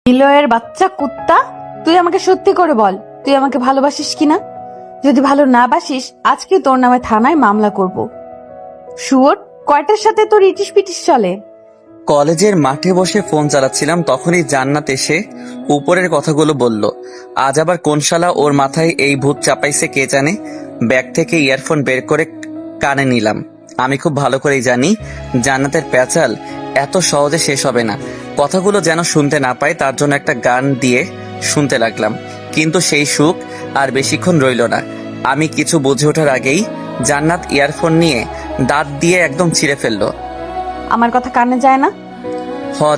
নিলয়ের বাচ্চা কুত্তা, তুই আমাকে সত্যি করে বল, তুই আমাকে ভালোবাসিস কিনা? যদি ভালো না বাসিস, আজকে তোর নামে থানায় মামলা করব। শুয়োর, কয়টার সাথে তোর ইটিস পিটিস চলে? কলেজের মাঠে বসে ফোন চালাচ্ছিলাম, তখনই জান্নাত এসে উপরের কথাগুলো বলল। আজ আবার কোন শালা ওর মাথায় এই ভূত চাপাইছে কে জানে। ব্যাগ থেকে ইয়ারফোন বের করে কানে নিলাম। আমি খুব ভালো করেই জানি জান্নাতের প্যাচাল এত সহজে শেষ হবে না। কথাগুলো যেন শুনতে না পাই তার জন্য একটা গান দিয়ে শুনতে লাগলাম, কিন্তু সেই সুখ আর বেশিক্ষণ রইল না। আমি কিছু বুঝে ওঠার আগেই জান্নাত ইয়ারফোন নিয়ে দাঁত দিয়ে একদম ছিঁড়ে ফেললো। আমার কথা কানে যায় না?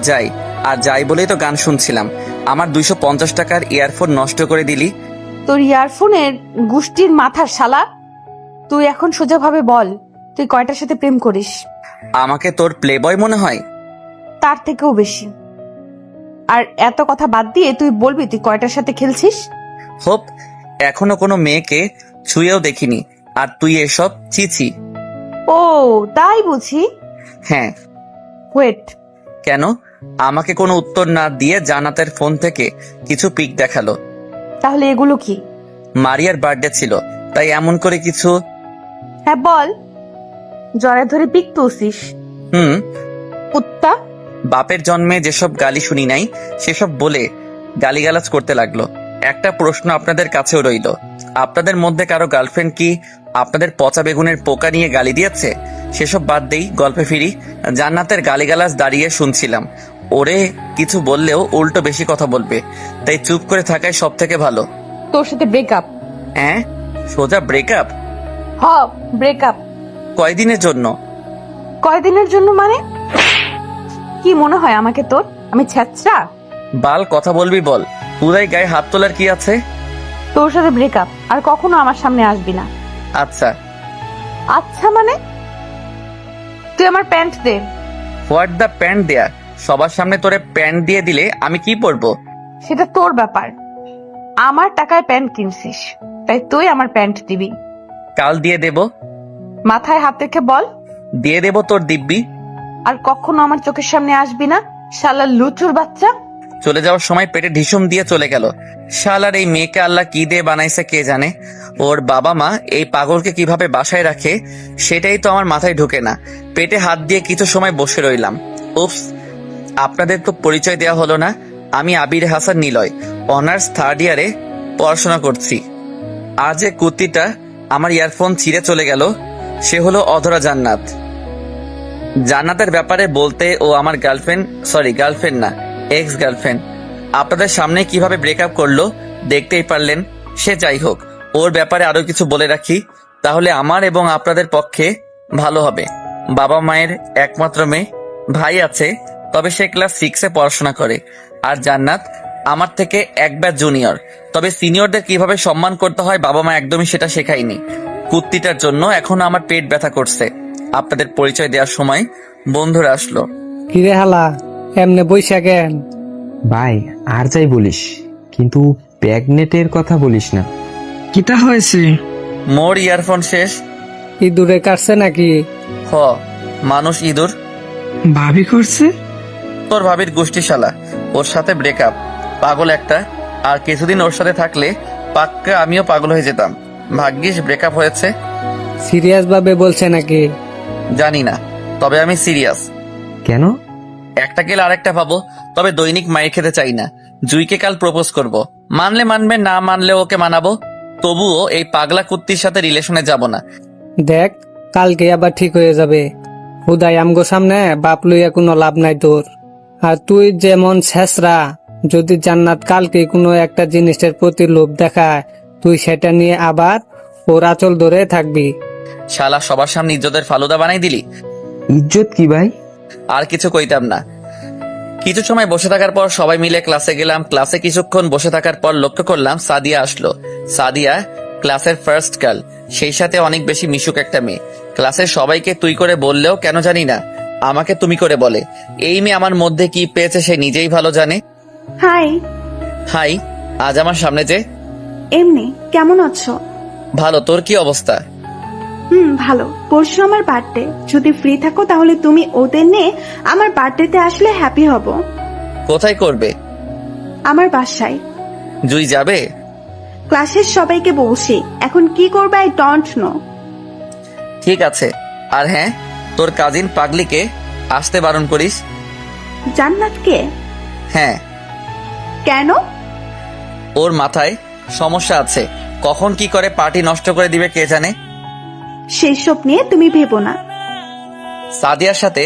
যাই, আর যাই বলেই তো গান শুনছিলাম। আমার 250 টাকার ইয়ারফোন নষ্ট করে দিলি। তোর ইয়ারফোনের গুষ্টির মাথার শালা, তুই এখন সোজাভাবে বল, তুই কয়টার সাথে প্রেম করিস? আমাকে তোর প্লে বয় মনে হয়? তার থেকেও বেশি। আর এত কথা বাদ দিয়ে তুই বলবি তুই কয়টার সাথে খেলছিস? হোপ, এখনো কোনো মেয়েকে ছুঁয়েও দেখিনি, আর তুই এসব চিছি। ও তাই বুঝি। হ্যাঁ। ওয়েট। কেন? আমাকে কোনো উত্তর না দিয়ে জান্নাতের ফোন থেকে কিছু পিক দেখালো। তাহলে এগুলো কি? মারিয়ার বার্থডে ছিল, তাই এমন করে কিছু। হ্যাঁ বল, জড়ায় ধরে পিক তুলছিস? কুত্তা। বাপের জন্মে যেসব গালি শুনি নাই সেসব বলে গালিগালাজ করতে লাগলো। একটা প্রশ্ন আপনাদের কাছেও রইল, আপনাদের মধ্যে কারো গার্লফ্রেন্ড কি আপনাদের পচা বেগুনের পোকা নিয়ে গালি দিয়েছে? সেসব বাদ দেই, গল্পে ফিরি। জান্নাতের গালিগালাজ দাঁড়িয়ে শুনছিলাম। ওরে কিছু বললেও উল্টো বেশি কথা বলবে, তাই চুপ করে থাকাই সব থেকে ভালো। তোর সাথে ব্রেকআপ। হ্যাঁ, সোজা ব্রেকআপ? হ, ব্রেকআপ। কয়দিনের জন্য? কয়দিনের জন্য মানে? কি মনে হয় আমাকে তোর? আমি ছ্যাচরা? বাল কথা বলবি বল, পুরাই গায়ে হাত তোলার কি আছে? তোর সাথে ব্রেকআপ, আর কখনো আমার সামনে আসবি না। আচ্ছা। আচ্ছা মানে? তুই আমার প্যান্ট দে। হোয়াট দ্য প্যান্ট দেয়া? সবার সামনে তোরে প্যান্ট দিয়ে দিলে আমি কি পরবো? সেটা তোর ব্যাপার। আমার টাকায় প্যান্ট কিনছিস, তাই তুই আমার প্যান্ট দিবি। কাল দিয়ে দেব। মাথায় হাত রেখে বল। দিয়ে দেব তোর দিব্যি। আর কখনো আমার চোখের সামনে আসবি না, শালা লুচুর বাচ্চা। চলে যাওয়ার সময় পেটে ঢিসুম দিয়ে চলে গেল। শালার এই মেয়েকে আল্লাহ কি দিয়ে বানাইছে কে জানে। ওর বাবা মা এই পাগলকে কিভাবে বাসায় রাখে সেটাই তো আমার মাথায় ঢোকে না। পেটে হাত দিয়ে কিছু সময় বসে রইলাম। উপস, আপনাদের তো পরিচয় দেওয়া হলো না। আমি আবির হাসান নিলয়, অনার্স 3rd ইয়ারে পড়াশোনা করছি। আজ যে কুত্তিটা আমার ইয়ারফোন ছিঁড়ে চলে গেল সে হলো অধরা জান্নাত। জান্নাতের ব্যাপারে বলতে, ও আমার গার্লফ্রেন্ড না, এক্স গার্লফ্রেন্ড। আপনাদের সামনে কিভাবে ব্রেকআপ করলো দেখতেই পারলেন। সে যাই হোক, ওর ব্যাপারে আরো কিছু বলে রাখি, তাহলে আমার এবং আপনাদের পক্ষে ভালো হবে। বাবা মায়ের একমাত্র মেয়ে, ভাই আছে, তবে সে ক্লাস 6-এ পড়াশোনা করে। আর জান্নাত আমার থেকে এক ব্যাচ জুনিয়র, তবে সিনিয়রদের কিভাবে সম্মান করতে হয় বাবা মা একদমই সেটা শেখায়নি। কুত্তিটার জন্য এখনো আমার পেট ব্যথা করছে। আপনাদের পরিচয় দেওয়ার সময় বন্ধুরা আসলো। কিরে হালা, এমনে বইসা কেন? ভাই আর যাই বলিস, কিন্তু প্রেগনেটের কথা বলিস না। কিতা হয়েছে? মোর ইয়ারফোন শেষ। ইঁদুরে কাটছে নাকি? হ, মানুষ ইঁদুর। ভাবি করছে? তোর ভাবির গোষ্ঠী শালা, ওর সাথে ব্রেকআপ। পাগল একটা। আর কিছুদিন ওর সাথে থাকলে পাক্কা আমিও পাগল হয়ে যেতাম। ভাগ্যিস ব্রেকআপ হয়েছে। সিরিয়াস ভাবে বলছে নাকি? জানি না, তবে আমি সিরিয়াস। কেন? একটা গেলে আরেকটা পাবো, তবে দৈনিক মায়ের খেতে চাই না। জুইকে কাল প্রপোজ করব, মানলে মানবে, না মানলে ওকে মানাবো। তবুও এই পাগলা কুত্তির সাথে রিলেশনে যাব না। দেখ, কালকে আবার ঠিক হয়ে যাবে। হুদাই আমগো সামনে বাপ লইয়া কোনো লাভ নাই তোর। আর তুই যেমন ছেসরা, যদি জান্নাত কালকে কোনো একটা জিনিসের প্রতি লোভ দেখায়, তুই সেটা নিয়ে আবার ওর আঁচল ধরে থাকবি। শালা সবার সামনে ইজ্জতের ফালুদা বানাই দিলি। ইজ্জত কি ভাই? আর কিছু কইতাম না। কিছু সময় বসে থাকার পর সবাই মিলে ক্লাসে গেলাম। ক্লাসে কিছুক্ষণ বসে থাকার পর লক্ষ্য করলাম সাদিয়া আসলো। সাদিয়া ক্লাসের ফার্স্ট গার্ল, সেই সাথে অনেক বেশি মিশুক একটা মেয়ে। ক্লাসের সবাইকে তুই করে বললেও কেন জানি না আমাকে তুমি করে বলে। এই মেয়ে আমার মধ্যে কি পেয়েছে সে নিজেই ভালো জানে। হাই। হাই। আজ আমার সামনে যে? এমনি, কেমন আছো? ভালো, তোর কি অবস্থা? ভালো। পরশু আমার বার্থডে, যদি ফ্রি থাকো তাহলে তুমি ওদের নিয়ে আমার বার্থডেতে আসলে হ্যাপি হব। কোথায় করবে? আমার বাসায়। জুই যাবে? ক্লাসের সবাইকে বলছি, এখন কি করবে আই ডোন্ট নো। ঠিক আছে। আর হ্যাঁ, তোর কাজিন পাগলিকে আসতে বারণ করিস। জান্নাতকে? হ্যাঁ, কেন? ওর মাথায় সমস্যা আছে, কখন কি করে পার্টি নষ্ট করে দিবে কে জানে। সেসব নিয়ে তুমি ভেবো না। সাদিয়ার সাথে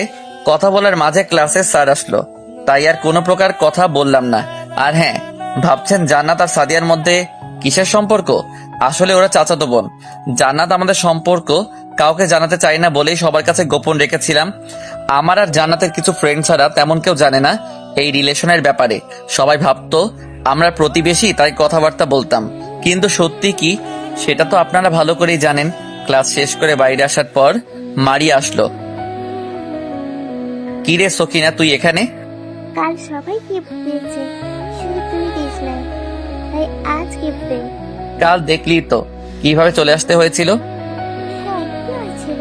কথা বলার মাঝে ক্লাসে স্যার আসলো, তাই আর কোনো প্রকার কথা বললাম না। আর হ্যাঁ, ভাবছেন জান্নাত আর সাদিয়ার মধ্যে কিসের সম্পর্ক? আসলে ওরা চাচাতো বোন। জান্নাত আমাদের সম্পর্ক কাউকে জানাতে চাই না বলেই সবার কাছে গোপন রেখেছিলাম। আমার আর জান্নাতের কিছু ফ্রেন্ড ছাড়া তেমন কেউ জানে না এই রিলেশনের ব্যাপারে। সবাই ভাবতো আমরা প্রতিবেশী, তাই কথাবার্তা বলতাম, কিন্তু সত্যি কি সেটা তো আপনারা ভালো করেই জানেন। ক্লাস শেষ করে বাইরে আসার পর মারিয়া আসলো। কি রে সকিনা, তুই এখানে? কাল সবাই গিফট দিয়েছে, শুধু তুই দিস না, তাই আজ গিফট দে। কাল দেখলি তো কিভাবে চলে আসতে হয়েছিল। হ্যাঁ, কি হয়েছিল?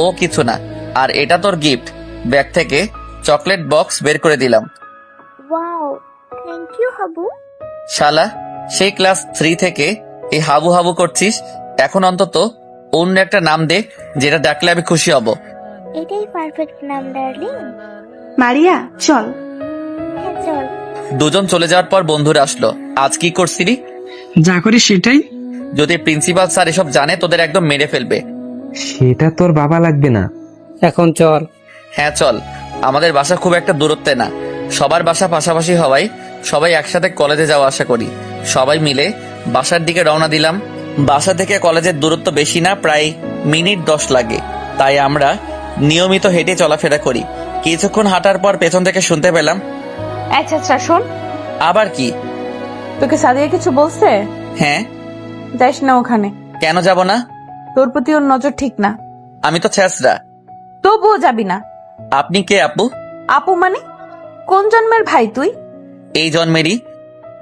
ও কিছু না। আর এটা তোর গিফট। ব্যাগ থেকে চকলেট বক্স বের করে দিলাম। Wow, thank you Habu. শালা, সেই ক্লাস 3 থেকে এই হাবু হাবু করছিস। এখন অন্তত অন্য একটা নাম দে, যেটা ডাকলে আমি খুশি হব। এটাই পারফেক্ট নাম ডার্লিং। মারিয়া চল। হ্যাঁ চল। দুজন চলে যাওয়ার পর বন্ধুরা আসলো। আজ কি করছিলি? যা করি সেটাই। যদি প্রিন্সিপাল স্যার এসব জানে তোদের একদম মেরে ফেলবে। সেটা তোর বাবা লাগবে না। এখন চল। হ্যাঁ চল। আমাদের বাসা খুব একটা দূরত্বে না, সবার বাসা পাশাপাশি হওয়ায় সবাই একসাথে কলেজে যাওয়া আসা করি। সবাই মিলে বাসার দিকে রওনা দিলাম। বাসা থেকে কলেজের দূরত্ব বেশি না, প্রায় মিনিট 10 লাগে, তাই আমরা নিয়মিত হেঁটে চলাফেরা করি। কিছুক্ষণ হাঁটার পর পেছন থেকে শুনতে পেলাম, আচ্ছা আচ্ছা শোন, আবার কি? তোকে সাদিয়া কিছু বলছে? হ্যাঁ। যাইস না ওখানে। কেন যাব না? তোর প্রতি ওর নজর ঠিক না। আমি তো ছেঁচড়া। তবুও যাবি না। আপনি কে আপু? আপু মানে? কোন জন্মের ভাই তুই? এই জন্মেরই।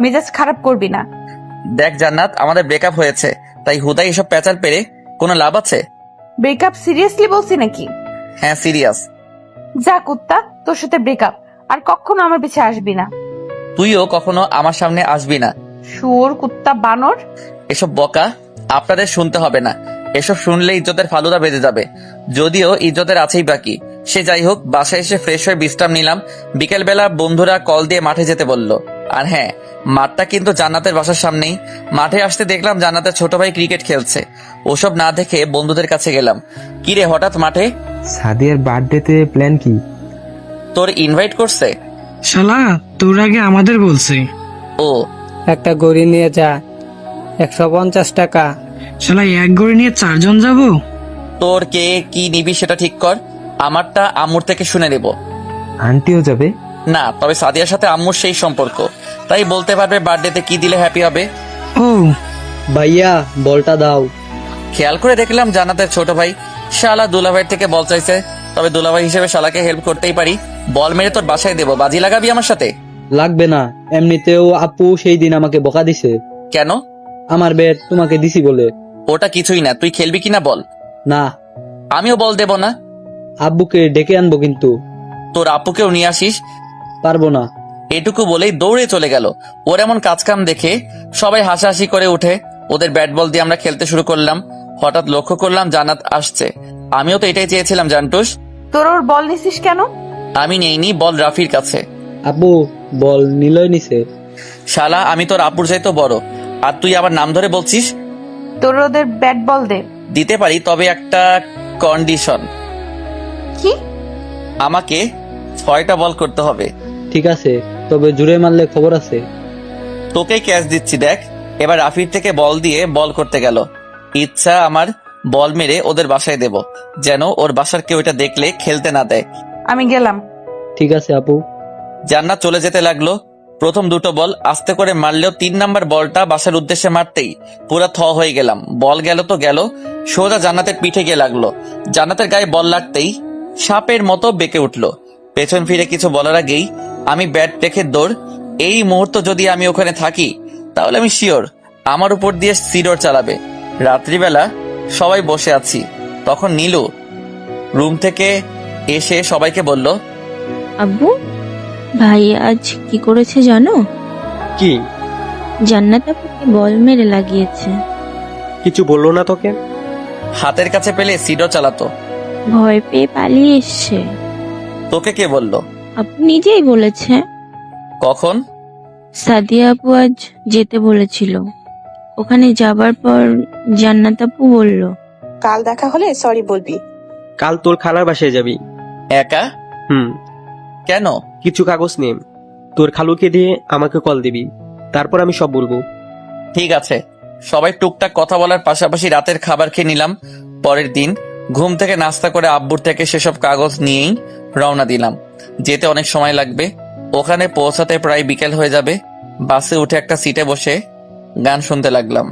মেজাজ খারাপ করবি না। দেখ জান্নাত, আমাদের ব্রেকআপ হয়েছে, তাই হুদাই এসব প্যাচাল পেরে কোনো লাভ আছে? ব্রেকআপ সিরিয়াসলি বলছি নাকি? হ্যাঁ সিরিয়াস। যা কুত্তা, তোর সাথে ব্রেকআপ। আর কখনো আমার পিছে আসবি না। তুইও কখনো আমার সামনে আসবি না। শুয়োর, কুত্তা, বানর। এসব বকা আপনাদের শুনতে হবে না, এসব শুনলে ইজ্জতের ফালুদা বেজে যাবে। যদিও ইজ্জতের আছেই বাকি। সে যাই হোক, বাসায় এসে ফ্রেশ হয়ে বিশ্রাম নিলাম। বিকেলবেলা বন্ধুরা কল দিয়ে মাঠে যেতে বলল। আর হ্যাঁ, মাঠটা কিন্তু জান্নাতের বাসার সামনেই। মাঠে আসতে দেখলাম জান্নাতের ছোট ভাই ক্রিকেট খেলছে। ওসব না দেখে বন্ধুদের কাছে গেলাম। কি রে হঠাৎ মাঠে? সাদিয়ার বার্থডেতে প্ল্যান কি? তোর ইনভাইট করছে? শালা, তোর আগে আমাদের বলছে। ও, একটা গড়ি নিয়ে যা, 150 টাকা। শালা, এক গড়ি নিয়ে 4 জন যাব? তোর কে কি নিবি সেটা ঠিক কর। আমারটা আম্মুর থেকে শুনে নেব। আন্টিও যাবে? না, তবে সাদিয়ার সাথে আম্মুর সেই সম্পর্ক, তাই বলতে পারবে বার্থডেতে কি দিলে হ্যাপি হবে। ও ভাইয়া বলটা দাও। খেয়াল করে দেখলাম জান্নাতের ছোট ভাই। শালা দুলাভাইয়ের থেকে বল চাইছে, তবে দুলাভাই হিসেবে শালাকে হেল্প করতেই পারি। বল মেরে তোর বাসায় দেবো, বাজি লাগাবি আমার সাথে? লাগবে না, এমনিতেও আপু সেই দিন আমাকে বকা দিছে। কেন? আমার ব্যাট তোমাকে দিছি বলে। ওটা কিছুই না, তুই খেলবি কিনা বল। না, আমিও বল দেব না। আব্বুকে ডেকে আনবো কিন্তু। তোর আপুকেও নিয়ে আসিস। পারবো না। এটুকু বলেই দৌড়ে চলে গেল। ওর এমন কাজকাম দেখে সবাই হাসাহাসি করে উঠে ওদের ব্যাট বল দিয়ে আমরা খেলতে শুরু করলাম। হঠাৎ লক্ষ্য করলাম জান্নাত আসছে। আমিও তো এটাই চেয়েছিলাম জান্টুস। তোর ওর বল নিছিস কেন? আমি নেইনি, বল রাফির কাছে। আব্বু বল নিলয় নিছে। শালা, আমি তোর আপুর চাইতো বড়, আর তুই আবার নাম ধরে বলছিস। তোর ওদের ব্যাট বল দে। দিতে পারি, তবে একটা কন্ডিশন। কি? আমাকে 6টা বল করতে হবে। ঠিক আছে, তবে জুড়ে মারলে খবর আছে। তোকেই ক্যাচ দিচ্ছি, দেখ। এবার রাফির থেকে বল দিয়ে বল করতে গেল। ইচ্ছা আমার বল মেরে ওদের বাসায় দেব, যেন ওর বাসার কেউ এটা দেখলে খেলতে না দেয়। আমি গেলাম। ঠিক আছে আপু। জান্নাত চলে যেতে লাগলো। প্রথম দুটো বল আস্তে করে মারলেও 3 নাম্বার বলটা বাসার উদ্দেশ্যে মারতেই পুরা থ হয়ে গেলাম। বল গেল তো গেল, সোজা জান্নাতের পিঠে গিয়ে লাগলো। জান্নাতের গায়ে বল লাগতেই সাপের মতো বেঁকে উঠলো। পেছন ফিরে কিছু বলার আগেই আমি ব্যাট রেখে দৌড়। এই মুহূর্ত যদি আমি ওখানে থাকি তাহলে আমি শিওর আমার উপর দিয়ে সিডর চালাবে। রাত্রিবেলা সবাই বসে আছি, তখন নীলু রুম থেকে এসে সবাইকে বলল, আব্বু, ভাই আজ কি করেছে জানো? কি? জান্নাত আপুকে বল মেরে লাগিয়েছে। কিছু বললো না তোকে? হাতের কাছে পেলে সিডও চালাতো। ভয় পেয়ে পালিয়ে এসছে। তোকে কে বললো? আপু নিজেই বলেছে। কখন? সাদিয়া আপু আজ যেতে বলেছিল। ওখানে যাবার পর জান্নাত আপু বলল, কাল দেখা হলে সরি বলবি। কাল তোর খালার বাসায় যাবি। একা? হুম। কেন? কিছু কাগজ নে, তোর খালুকে দিয়ে আমাকে কল দিবি, তারপর আমি সব বলবো। ঠিক আছে। সবাই টুকটাক কথা বলার পাশাপাশি রাতের খাবার খেয়ে নিলাম। পরের দিন ঘুম থেকে নাস্তা করে আব্বুর থেকে সেসব কাগজ নিয়েই রওনা দিলাম। যেতে অনেক সময় লাগবে। ওখানে পৌঁছাতে প্রায় বিকেল হয়ে যাবে। বাসে উঠে একটা সিটে বসে গান শুনতে লাগলাম।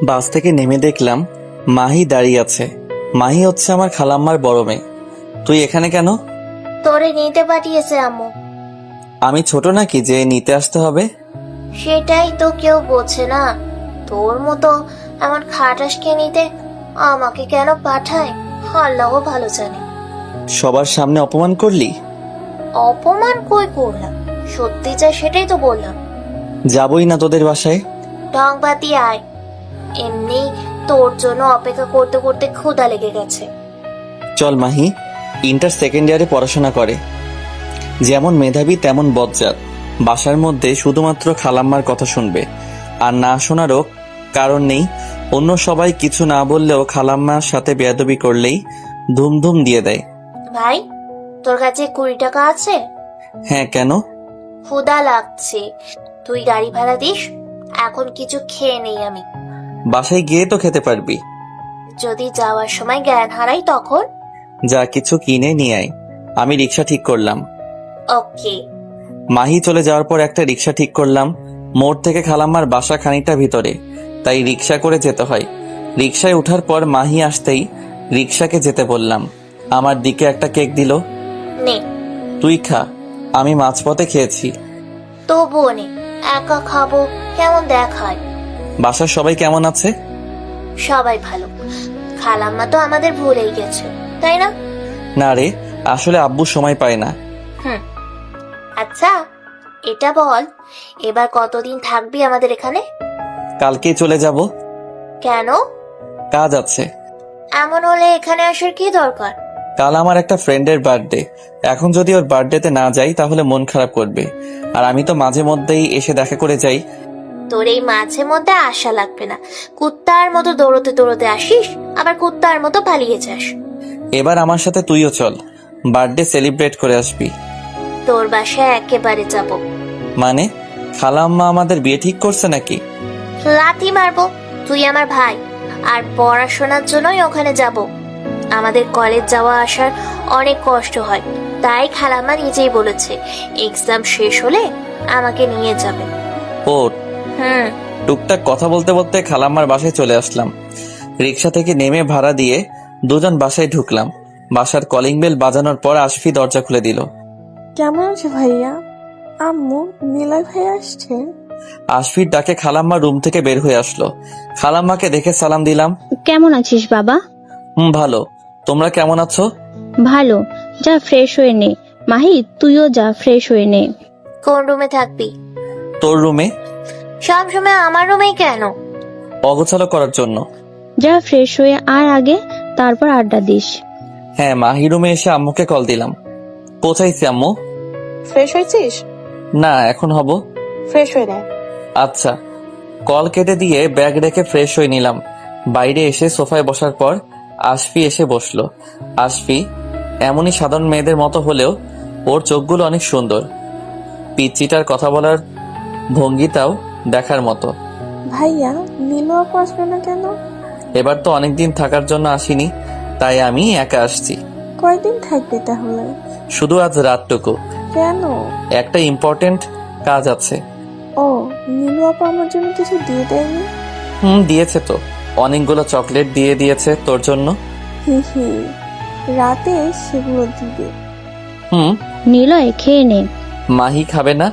বাস থেকে নেমে দেখলাম মাহি দাঁড়িয়ে আছে। মাহি হচ্ছে আমার খালাম্মার বড় মেয়ে। তুই এখানে কেন? তোরে নিতে পাঠিয়েছে আম্মু। আমি ছোট নাকি যে নিতে আসতে হবে? সেটাই তো কেউ বোঝে না। তোর মতো এমন খাটাসকে নিতে আমাকে কেন পাঠায় আল্লাহও ভালো জানে। সবার সামনে অপমান করলি? অপমান কই করলাম, সত্যি যা সেটাই তো বললাম। যাবই না তোদের বাসায়। ঢং বাতি আয়, এমনি তোর জন্য অপেক্ষা করতে করতে ক্ষুধা লেগে গেছে। চল মাহি ইন্টার সেকেন্ড ইয়ারে পড়াশোনা করে। যেমন মেধাবী তেমন বজ্জাত। বাসার মধ্যে শুধুমাত্র খালাম্মার কথা শুনবে, আর না শোনারও কারণ নেই। অন্য সবাই কিছু না বললেও খালাম্মার সাথে বেয়াদবি করলেই ধুমধুম দিয়ে দেয়। ভাই, তোর কাছে 20 টাকা আছে? হ্যাঁ, কেন? ক্ষুধা লাগছে, তুই গাড়ি ভাড়া দিস। এখন কিছু খেয়ে নেই আমি। বাসায় গিয়ে তো খেতে পারবি। যদি যাওয়ার সময় জ্ঞান হারাই তখন? যা কিছু কিনে নিয়ে আয়। আমি রিক্সা ঠিক করলাম। ওকে। মাহি চলে যাওয়ার পর একটা রিক্সা ঠিক করলাম। মোড় থেকে খালাম্মার বাসা খানিকটা ভিতরে, তাই রিক্সা করে যেতে হয়। রিক্সায় ওঠার পর মাহি আসতেই রিক্সাকে যেতে বললাম। আমার দিকে একটা কেক দিল। নে। তুই খা, আমি মাঝপথে খেয়েছি। তবুও নে, একা খাবো কেমন দেখায়। বাসার সবাই কেমন আছে? সবাই ভালো। খালাম্মা তো আমাদের ভুলেই গেছে, তাই না? না রে, আসলে আব্বু সময় পায় না। হুম। আচ্ছা, এটা বল, এবার কতদিন থাকবি আমাদের এখানে? কালকেই চলে যাব। কেন? কাজ আছে। এমন হলে এখানে আসার কি দরকার? কাল আমার একটা ফ্রেন্ডের বার্থডে। এখন যদি ওর বার্থডেতে না যাই তাহলে মন খারাপ করবে। আর আমি তো মাঝে মধ্যেই এসে দেখা করে যাই। তোর এই মাঝে মধ্যে আশা লাগবে না। কুত্তার মতো দৌড়তে দৌড়তে আসিস, আবার কুত্তার মতো পালিয়ে যাস। এবার আমার সাথে তুইও চল, বার্থডে সেলিব্রেট করে আসবি। তোর বাসায় একেবারে যাব। মানে খালাম্মা আমাদের বিয়ে ঠিক করছে নাকি? লাথি মারবো। তুই আমার ভাই, আর পড়াশোনার জন্যই ওখানে যাব। আমাদের কলেজ যাওয়া আসার অনেক কষ্ট হয়, তাই খালাম্মা নিজেই বলেছে এক্সাম শেষ হলে আমাকে নিয়ে যাবে। ও হুম। টুকটাক কথা বলতে বলতে খালাম্মার বাসায় চলে আসলাম। রিক্সা থেকে নেমে ভাড়া দিয়ে দুজন বাসায় ঢুকলাম। বাসার কলিং বেল বাজানোর পর আশফি দরজা খুলে দিল। কেমন আছে ভাইয়া? আম্মু, নীলা ভাই আসছে? আশফির ডাকে খালাম্মা রুম থেকে বের হয়ে আসলো। খালাম্মাকে দেখে সালাম দিলাম। কেমন আছিস বাবা? ভালো। তোমরা কেমন আছো? ভালো। যা ফ্রেশ হয়ে নে। মাহি, তুইও যা ফ্রেশ হয়ে নে। কোন রুমে থাকবি? তোর রুমে। সব সময় আমার রুমেই কেন? অগোছালো করার জন্য। যা ফ্রেশ হয়ে আর আগে, তারপর আড্ডা দিস। হ্যাঁ, মাহি রুমে এসে আম্মুকে কল দিলাম। পৌঁছাইছি আম্মু। ফ্রেশ হয়েছিস? না, এখন হব। ফ্রেশ হয়ে নে। আচ্ছা। কল কেটে দিয়ে ব্যাগ রেখে ফ্রেশ হয়ে নিলাম। বাইরে এসে সোফায় বসার পর আশফি এসে বসলো। আশফি এমনই সাধারণ মেয়েদের মতো হলেও ওর চোখগুলো অনেক সুন্দর। পিচ্চিটার কথা বলার ভঙ্গিটাও দেখার মতো। ভাইয়া, নীলু আপু আসবে না কেন? এবার তো অনেকদিন থাকার জন্য আসিনি, তাই আমি একা আসছি। কয়দিন থাকবে তাহলে? শুধু আজ রাতটুকু। কেন? একটা ইম্পর্টেন্ট কাজ আছে। ও, নীলু আপু আমার জন্য কিছু দিয়ে দেয়নি? দিয়েছে তো, অনেকগুলো চকলেট দিয়ে দিয়েছে তোর জন্য। হি হি, রাতে সেগুলো দিবে। নিলয়, খেয়ে নে। মাহি খাবে না?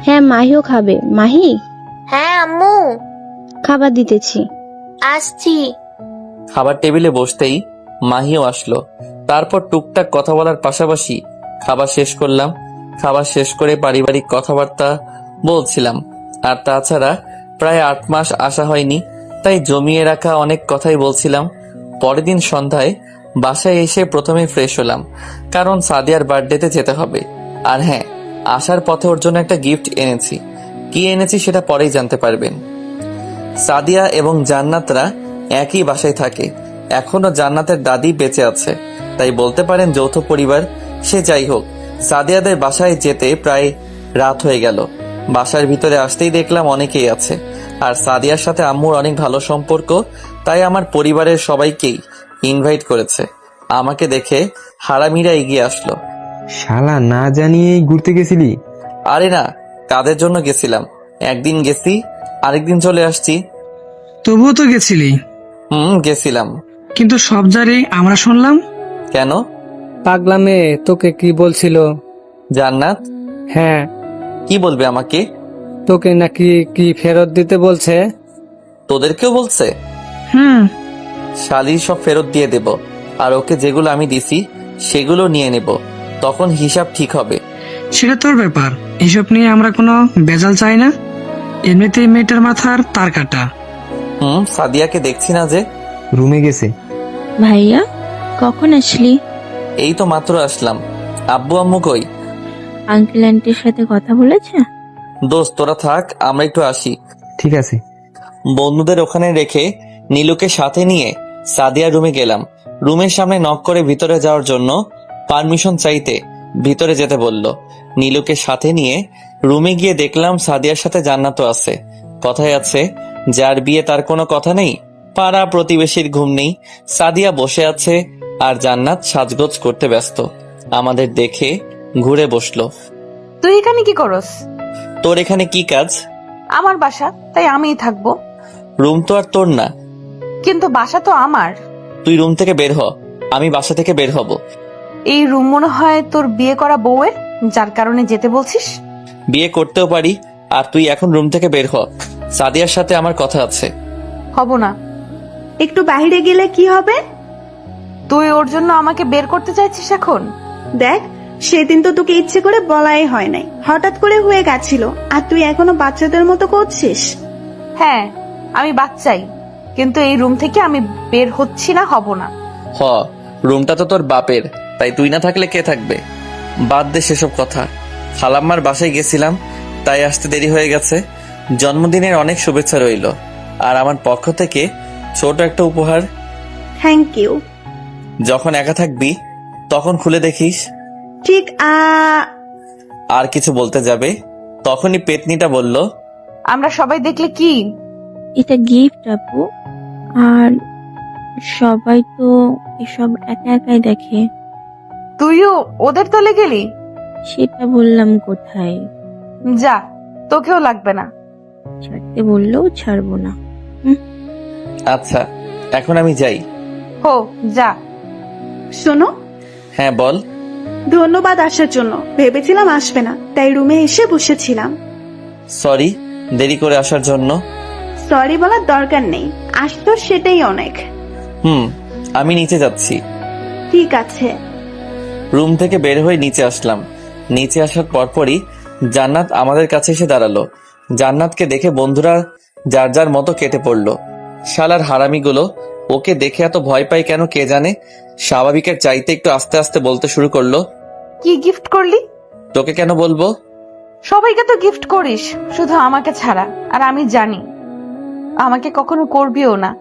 হ্যাঁ, মাহিও খাবে। মাহি। হ্যাঁ আম্মু, খাবার দিতেছি। আসছি। খাবার টেবিলে বসতেই মাহিও আসলো। তারপর টুকটাক কথা বলার পাশাপাশি খাবার শেষ করলাম। খাবার শেষ করে পারিবারিক কথাবার্তা বলছিলাম। আর তাছাড়া প্রায় 8 মাস আসা হয়নি, তাই জমিয়ে রাখা অনেক কথাই বলছিলাম। পরের দিন সন্ধ্যায় বাসায় এসে প্রথমে ফ্রেশ হলাম, কারণ সাদিয়ার বার্থডেতে যেতে হবে। আর হ্যাঁ, আসার পথে ওর জন্য একটা গিফট এনেছি। কি এনেছি সেটা পরেই জানতে পারবেন। সাদিয়া এবং জান্নাতরা একই বাসায় থাকে। এখনো জান্নাতের দাদি বেঁচে আছে, তাই বলতে পারেন যৌথ পরিবার। সে যাই হোক, সাদিয়াদের বাসায় যেতে প্রায় রাত হয়ে গেল। বাসার ভিতরে আসতেই দেখলাম অনেকেই আছে, আর সাদিয়ার সাথে আম্মুর অনেক ভালো সম্পর্ক, তাই আমার পরিবারের সবাইকেই ইনভাইট করেছে। আমাকে দেখে হারামিরা এগিয়ে আসলো। শালা না জানিয়েই ঘুরতে গেছিলি? আরে না, কাদের জন্য গেছিলাম, একদিন গেছি আরেকদিন চলে আসছি। তবুও তো গেছিলি, গেছিলাম। কিন্তু সব জারে আমরা শুনলাম। কেন? পাগলা মেয়ে তোকে কি বলছিল? জান্নাত হ্যাঁ, কি বলবে আমাকে? তোকে নাকি কি ফেরত দিতে বলছে। তোদেরকেও বলছে? হুম। শালির সব ফেরত দিয়ে দেব, আর ওকে যেগুলো আমি দিছি সেগুলো নিয়ে নেব, তখন হিসাব ঠিক হবে। সেটা তোর ব্যাপার, এসব নিয়ে আমরা কোনো বেজাল চাই না। এমনিতেই মেয়েটার মাথার তার কাটা। সাদিয়াকে দেখছি না যে। রুমে গেছে। ভাইয়া কখন আসলি? এই তো মাত্র আসলাম। আব্বু আম্মু কই? আঙ্কেল আন্টির সাথে কথা বলেছে? দোস্ত তোরা থাক, আমরা একটু আসি। ঠিক আছে। বন্ধুদের ওখানে রেখে নীলুকে সাথে নিয়ে সাদিয়ার রুমে গেলাম। রুমের সামনে নক করে ভিতরে যাওয়ার জন্য পারমিশন চাইতে ভিতরে যেতে বলল। নীলুকে সাথে নিয়ে রুমে গিয়ে দেখলাম সাদিয়ার সাথে জান্নাতও আছে। কথায় আছে, যার বিয়ে তার কোনো কথা নেই। পাড়া প্রতিবেশীর ঘুম নেই। সাদিয়া বসে আছে আর জান্নাত সাজগোজ করতে ব্যস্ত। আমাদের দেখে ঘুরে বসলো। তুই এখানে কি করস? তোর এখানে কি কাজ? আমার বাসা, তাই আমিই থাকবো। রুম তো আর তোর না। কিন্তু বাসা তো আমার। তুই রুম থেকে বের হ, আমি বাসা থেকে বের হব। এই রুম মনে হয় তোর বিয়ে করা বউয়ের, যার কারণে যেতে বলছিস। বিয়ে করতেও পারি, আর তুই এখন রুম থেকে বের হ। সাদিয়ার সাথে আমার কথা আছে। হব না। একটু বাইরে গেলে কি হবে? তুই ওর জন্য আমাকে বের করতে চাইছিস এখন? দেখ, সেদিন তো তোকে ইচ্ছে করে বলাই হয় নাই, হঠাৎ করে হয়ে গেছিল, আর তুই এখনো বাচ্চাদের মতো করছিস। হ্যাঁ, আমি বাচ্চাই, কিন্তু এই রুম থেকে আমি বের হচ্ছি না, হব না। হ, রুমটা তো তোর বাপের, তাই তুই না থাকলে কে থাকবে? বাদ দে সেসব কথা। খালাম্মার বাসায় গেছিলাম, তাই আসতে দেরি হয়ে গেছে। জন্মদিনের অনেক শুভেচ্ছা রইল, আর আমার পক্ষ থেকে ছোট একটা উপহার। Thank you. যখন একা থাকবি তখন খুলে দেখিস। ঠিক আর কিছু বলতে যাবে, তখনই পেতনিটা বলল, আমরা সবাই দেখলে কি? এটা গিফট আপু, আর সবাই তো এসব একা একাই দেখে। তুইও ওদের তলে গেলি? সেটা বললাম কোথায়। যা, তোকেও লাগবে না। ছাড়তে বললেও ছাড়বো না। আচ্ছা এখন আমি যাই। হো, যা। শোনো। হ্যাঁ বল। ধন্যবাদ আসার জন্য, ভেবেছিলাম আসবে না, তাই রুমে এসে বসেছিলাম। সরি দেরি করে আসার জন্য। সরি বলার দরকার নেই, আসতো সেটাই অনেক। আমি নিচে যাচ্ছি। ঠিক আছে। রুম থেকে বের হয়ে নিচে আসলাম। নিচে আসার পরপরই জান্নাত আমাদের কাছে এসে দাঁড়ালো। জান্নাতকে দেখে বন্ধুরা যার যার মতো কেটে পড়লো। শালার হারামিগুলো ওকে দেখে এত ভয় পায় কেন কে জানে। স্বাভাবিকের চাইতে একটু আস্তে আস্তে বলতে শুরু করলো। কি গিফট করলি? তোকে কেন বলবো? সবাইকে তো গিফট করিস, শুধু আমাকে ছাড়া। আর আমি জানি আমাকে কখনো করবিও না,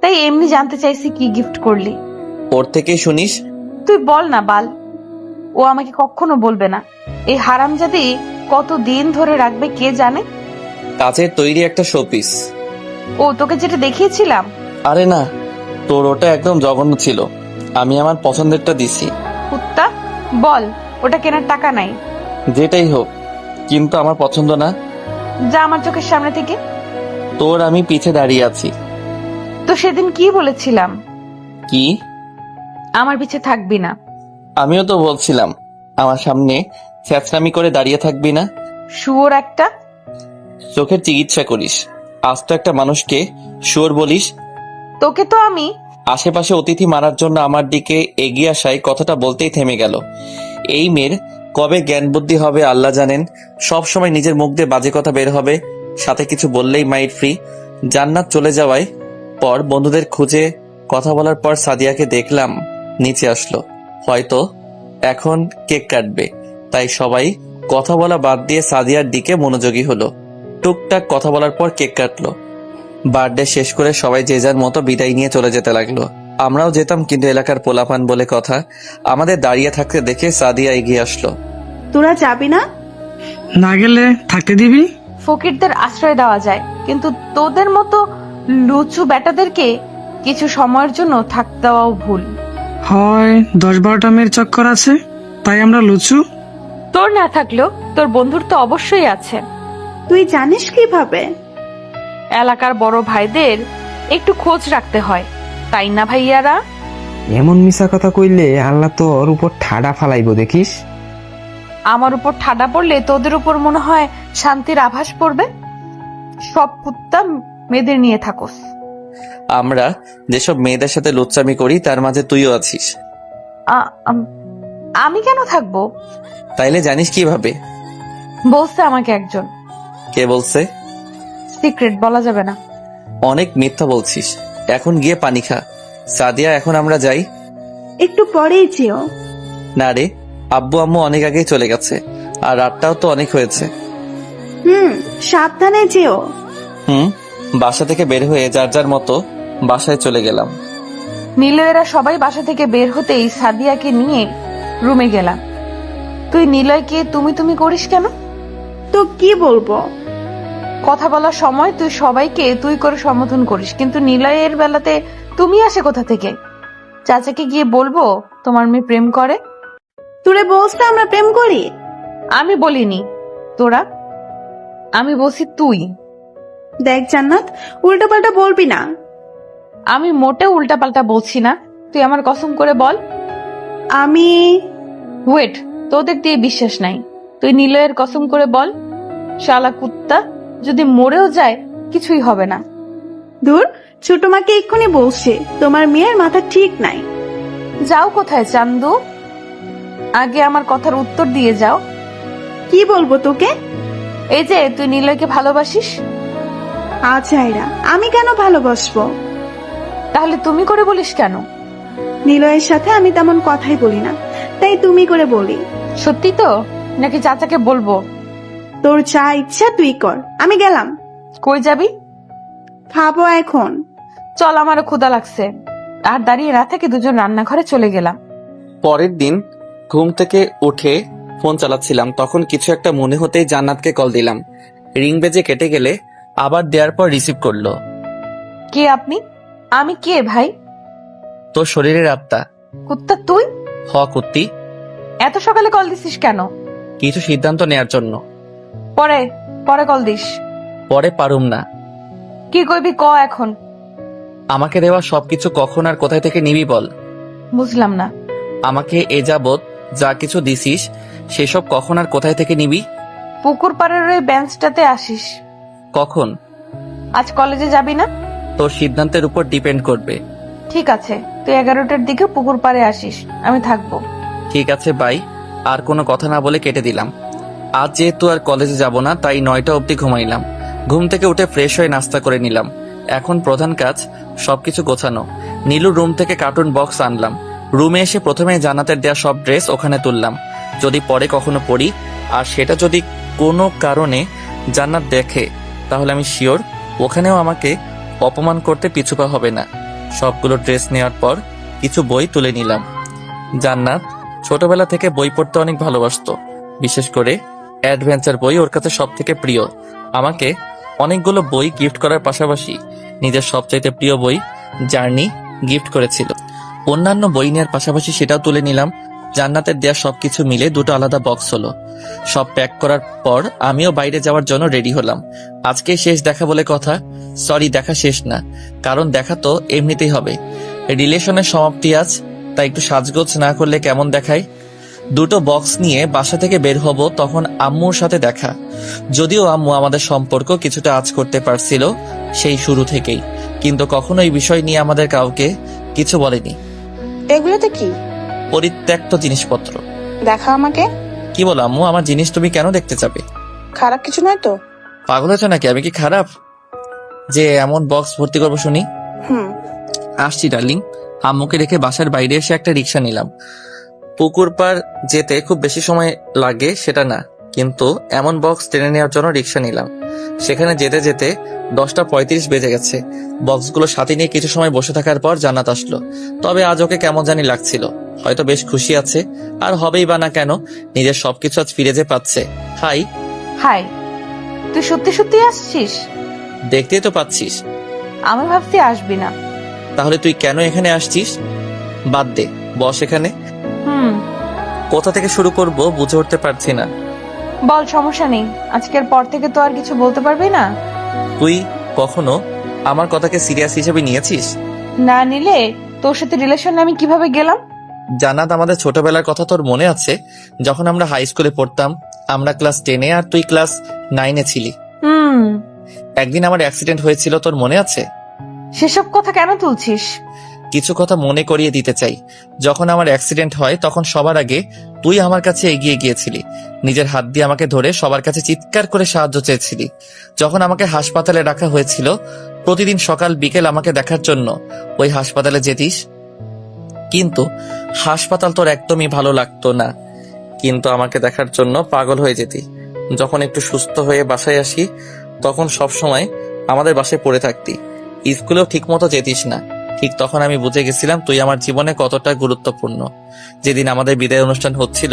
তাই এমনি জানতে চাইছি কি গিফট করলি। ওর থেকেই শুনিস। তুই বল না বাল। ও আমাকে কখনো বলবে না। এই হারামজাদি কত দিন ধরে রাখবে কে জানে। কাচের তৈরি একটা শোপিস। ও তোকে যেটা দেখিয়েছিলাম? আরে না, তোর ওটা একদম জঘন্য ছিল। আমি আমার পছন্দেরটা দিছি। কুত্তা, বল ওটা কেনার টাকা নাই। যেটাই হোক, কিন্তু আমার পছন্দ না। যা আমার চোখের সামনে থেকে। তোর আমি পিছে দাঁড়িয়ে আছি। তো সেদিন কি বলেছিলাম? কি? আমার পিছে থাকবি না। আমিও তো বলছিলাম আমার সামনে ছ্যাঁচড়ামি করে দাঁড়িয়ে থাকবি না। শুয়োর একটা। চোখের চিকিৎসা করিস, আজ তো একটা মানুষকে শুয়োর বলিস। তোকে তো আমি। আশেপাশে অতিথি মারার জন্য আমার দিকে এগিয়ে আসায় কথাটা বলতেই থেমে গেল। এই মেয়ের কবে জ্ঞান বুদ্ধি হবে আল্লাহ জানেন। সব সময় নিজের মুখ দিয়ে বাজে কথা বের হবে। সাথে কিছু বললেই মাইন্ড ফ্রি। জান্নাত চলে যাওয়ায় পর বন্ধুদের খুঁজে কথা বলার পর সাদিয়াকে দেখলাম নিচে আসলো। হয়তো এখন কেক কাটবে, তাই সবাই কথা বলা বাদ দিয়ে সাদিয়ার দিকে মনোযোগী হলো। টুকটাক কথা বলার পর কেক কাটলো। বার্থডে শেষ করে সবাই যে যার মতো বিদায় নিয়ে চলে যেতে লাগলো। আমরাও যেতাম, কিন্তু এলাকার পোলাপান বলে কথা, আমাদের দাঁড়িয়ে থাকতে দেখে সাদিয়া এগিয়ে আসলো। তোরা যাবি না? না গেলে থাকতে দিবি? ফকিরদের আশ্রয় দেওয়া যায়, কিন্তু তোদের মতো লুচু বেটাদেরকে কিছু সময়ের জন্য থাকতে দেওয়াও ভুল। হয় 10-12টা মেয়ের চক্কর আছে, তাই আমরা লুচু। তোর না থাকলেও তোর বন্ধুর তো অবশ্যই আছে। তুই জানিস কিভাবে? এলাকার বড় ভাইদের একটু খোঁজ রাখতে হয়, তাই না ভাইয়ারা? এমন মিশা কথা কইলে আল্লাহ তোর উপর ঠাডা ফালাইব দেখিস। আমার উপর ঠাডা পড়লে তোদের উপর মনে হয় শান্তির আভাস পড়বে। সব কুত্তা মেয়েদের নিয়ে থাকোস। আমরা যেসব মেয়েদের সাথে লুচ্চামি করি তার মাঝে তুইও আছিস। আমি কেন থাকবো? তাইলে জানিস কিভাবে? বলছে আমাকে একজন। কে বলছে? সিক্রেট বলা যাবে না। অনেক মিথ্যা বলছিস। এখন গিয়ে পানি খা। সাদিয়া, এখন আমরা যাই? একটু পরেই যেও। না রে, আব্বু আম্মু অনেক আগেই চলে গেছে, আর রাতটাও তো অনেক হয়েছে। সাবধানে যেও। বাসা থেকে বের হয়ে যার যার মতো বাসায় চলে গেলাম। নিলয়েরা সবাই বাসা থেকে বের হতেই সাদিয়াকে নিয়ে রুমে গেলাম। তুই নিলয়কে তুমি তুমি করিস কেন? তো কি বলবো? কথা বলার সময় তুই সবাইকে তুই করে সম্বোধন করিস, কিন্তু নিলয়ের বেলাতে তুমি আসে কোথা থেকে? চাচাকে গিয়ে বলবো তোমার মেয়ে প্রেম করে? তোরে বলছ না আমরা প্রেম করি? আমি বলিনি। তোরা? আমি বলছি তুই। দেখ জান্নাত, উল্টাপাল্টা বলবি না। আমি মোটেও উল্টাপাল্টা বলছি না, তুই আমার কসম করে বল। আমি ওয়েট, তোদের দিয়ে বিশ্বাস নাই, তুই নিলয়ের কসম করে বল। শালা কুত্তা, যদি মরেও যায় কিছুই হবে না। দূর, ছোট মাকে এক্ষুনি বলছে তোমার মেয়ের মাথা ঠিক নাই। যাও কোথায় চান্দু? আগে আমার কথার উত্তর দিয়ে যাও। কি বলবো তোকে? এই যে তুই নিলয়কে ভালোবাসিস। আচ্ছা এরা, আমি কেন ভালোবাসবো? তাহলে তুমি করে বলিস কেন? নিলয়ের সাথে আমি তেমন কথাই বলি না, তাই তুমি করে বলি। সত্যি তো, নাকি চাচাকে বলবো? তোর যা ইচ্ছা তুই কর, আমি গেলাম। কই যাবি? খাবো এখন। চল, আমারও ক্ষুধা লাগছে। আর দাঁড়িয়ে না থেকে দুজন রান্নাঘরে চলে গেলাম। পরের দিন ঘুম থেকে উঠে ফোন চালাচ্ছিলাম, তখন কিছু একটা মনে হতেই জান্নাতকে কল দিলাম। রিং বেজে কেটে গেলে আবার দেওয়ার পর রিসিভ করলো। কে আপনি? আমি কে ভাই? তোর শরীরের আত্মা। কুত্তা তুই? হ কুত্তি। এত সকালে কল দিছিস কেন? কিছু সিদ্ধান্ত নেয়ার জন্য। পরে পরে কল দিস। পরে পারুম না। কি কইবি ক এখন? আমাকে দেওয়া সবকিছু কখন আর কোথায় থেকে নিবি বল। বুঝলাম না। আমাকে এ যাবৎ যা কিছু দিছিস সেসব কখন আর কোথায় থেকে নিবি? পুকুর পাড়ের ওই বেঞ্চটাতে আসিস। কখন? আজ কলেজে যাবি না? তোর সিদ্ধান্তের উপর ডিপেন্ড করবে। ঠিক আছে, তুই 11টার দিকে পুকুর পাড়ে আসিস, আমি থাকবো। ঠিক আছে বাই। আর কোনো কথা না বলে কেটে দিলাম। আজ যেহেতু আর কলেজে যাব না, তাই 9টা অবধি ঘুমাইলাম। ঘুম থেকে উঠে ফ্রেশ হয়ে নাস্তা করে নিলাম। এখন প্রধান কাজ সবকিছু গোছানো। নীলুর রুম থেকে কার্টুন বক্স আনলাম। রুমে এসে প্রথমে জান্নাতের দেয়া সব ড্রেস ওখানে তুললাম, যদি পরে কখনো পরি। আর সেটা যদি কোনো কারণে জান্নাত দেখে, তাহলে আমি শিওর ওখানেও আমাকে অপমান করতে পিছুপা হবে না। সবগুলো ড্রেস নেওয়ার পর কিছু বই তুলে নিলাম। জান্নাত ছোটবেলা থেকে বই পড়তে অনেক ভালোবাসতো, বিশেষ করে অ্যাডভেঞ্চার বই ওর কাছে সব থেকে প্রিয়। আমাকে অনেকগুলো বই গিফট করার পাশাপাশি নিজের সবচাইতে প্রিয় বই জার্নি গিফট করেছিল। অন্যান্য বই নেওয়ার পাশাপাশি সেটাও তুলে নিলাম। জান্নাতের দেয়া সবকিছু মিলে দুটো আলাদা বক্স হলো। সব প্যাক করার পর আমিও বাইরে যাওয়ার জন্য রেডি হলাম। আজকে শেষ দেখা বলে কথা। সরি, দেখা শেষ না, কারণ দেখা তো এমনিতেই হবে। রিলেশনের সমাপ্তি আজ, তাই একটু সাজগোজ না করলে কেমন দেখায়। দুটো বক্স নিয়ে বাসা থেকে বের হব, তখন আম্মুর সাথে দেখা। যদিও আম্মু আমাদের সম্পর্ক কিছুটা আঁচ করতে পারছিল সেই শুরু থেকেই, কিন্তু কখনো এই বিষয় নিয়ে আমাদের কাউকে কিছু বলেনি। এগুলোতে কি? পরিত্যক্ত জিনিসপত্র। দেখা আমাকে। কি বলো আম্মু, আমার জিনিস তুমি কেন দেখতে যাবে? খারাপ কিছু নয় তো? পাগল হয়েছ নাকি? আমি কি খারাপ যে এমন বক্স ভর্তি করবো শুনি? হুম। আসছি ডার্লিং। আম্মুকে রেখে বাসার বাইরে এসে একটা রিক্সা নিলাম। পুকুর পার যেতে খুব বেশি সময় লাগে সেটা না, কিন্তু এমন বক্স টেনে নেওয়ার জন্য রিক্সা নিলাম। সেখানে যেতে যেতে 10:35 বেজে গেছে। বক্সগুলো সাথে নিয়ে কিছু সময় বসে থাকার পর জান্নাত আসলো। তবে আজ ওকে কেমন জানি লাগছিল, হয়তো বেশ খুশি আছে। আর হবেই বা না কেন, নিজের সবকিছু আজ ফিরে যে পাচ্ছে। হাই। হাই, তুই সত্যি সত্যি আসছিস? দেখতেই তো পাচ্ছিস। আমি ভাবতে আসবি না। তাহলে তুই কেন এখানে আসছিস? বাদ দে, বস এখানে। কোথা থেকে শুরু করব বুঝে উঠতে পারছি না। বল, সমস্যা নেই। আজকের পর থেকে তো আর কিছু বলতে পারবি না। তুই কখনো আমার কথাকে সিরিয়াস হিসেবে নিয়েছিস? না নিলে তোর সাথে রিলেশনে আমি কিভাবে গেলাম? জান্নাত, আমাদের ছোটবেলার কথা তোর মনে আছে? যখন আমরা হাই স্কুলে পড়তাম, আমরা ক্লাস 10-এ আর তুই ক্লাস 9-এ ছিলি। একদিন আমার অ্যাক্সিডেন্ট হয়েছিল, তোর মনে আছে? সেসব কথা কেন তুলছিস? কিছু কথা মনে করিয়ে দিতে চাই। যখন আমার অ্যাক্সিডেন্ট হয় তখন সবার আগে তুই আমার কাছে এগিয়ে গিয়েছিলি। নিজের হাত দিয়ে আমাকে ধরে সবার কাছে চিৎকার করে সাহায্য চেয়েছিলি। যখন আমাকে হাসপাতালে রাখা হয়েছিল, প্রতিদিন সকাল বিকেল আমাকে দেখার জন্য ওই হাসপাতালে যেতিস। কিন্তু হাসপাতাল তোর একদমই ভালো লাগতো না, কিন্তু আমাকে দেখার জন্য পাগল হয়ে যেতি। যখন একটু সুস্থ হয়ে বাসায় আসি, তখন সব সময় আমাদের বাসায় পড়ে থাকতি। স্কুলেও ঠিক মতো যেতিস না। ঠিক তখন আমি বুঝে গেছিলাম তুই আমার জীবনে কতটা গুরুত্বপূর্ণ। যেদিন আমাদের বিদায় অনুষ্ঠান হচ্ছিল,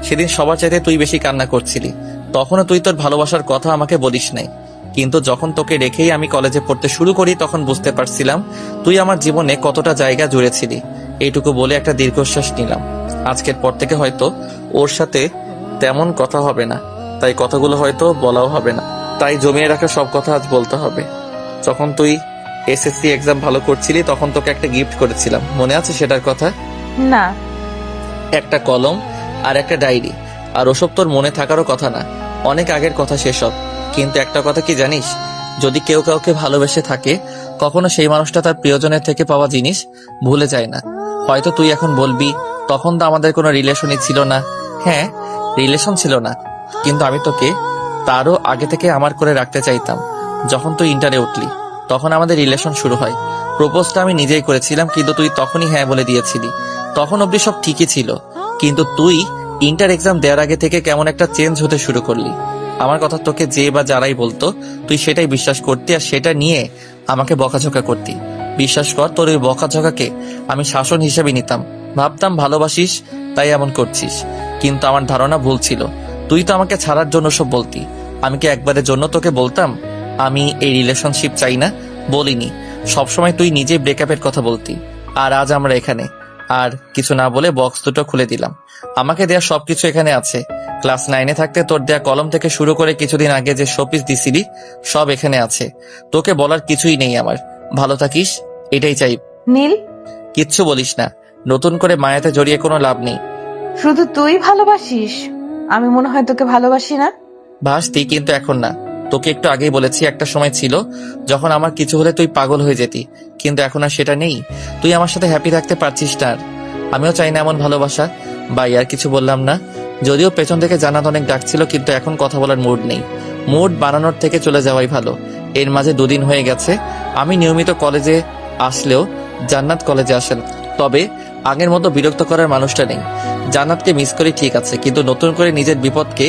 সেদিন সবার চাইতে তুই বেশি কান্না করছিলি। তখনও তুই তোর ভালোবাসার কথা আমাকে বলিস নাই, কিন্তু যখন তোকে রেখেই আমি কলেজে পড়তে শুরু করি তখন বুঝতে পারছিলাম তুই আমার জীবনে কতটা জায়গা জুড়েছিলি। এইটুকু বলে একটা দীর্ঘশ্বাস নিলাম। আজকের পর থেকে হয়তো ওর সাথে তেমন কথা হবে না, তাই কথাগুলো হয়তো বলাও হবে না। তাই জমিয়ে রাখা সব কথা আজ বলতে হবে। যখন তুই এসএসসি এক্সাম ভালো করছিলি তখন তোকে একটা গিফট করেছিলাম, মনে আছে সেটার কথা? না। একটা কলম আর একটা ডায়েরি। আর ওসব তোর মনে থাকারও কথা না, অনেক আগের কথা সেসব। কিন্তু একটা কথা কি জানিস, যদি কেউ কাউকে ভালোবেসে থাকে, কখনো সেই মানুষটা তার প্রিয়জনের থেকে পাওয়া জিনিস ভুলে যায় না। হয়তো তুই এখন বলবি তখন তো আমাদের কোনো রিলেশনই ছিল না। হ্যাঁ, রিলেশন ছিল না, কিন্তু আমি তোকে তারও আগে থেকে আমার করে রাখতে চাইতাম। যখন তুই ইন্টারে উঠলি তখন আমাদের রিলেশন শুরু হয়। প্রপোজটা আমি নিজেই করেছিলাম, কিন্তু তুই তখনই হ্যাঁ বলে দিয়েছিলি। তখন অব্দি সব ঠিকই ছিল, কিন্তু তুই ইন্টার এক্সাম দেওয়ার আগে থেকে কেমন একটা চেঞ্জ হতে শুরু করলি। আমার কথা তোকে যে বা যারাই বলতো, তুই সেটাই বিশ্বাস করতি আর সেটা নিয়ে আমাকে বকাঝকা করতি। বিশ্বাস কর, তোর ওই বকাঝকাকে আমি শাসন হিসেবে নিতাম। ভাবতাম ভালোবাসিস তাই এমন করছিস, কিন্তু আমার ধারণা ভুল ছিল। তুই তো আমাকে ছাড়ার জন্য সব বলতি। আমি কি একবারের জন্য তোকে বলতাম আমি এই রিলেশনশিপ চাই না? বলিনি। সবসময় তুই নিজে ব্রেকআপের কথা বলতি। আর আজ আমরা এখানে। আর কিছু না বলে বক্স দুটো খুলে দিলাম। আমাকে দেয়া সবকিছু এখানে আছে। ক্লাস 9-এ থাকতে তোর দেয়া কলম থেকে শুরু করে কিছুদিন আগে যে শোপিস দিছিলি, সব এখানে আছে। তোকে বলার কিছুই নেই আমার। ভালো থাকিস, এটাই চাই। নীল, কিচ্ছু বলিস না, নতুন করে মায়াতে জড়িয়ে কোনো লাভ নেই। শুধু তুই ভালোবাসিস? আমি মনে হয় তোকে ভালোবাসি না। ভাসতি, কিন্তু এখন না। তোকে একটু আগেই বলেছি, একটা সময় ছিল যখন আমার কিছু হলে তুই পাগল হয়ে যেতি, কিন্তু এখন আর সেটা নেই। তুই আমার সাথে হ্যাপি থাকতে পারছিস না। আর আমিও চাই না এমন ভালোবাসা। ভাই, আর কিছু বললাম না। যদিও পেছন থেকে জান্নাত অনেক ডাকছিল, কিন্তু এখন কথা বলার মুড নেই। মুড বানানোর থেকে চলে যাওয়াই ভালো। এর মাঝে 2 দিন হয়ে গেছে আমি নিয়মিত কলেজে আসলেও জান্নাত কলেজে আসেন। তবে আগের মতো বিরক্ত করার মানুষটা নেই। জান্নাতকে মিস করি ঠিক আছে, কিন্তু নতুন করে নিজের বিপদকে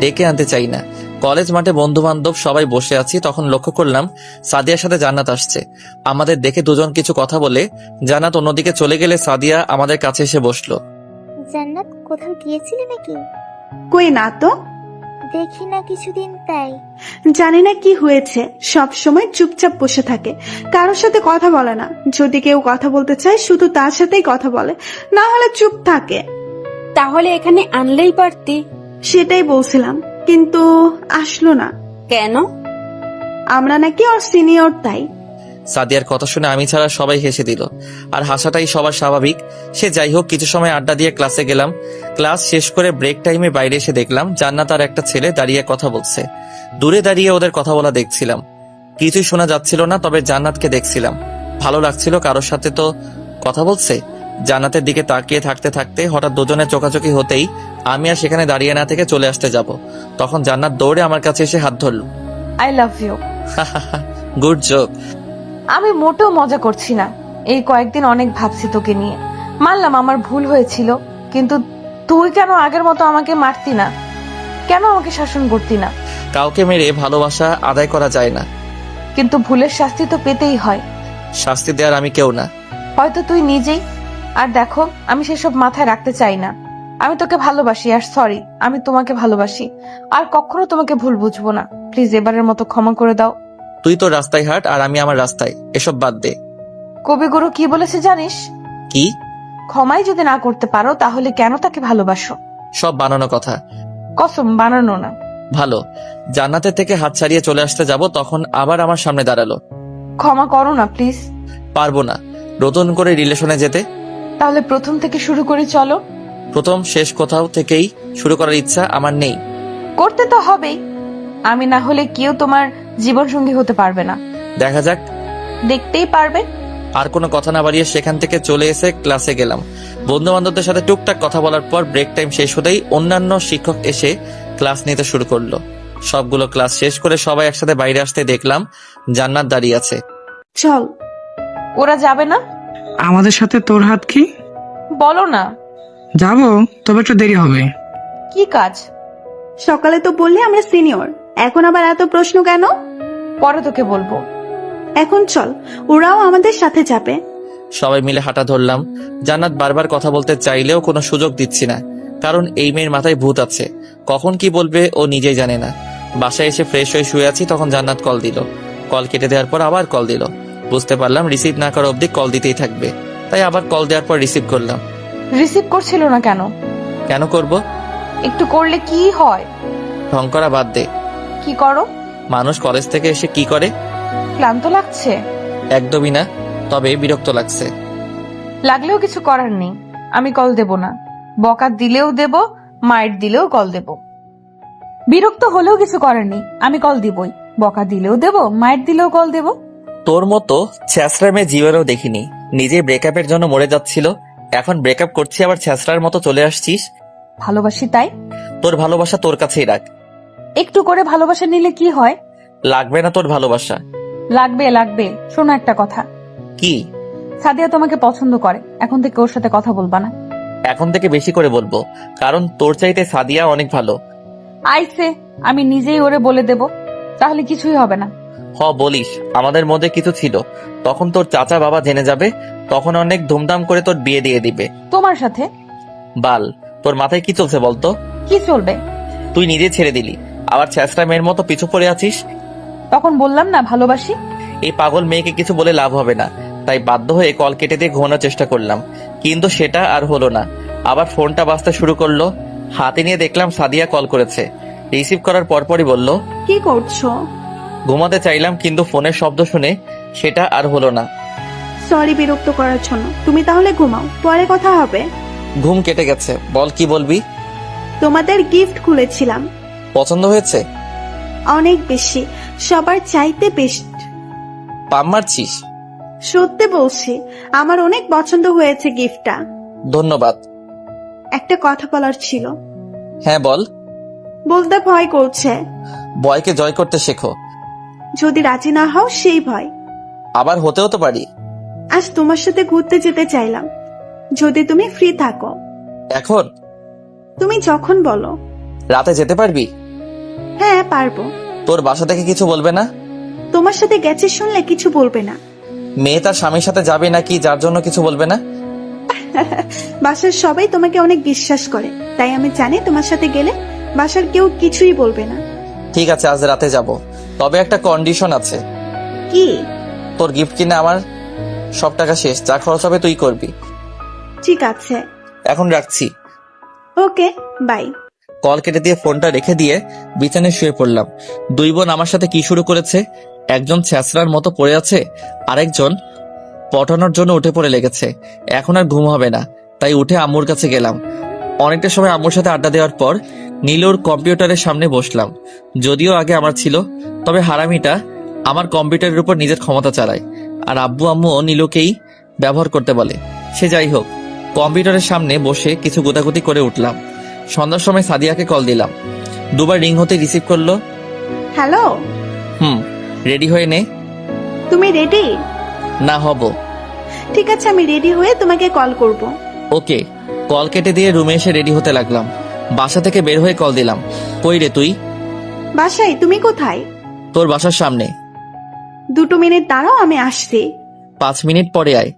ডেকে আনতে চাই না। কলেজ মাঠে বন্ধু বান্ধব সবাই বসে আছি, তখন লক্ষ্য করলাম সাদিয়ার সাথে জান্নাত আসছে। আমাদের দেখে দুজন কিছু কথা বলে জান্নাত অন্যদিকে চলে গেলে সাদিয়া আমাদের কাছে এসে বসলো। জান্নাত, কোথাও গিয়েছিলে নাকি? কই না তো। দেখি না কিছুদিন, তাই। জানি না কি হয়েছে, সব সময় চুপচাপ বসে থাকে, কারোর সাথে কথা বলে না। যদি কেউ কথা বলতে চায় শুধু তার সাথেই কথা বলে, না হলে চুপ থাকে। তাহলে এখানে আনলেই পারতি। সেটাই বলছিলাম, কিন্তু আসলো না। কেন? আমরা নাকি ওর সিনিয়র, তাই। সাদিয়ার কথা শুনে আমি ছাড়া সবাই হেসে দিল। আর হাসাটাই সবার স্বাভাবিক। সে যাই হোক, কিছু সময় আড্ডা দিয়ে ক্লাসে গেলাম। ক্লাস শেষ করে ব্রেক টাইমে বাইরে এসে দেখলাম জান্নাত আর একটা ছেলে দাঁড়িয়ে কথা বলছে। দূরে দাঁড়িয়ে ওদের কথা বলা দেখছিলাম। কিছুই শোনা যাচ্ছিল না, তবে জান্নাতকে দেখছিলাম। ভালো লাগছিল, কারোর সাথে তো কথা বলছে। জান্নাতের দিকে তাকিয়ে থাকতে থাকতে হঠাৎ দুজনের চোখাচোখি হতেই আমি আর সেখানে দাঁড়িয়ে না থেকে চলে আসতে যাব। তখন জান্নাত দৌড়ে আমার কাছে এসে হাত ধরল। I love you. Good joke. আমি মোটেও মজা করছি না। এই কয়েকদিন অনেক ভাবছি তোকে নিয়ে। মানলাম আমার ভুল হয়েছিল, কিন্তু তুই কেন আগের মতো আমাকে মারতি না? কেন আমাকে শাসন করতি না? কাউকে মেরে ভালোবাসা আদায় করা যায় না। কিন্তু ভুলের শাস্তি তো পেতেই হয়। শাস্তি দেওয়ার আমি কেউ না। হয়তো তুই নিজেই। আর দেখো, আমি সেসব মাথায় রাখতে চাই না। আমি তোকে ভালোবাসি, আর সরি, আমি তোমাকে ভালোবাসি। আর কখনো তোমাকে ভুল বুঝবো না। প্লিজ এবারের মতো ক্ষমা করে দাও। তুই তো রাস্তায় হাঁট আর আমি আমার রাস্তায়, এসব বাদ দে। কবিগুরু কি বলেছে জানিস? কি? ক্ষমাই যদি না করতে পারো তাহলে কেন তাকে ভালোবাসো? সব বানানো কথা। কসম, বানানো না। ভালো, জান্নাতের থেকে হাত ছাড়িয়ে চলে আসতে যাব, তখন আবার আমার সামনে দাঁড়ালো। ক্ষমা করো না প্লিজ। পারবো না নতুন করে রিলেশনে যেতে। তাহলে প্রথম থেকে শুরু করে চলো। প্রথম শেষ কোথাও থেকেই শুরু করার ইচ্ছা আমার নেই। করতে তো হবেই। আমি না হলে কেউ তোমার জীবন সঙ্গী হতে পারবে না। দেখা যাক। দেখতেই পারবে। আর কোনো কথা না বাড়িয়ে সেখান থেকে চলে এসে ক্লাসে গেলাম। বন্ধু বান্ধবদের সাথে টুকটাক কথা বলার পর ব্রেক টাইম শেষ হতেই অন্যান্য শিক্ষক এসে ক্লাস নিতে শুরু করলো। সবগুলো ক্লাস শেষ করে সবাই একসাথে বাইরে আসতে দেখলাম জান্নাত দাঁড়িয়ে আছে। চল। ওরা যাবে না? আমাদের সাথে তোর হাত কি? বলো না। যাবো, তবে একটু দেরি হবে। কি কাজ? সকালে তো বললি আমরা সিনিয়র, এখন আবার এত প্রশ্ন কেন? পরে তোকে বলবো। এখন চল, ওরাও আমাদের সাথে যাবে। সবাই মিলে হাঁটা ধরলাম। জান্নাত বারবার কথা বলতে চাইলেও কোনো সুযোগ দিচ্ছি না, কারণ এই মেয়ের মাথায় ভূত আছে। কখন কি বলবে ও নিজেই জানে না। বাসায় এসে ফ্রেশ হয়ে শুয়ে আছি, তখন জান্নাত কল দিল। কল কেটে দেওয়ার পর আবার কল দিল। বুঝতে পারলাম রিসিভ না করা অবধি কল দিতেই থাকবে, তাই আবার কল দেওয়ার পর রিসিভ করলাম। রিসিভ করছিল না কেন? কেন করব? একটু করলে কি হয়? ঢং করা বাদ দে। কি করো? মানুষ কলেজ থেকে এসে কি করে? ক্লান্ত লাগছে? একদমই না, তবে বিরক্ত লাগছে। লাগলেও কিছু করার নেই। আমি কল দেব না। বকা দিলেও দেব, মাইট দিলেও কল দেব। বিরক্ত হলেও কিছু করার নেই, আমি কল দিবই। বকা দিলেও দেব, মাইট দিলেও কল দেব। তোর মতো ছ্যাঁচড়া মেয়ে জীবনেও দেখিনি। নিজে ব্রেকআপের জন্য মরে যাচ্ছিল, এখন ব্রেকআপ করছি আবার ছ্যাঁচড়ার মতো চলে আসছিস। ভালোবাসি তাই। তোর ভালোবাসা তোর কাছেই রাখ। একটু করে ভালোবাসা নিলে কি হয়? লাগবে না তোর ভালোবাসা। লাগবে লাগবে। শোনো একটা কথা। কি? সাদিয়া তোমাকে পছন্দ করে, এখন থেকে ওর সাথে কথা বলবা না। এখন থেকে বেশি করে বলবো, কারণ তোর চাইতে সাদিয়া অনেক ভালো। আইসে, আমি নিজেই ওরে বলে দেব, তাহলে কিছুই হবে না। বলিস, আমাদের মধ্যে কিছু ছিল, তখন তোর চাচা বাবা জেনে যাবে, তখন অনেক ধুমধাম করে তোর বিয়ে দিয়ে দিবে। তোমার সাথে? বাল, তোর মাথায় কি চলছে বলতো? কি চলবে? তুই নিজে ছেড়ে দিলি, আবার ছ্যাঁচড়া মেয়ের মতো পিছু পড়ে আছিস। তখন বললাম না ভালোবাসি। এই পাগল মেয়েকে কিছু বলে লাভ হবে না, তাই বাধ্য হয়ে কল কেটে দিয়ে ঘুমানোর চেষ্টা করলাম, কিন্তু সেটা আর হলো না। আবার ফোনটা বাজতে শুরু করলো। হাতে নিয়ে দেখলাম সাদিয়া কল করেছে। রিসিভ করার পরপরই বলল, কি করছো? ঘুমাতে চাইলাম, কিন্তু ফোনের শব্দ শুনে সেটা আর হলো না। সরি বিরক্ত করার জন্য। তুমি তাহলে ঘুমাও, পরে কথা হবে। ঘুম কেটে গেছে, বল কি বলবি? তোমাদের গিফট খুলেছিলাম। পছন্দ হয়েছে? অনেক বেশি, সবার চাইতে বেস্ট। পাম মারছিস? সত্যি বলছি, আমার অনেক পছন্দ হয়েছে গিফটটা। ধন্যবাদ। একটা কথা বলার ছিল। হ্যাঁ বল। বলতে ভয় করছে। ভয়কে জয় করতে শেখো। যদি রাজি না হও সেই ভয়। আবার হতেও তো পারি। আজ তোমার সাথে ঘুরতে যেতে চাইলাম, যদি তুমি ফ্রি থাকো। এখন? তুমি যখন বলো। রাতে যেতে পারবি? হ্যাঁ পারবো। তোর বাসা থেকে কিছু বলবে না? তোমার সাথে গেছে শুনলে কিছু বলবে না। মেয়ে তার স্বামীর সাথে যাবে নাকি যার জন্য কিছু বলবে না? বাসার সবাই তোমাকে অনেক বিশ্বাস করে, তাই আমি জানি তোমার সাথে গেলে বাসার কেউ কিছুই বলবে না। ঠিক আছে, আজ রাতে যাব, তবে একটা কন্ডিশন আছে। কি? তোর গিফট কিনে আমার সব টাকা শেষ, যা খরচ হবে তুই করবি। ঠিক আছে, এখন রাখছি। Okay bye. কল কেটে দিয়ে ফোনটা রেখে দিয়ে বিছানায় শুয়ে পড়লাম। দুই বোন আমার সাথে কি শুরু করেছে, একজন ছ্যাঁচড়ার মতো পড়ে আছে, আরেকজন পটানোর জন্য উঠে পড়ে লেগেছে। এখন আর ঘুম হবে না, তাই উঠে আম্মুর কাছে গেলাম। অনেকটা সময় আম্মুর সাথে আড্ডা দেওয়ার পর নীলুর কম্পিউটারের সামনে বসলাম। যদিও আগে আমার ছিল, তবে হারামিটা আমার কম্পিউটারের উপর নিজের ক্ষমতা চালায়, আর আব্বু আম্মুও নীলুকেই ব্যবহার করতে বলে। সে যাই হোক, কম্পিউটারের সামনে বসে কিছু গোতাগুতি করে উঠলাম। সন্ধ্যার সময় সাদিয়াকে কল দিলাম, দুবার রিং হতে রিসিভ করলো। হ্যালো। রেডি হয়ে নে। তুমি রেডি? না, হব। ঠিক আছে, আমি রেডি হয়ে তোমাকে কল করব। ওকে। কল কেটে দিয়ে রুমে এসে রেডি হতে লাগলাম। বাসা থেকে বের হয়ে কল দিলাম। কই রে তুই? বাসায়। তুমি কোথায়? তোর বাসার সামনে। 2 মিনিট দাঁড়াও, আমি আসছি। 5 মিনিট পরে আয়।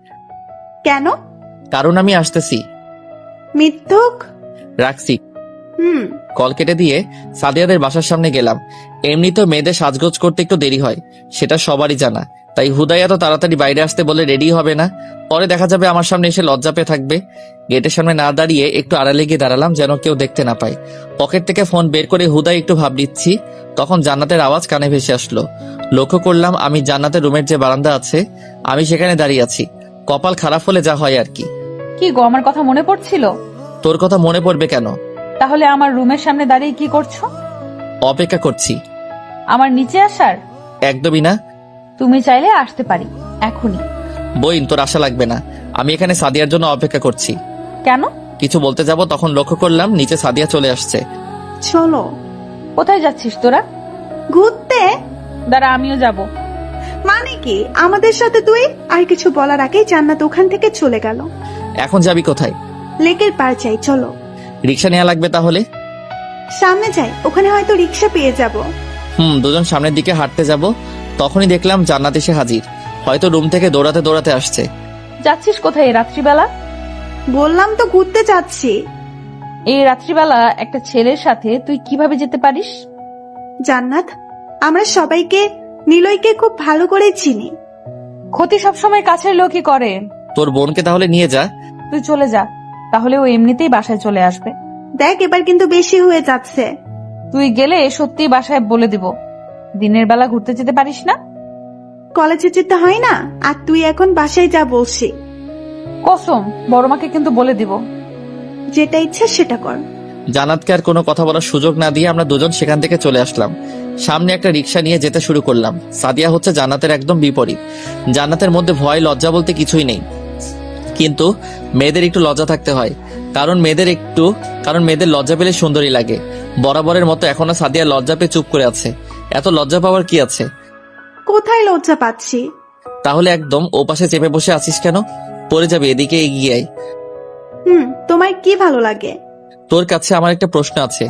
কেন? কারণ আমি আসতেছি। মিথ্যুক। রাখছি। হুম। কল কেটে দিয়ে সাদিয়াদের বাসার সামনে গেলাম। এমনিতেও মেয়েদের সাজগোজ করতে একটু দেরি হয়, সেটা সবারই জানা। তাই হুদাই এত তাড়াতাড়ি বাইরে আসতে বলে রেডি হবে না, পরে দেখা যাবে আমার সামনে এসে লজ্জা পেয়ে থাকবে। গেটের সামনে না দাঁড়িয়ে একটু আড়ালে গিয়ে দাঁড়ালাম, যেন কেউ দেখতে না পায়। পকেট থেকে ফোন বের করে হুদাই একটু ভাব নিচ্ছি, তখন জান্নাতের আওয়াজ কানে ভেসে আসলো। লক্ষ্য করলাম আমি জান্নাতের রুমের যে বারান্দা আছে, আমি সেখানে দাঁড়িয়ে আছি। কপাল খারাপ হলে যা হয় আর কি। কি গো, আমার কথা মনে পড়ছিল? তোর কথা মনে পড়বে কেন? তাহলে আমার রুমের সামনে দাঁড়িয়ে কি করছো? অপেক্ষা করছি। আমার নিচে আসার? একদমই না। তুমি চাইলে আসতে পারি এখনই। বইন, তোর আশা লাগবে না। আমি এখানে সাদিয়ার জন্য অপেক্ষা করছি। কেন? কিছু বলতে যাব, তখন লক্ষ্য করলাম নিচে সাদিয়া চলে আসছে। চলো। কোথায় যাচ্ছিস তোরা? ঘুরতে। দাঁড়া, আমিও যাব। মানে কি আমাদের সাথে তুই? আর কিছু বলার আগেই জান্নাত ওখান থেকে চলে গেল। এখন যাবি কোথায়? লেকের পার চাই, চলো। রিক্সা নেওয়া লাগবে তাহলে? সামনে যাই, ওখানে হয়তো রিক্সা পেয়ে যাব। দুজন সামনের দিকে হাঁটতে যাব, তখনই দেখলাম জান্নাত এসে হাজির। হয়তো রুম থেকে দৌড়াতে দৌড়াতে আসছে। যাচ্ছিস কোথায় এই রাত্রিবেলা? বললাম তো ঘুরতে যাচ্ছি। এই রাত্রিবেলা একটা ছেলের সাথে তুই কিভাবে যেতে পারিস? জান্নাত, আমরা সবাইকে, নিলয়কে খুব ভালো করে চিনি। ক্ষতি সবসময় কাছের লোকই করে। তোর বোনকে তাহলে নিয়ে যা। তুই চলে যা, তাহলে ও এমনিতেই বাসায় চলে আসবে। দেখ, এবার কিন্তু বেশি হয়ে যাচ্ছে। তুই গেলে সত্যি বাসায় বলে দিব। দিনের বেলা ঘুরতে যেতে পারিস না? কলেজে যেতে হয় না, আর তুই এখন বাসায় যা বলছি। কসম, বড় মাকে কিন্তু বলে দিব। যেটা ইচ্ছে সেটা কর। জান্নাতকে আর কোনো কথা বলার সুযোগ না দিয়ে আমরা দুজন সেখান থেকে চলে আসলাম। সামনে একটা রিক্সা নিয়ে যেতে শুরু করলাম। সাদিয়া হচ্ছে জান্নাতের একদম বিপরীত। জান্নাতের মধ্যে ভয় লজ্জা বলতে কিছুই নেই, কিন্তু মেয়েদের একটু লজ্জা থাকতে হয়। কারণ মেয়েদের লজ্জা পেলে সুন্দরী লাগে। বরাবরের মতো এখনো সাদিয়া লজ্জা পেয়ে চুপ করে আছে। এত লজ্জা পাওয়ার কি আছে? কোথায় লজ্জা পাচ্ছি? তাহলে একদম ও পাশে চেপে বসে আছিস কেন? পড়ে যাবে, এদিকে এগিয়ে আয়। তোমার কি ভালো লাগে? তোর কাছে আমার একটা প্রশ্ন আছে,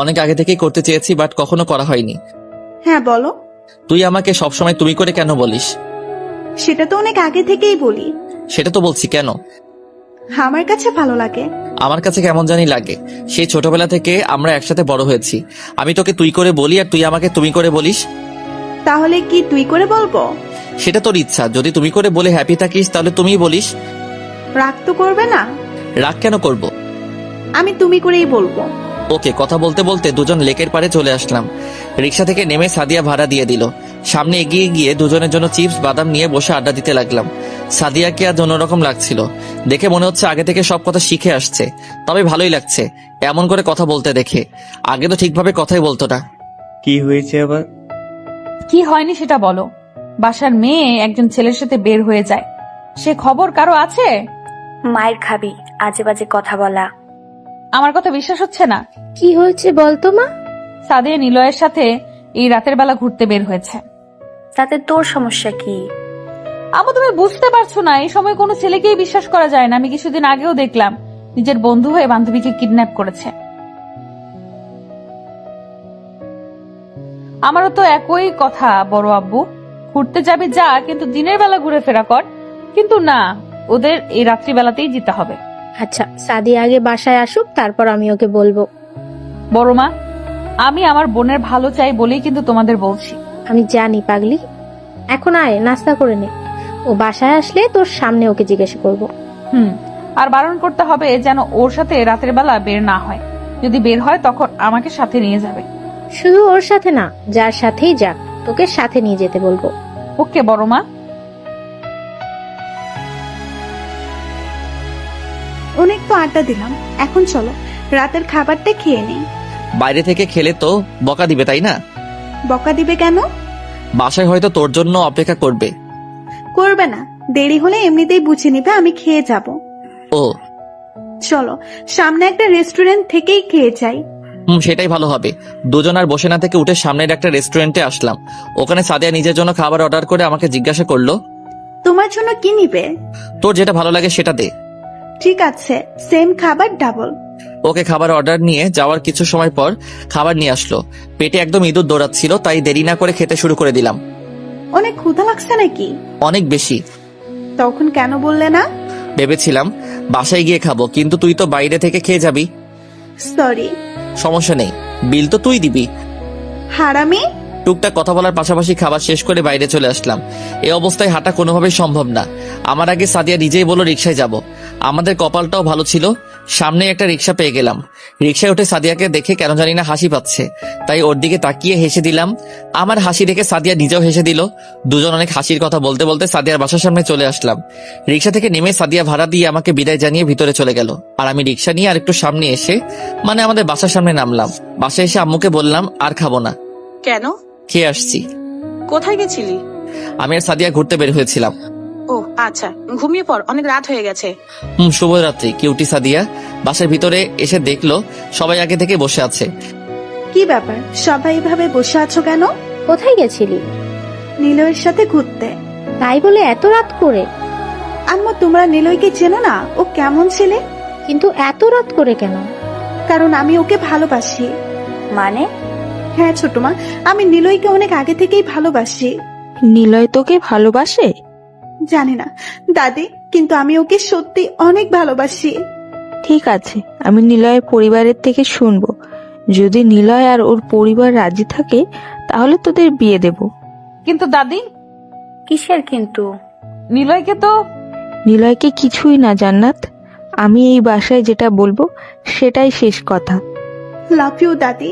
অনেক আগে থেকেই করতে চেয়েছি, বাট কখনো করা হয়নি। হ্যাঁ, বলো। তুই আমাকে সবসময় তুমি করে কেন বলিস? সেটা তো অনেক আগে থেকেই বলি। সেটা তো বলছি, কেন? আমার কাছে ভালো লাগে। আমার কাছে কেমন জানি লাগে। সেই ছোটবেলা থেকে আমরা একসাথে বড় হয়েছি। আমি তোকে তুই করে বলি আর তুই আমাকে তুমি করে বলিস। তাহলে কি তুই করে বলবো? সেটা তোর ইচ্ছা। যদি তুমি করে বলে হ্যাপি থাকিস তাহলে তুমিই বলিস। রাগ তো করবে না? রাগ কেন করব? আমি তুমি করেই বলবো। ওকে। কথা বলতে বলতে দুজন লেকের পাড়ে চলে আসলাম। রিক্সা থেকে নেমে সাদিয়া ভাড়া দিয়ে দিল। সামনে এগিয়ে গিয়ে দুজনের জন্য চিপস বাদাম নিয়ে বসে আড্ডা দিতে লাগলাম। সাদিয়াকে আজ অন্যরকম লাগছিল। দেখে মনে হচ্ছে আগে থেকে সব কথা শিখে আসছে। তবে ভালোই লাগছে এমন করে কথা বলতে দেখে। আগে তো ঠিকভাবে কথাই বলতো না। কি হয়েছে আবার? কি হয়নি সেটা বলো। বাসার মেয়ে একজন ছেলের সাথে বের হয়ে যায়, সে খবর কারো আছে? মায়ের খাবি আজে বাজে কথা বলা। আমার কথা বিশ্বাস হচ্ছে না? কি হয়েছে বলতো মা? সাদিয়া নিলয়ের সাথে এই রাতের বেলা ঘুরতে বের হয়েছে। তাতে তোর সমস্যা কি? আমু, তুমি বুঝতে পারছো না, এই সময় কোনো ছেলেকেই বিশ্বাস করা যায় না। আমি কিছুদিন আগেও দেখলাম নিজের বন্ধু হয়ে বান্ধবীকে কিডন্যাপ করেছে। আমারও তো একই কথা বড় আব্বু, ঘুরতে যাবি যা, কিন্তু দিনের বেলা ঘুরে ফেরা কর। কিন্তু না, ওদের এই রাত্রিবেলাতেই যেতে হবে। আচ্ছা, সাদিয়া আগে বাসায় আসুক, তারপর আমি ওকে বলবো। বড় মা, আমি আমার বোনের ভালো চাই বলেই কিন্তু তোমাদের বলছি। আমি জানি পাগলি, এখন আয় নাস্তা করে নে। ও বাসায় আসলে তোর সামনে ওকে জিজ্ঞাসা করবো। আর বারণ করতে হবে যেন ওর সাথে রাতের বেলা বের না হয়। যদি বের হয় তখন আমাকে সাথে নিয়ে যাবে। শুধু ওর সাথে না, যার সাথেই যাক তোকে সাথে নিয়ে যেতে বলবো। ওকে বড় মা। অনেক তো আড্ডা দিলাম, এখন চলো রাতের খাবারটা খেয়ে নেই। বাইরে থেকে খেলে তো বকা দিবে, তাই না? বকা দিবে কেন? বাসায় হয়তো তোর জন্য অপেক্ষা করবে। করবে না, দেরি হলে এমনিতেই বুঝে নিবে আমি খেয়ে যাব। ও চলো সামনে একটা রেস্টুরেন্ট থেকেই খেয়ে যাই। সেটাই ভালো হবে। দুজন আর বসে না থেকে উঠে সামনের একটা রেস্টুরেন্টে আসলাম। ওখানে সাদিয়া নিজের জন্য খাবার অর্ডার করে আমাকে জিজ্ঞাসা করলো, তোমার জন্য কি নিবে? তোর যেটা ভালো লাগে সেটা দে। ঠিক আছে, সেম খাবার ডাবল। ওকে খাবার অর্ডার নিয়ে যাওয়ার কিছু সময় পর খাবার নিয়ে আসলো। পেটে একদম ইঁদুর দৌড়াচ্ছিল, তাই দেরি না করে খেতে শুরু করে দিলাম। অনেক ক্ষুধা লাগছে নাকি? অনেক বেশি। তখন কেন বললে না? ভেবেছিলাম বাসায় গিয়ে খাবো, কিন্তু তুই তো বাইরে থেকে খেয়ে যাবি। সরি। সমস্যা নেই, বিল তো তুই দিবি। হারামি। টুকটাক কথা বলার পাশাপাশি খাবার শেষ করে বাইরে চলে আসলাম। এই অবস্থায় হাঁটা কোনোভাবেই সম্ভব না। আমার আগে সাদিয়া নিজেই বলল রিকশায় যাব। আমাদের কপালটাও ভালো ছিল, সামনে একটা রিকশা পেয়ে গেলাম। রিকশায় উঠে সাদিয়াকে দেখে কেন জানি না হাসি পাচ্ছে, তাই ওর দিকে তাকিয়ে হেসে দিলাম। আমার হাসি দেখে সাদিয়া নিজেও হেসে দিল। দুজন অনেক হাসির কথা বলতে বলতে সাদিয়ার বাসার সামনে চলে আসলাম। রিকশা থেকে নেমে সাদিয়া ভাড়া দিয়ে আমাকে বিদায় জানিয়ে ভিতরে চলে গেল, আর আমি রিকশা নিয়ে আর একটু সামনে এসে মানে আমাদের বাসার সামনে নামলাম। বাসায় এসে আম্মুকে বললাম আর খাবো না। কেন? খেয়ে আসছি। কোথায় গেছিলি? আমি আর সাদিয়া ঘুরতে বের হয়েছিলাম। ও আচ্ছা, ঘুমিয়ে পড়, অনেক রাত হয়ে গেছে। শুভরাত্রি কিউটি সাদিয়া। বাসার ভিতরে এসে দেখলো সবাই আগে থেকে বসে আছে। কি ব্যাপার, সবাই এভাবে বসে আছো কেন? কোথায় গেছিলি? নিলয়ের সাথে ঘুরতে। তাই বলে এত রাত করে? আম্মু, তোমরা নিলয়কে চেনো না? ও কেমন ছেলে? কিন্তু এত রাত করে কেন? কারণ আমি ওকে ভালোবাসি। মানে? হ্যাঁ ছোট মা, আমি নিলয়কে অনেক আগে থেকেই ভালোবাসি। নিলয় তোকে ভালোবাসে? জানি না দাদি, কিন্তু আমি ওকে সত্যি অনেক ভালোবাসি। ঠিক আছে, আমি নিলয়ের পরিবারের থেকে শুনবো। যদি নিলয় আর ওর পরিবার রাজি থাকে তাহলে তোদের বিয়ে দেব। কিন্তু দাদি। কিসের কিন্তু? নিলয়কে তো। নিলয়কে কিছুই না জান্নাত, আমি এই বাসায় যেটা বলবো সেটাই শেষ কথা। লাভ ইউ দাদি।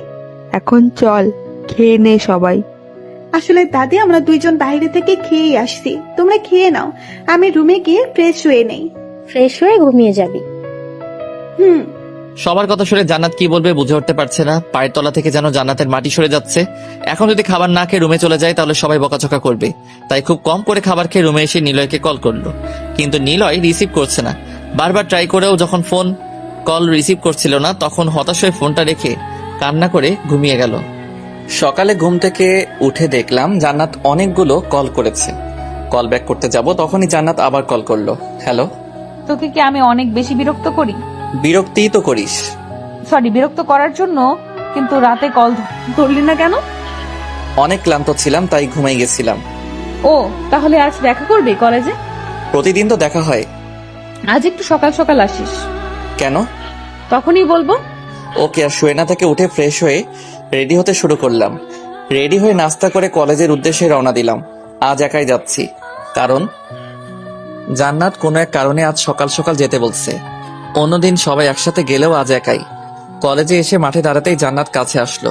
এখন চল, খেয়ে নে সবাই। আসলে দাদি, আমরা দুইজন বাইরে থেকে খেয়ে আসছি, তোমরা খেয়ে নাও, আমি রুমে গিয়ে ফ্রেশ হয়ে নেই। ফ্রেশ হয়ে ঘুমিয়ে যাবি? সবার কথা শুনে জান্নাত কি বলবে বুঝে উঠতে পারছে না। পায়ের তলা থেকে যেন জান্নাতের মাটি সরে যাচ্ছে। এখন যদি খাবার না খেয়ে রুমে চলে যায় তাহলে সবাই বকাঝকা করবে, তাই খুব কম করে খাবার খেয়ে রুমে এসে নিলয়কে কল করলো, কিন্তু নিলয় রিসিভ করছে না। বারবার ট্রাই করেও যখন ফোন কল রিসিভ করছিল না, তখন হতাশ হয়ে ফোনটা রেখে কান্না করে ঘুমিয়ে গেল। সকালে ঘুম থেকে উঠে দেখলাম জান্নাত অনেকগুলো কল করেছে। কল ব্যাক করতে যাব, তখনই জান্নাত আবার কল করলো। হ্যালো। তোকে কি আমি অনেক বেশি বিরক্ত করি? বিরক্তিই তো করিস। সরি, বিরক্ত করার জন্য, কিন্তু রাতে কল ধরলি না কেন? অনেক ক্লান্ত ছিলাম, তাই ঘুমাই গেছিলাম। ও, তাহলে আজ দেখা করবি কলেজে? প্রতিদিন তো দেখা হয়। আজ একটু সকাল সকাল আসিস। কেন? তখনই বলবো। ওকে। আর শুয়ে থেকে উঠে ফ্রেশ হয়ে রেডি হতে শুরু করলাম। রেডি হয়ে নাস্তা করে কলেজের উদ্দেশ্যে রওনা দিলাম। আজ একাই যাচ্ছি, কারণ জান্নাত কোনো এক কারণে আজ সকাল সকাল যেতে বলছে। অন্যদিন সবাই একসাথে গেলেও আজ একাই। কলেজে এসে মাঠে দাঁড়াতেই জান্নাত কাছে আসলো।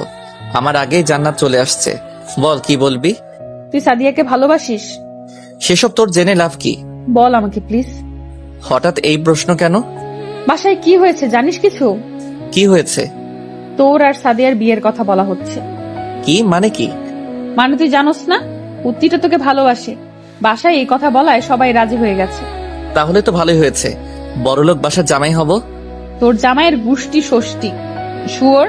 আমার আগেই জান্নাত চলে আসছে। বল, কি বলবি? তুই সাদিয়াকে ভালোবাসিস? সেসব তোর জেনে লাভ কি? বল আমাকে প্লিজ। হঠাৎ এই প্রশ্ন কেন? বাসায় কি হয়েছে জানিস কিছু? কি হয়েছে? তোর আর সাদিয়ার বিয়ের কথা বলা হচ্ছে। কি মানে? কি মানে তুই জানোস না? উত্তিটা তোকে ভালোবাসে। বাসায় এই কথা বলায় সবাই রাজি হয়ে গেছে। তাহলে তো ভালোই হয়েছে, বড়লোক বাসার জামাই হব। তোর জামাইয়ের গুষ্টি ষষ্ঠী। শুয়োর,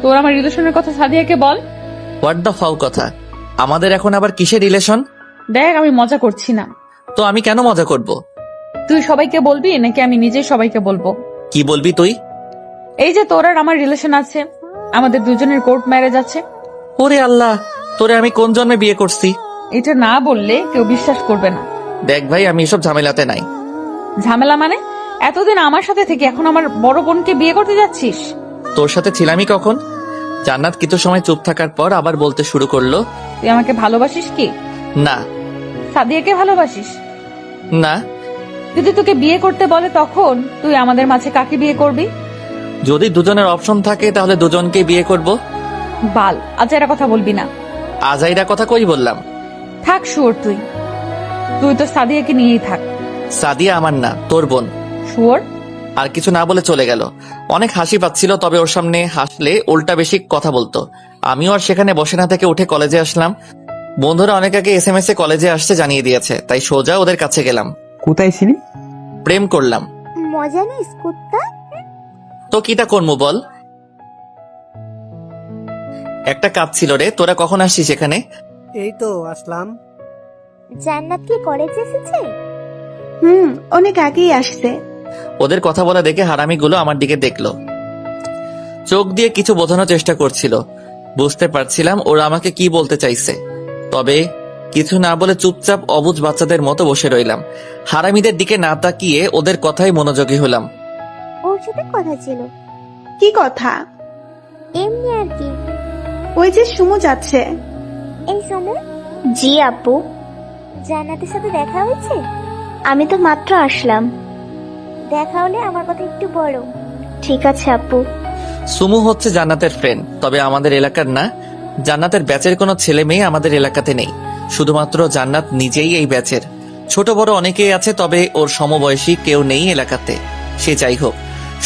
তোর আমার রিলেশনের কথা সাদিয়াকে বল। হোয়াট দ্য ফাউ কথা? আমাদের এখন আবার কিসের রিলেশন? দেখ, আমি মজা করছি না। তো আমি কেন মজা করব? তুই সবাইকে বলবি নাকি আমি নিজেই সবাইকে বলবো? কি বলবি তুই? এই যে তোর আর আমার রিলেশন আছে, আমাদের দুজনের কোর্ট ম্যারেজ আছে। ওরে আল্লাহ, তোরে আমি কোন জন্মে বিয়ে করছি? এটা না বললে কেউ বিশ্বাস করবে না। দেখ ভাই, আমি এসব ঝামেলাতে নাই। ঝামেলা মানে? এতদিন আমার সাথে থেকে এখন আমার বড় বোনকে বিয়ে করতে যাচ্ছিস? তোর সাথে ছিলামই কখন? জান্নাত কিছু সময় চুপ থাকার পর আবার বলতে শুরু করলো। তুই আমাকে ভালোবাসিস কি? না। সাদিয়াকে ভালোবাসিস? না। যদি তোকে বিয়ে করতে বলে তখন তুই আমাদের মাঝে কাকে বিয়ে করবি? যদি দুজনের অপশন থাকে তাহলে দুজনকে বিয়ে করব। বাল, আজাইরা কথা বলবি না। আজাইরা কথা কই বললাম? থাক শুয়োর, তুই তো সাদিয়াকে নিয়েই থাক। সাদিয়া আমার না, তোর বোন। শুয়োর। আর কিছু না বলে চলে গেল। অনেক হাসি পাচ্ছিল, তবে ওর সামনে হাসলে উল্টা বেশি কথা বলতো। আমিও আর সেখানে বসে না থেকে উঠে কলেজে আসলাম। বন্ধুরা অনেক আগে SMS এ কলেজে আসতে জানিয়ে দিয়েছে, তাই সোজা ওদের কাছে গেলাম। কোথায় ছিলি? প্রেম করলাম। মজা নিস কুত্তা। তো কিটা করবো বল? একটা কাজ ছিল রে, তোরা কখন আসছিস এখানে? এই তো আসলাম। জান্নাত কি কলেজে এসেছে? অনেক আগেই আসছে। ওদের কথা বলা দেখে হারামিগুলো আমার দিকে দেখলো, চোখ দিয়ে কিছু বোঝানোর চেষ্টা করছিল। বুঝতে পারছিলাম ওরা আমাকে কি বলতে চাইছে, তবে কিছু না বলে চুপচাপ অবুঝ বাচ্চাদের মতো বসে রইলাম। হারামিদের দিকে না তাকিয়ে ওদের কথাই মনোযোগী হলাম। ওর সাথে কথা ছিল। কি কথা? এমনি আর কি। ওই যে সুমু যাচ্ছে। এই সমু, জি আপু, জান্নাতের সাথে দেখা হয়েছে? আমি তো মাত্র আসলাম। দেখা হলে আমার কথা একটু বলো। ঠিক আছে আপু। সুমু হচ্ছে জান্নাতের ফ্রেন্ড, তবে আমাদের এলাকার না। জান্নাতের ব্যাচের কোনো ছেলে মেয়ে আমাদের এলাকাতে নেই, শুধুমাত্র জান্নাত নিজেই এই ব্যাচের। ছোট বড় অনেকেই আছে, তবে ওর সমবয়সী কেউ নেই এলাকাতে। সে যাই হোক,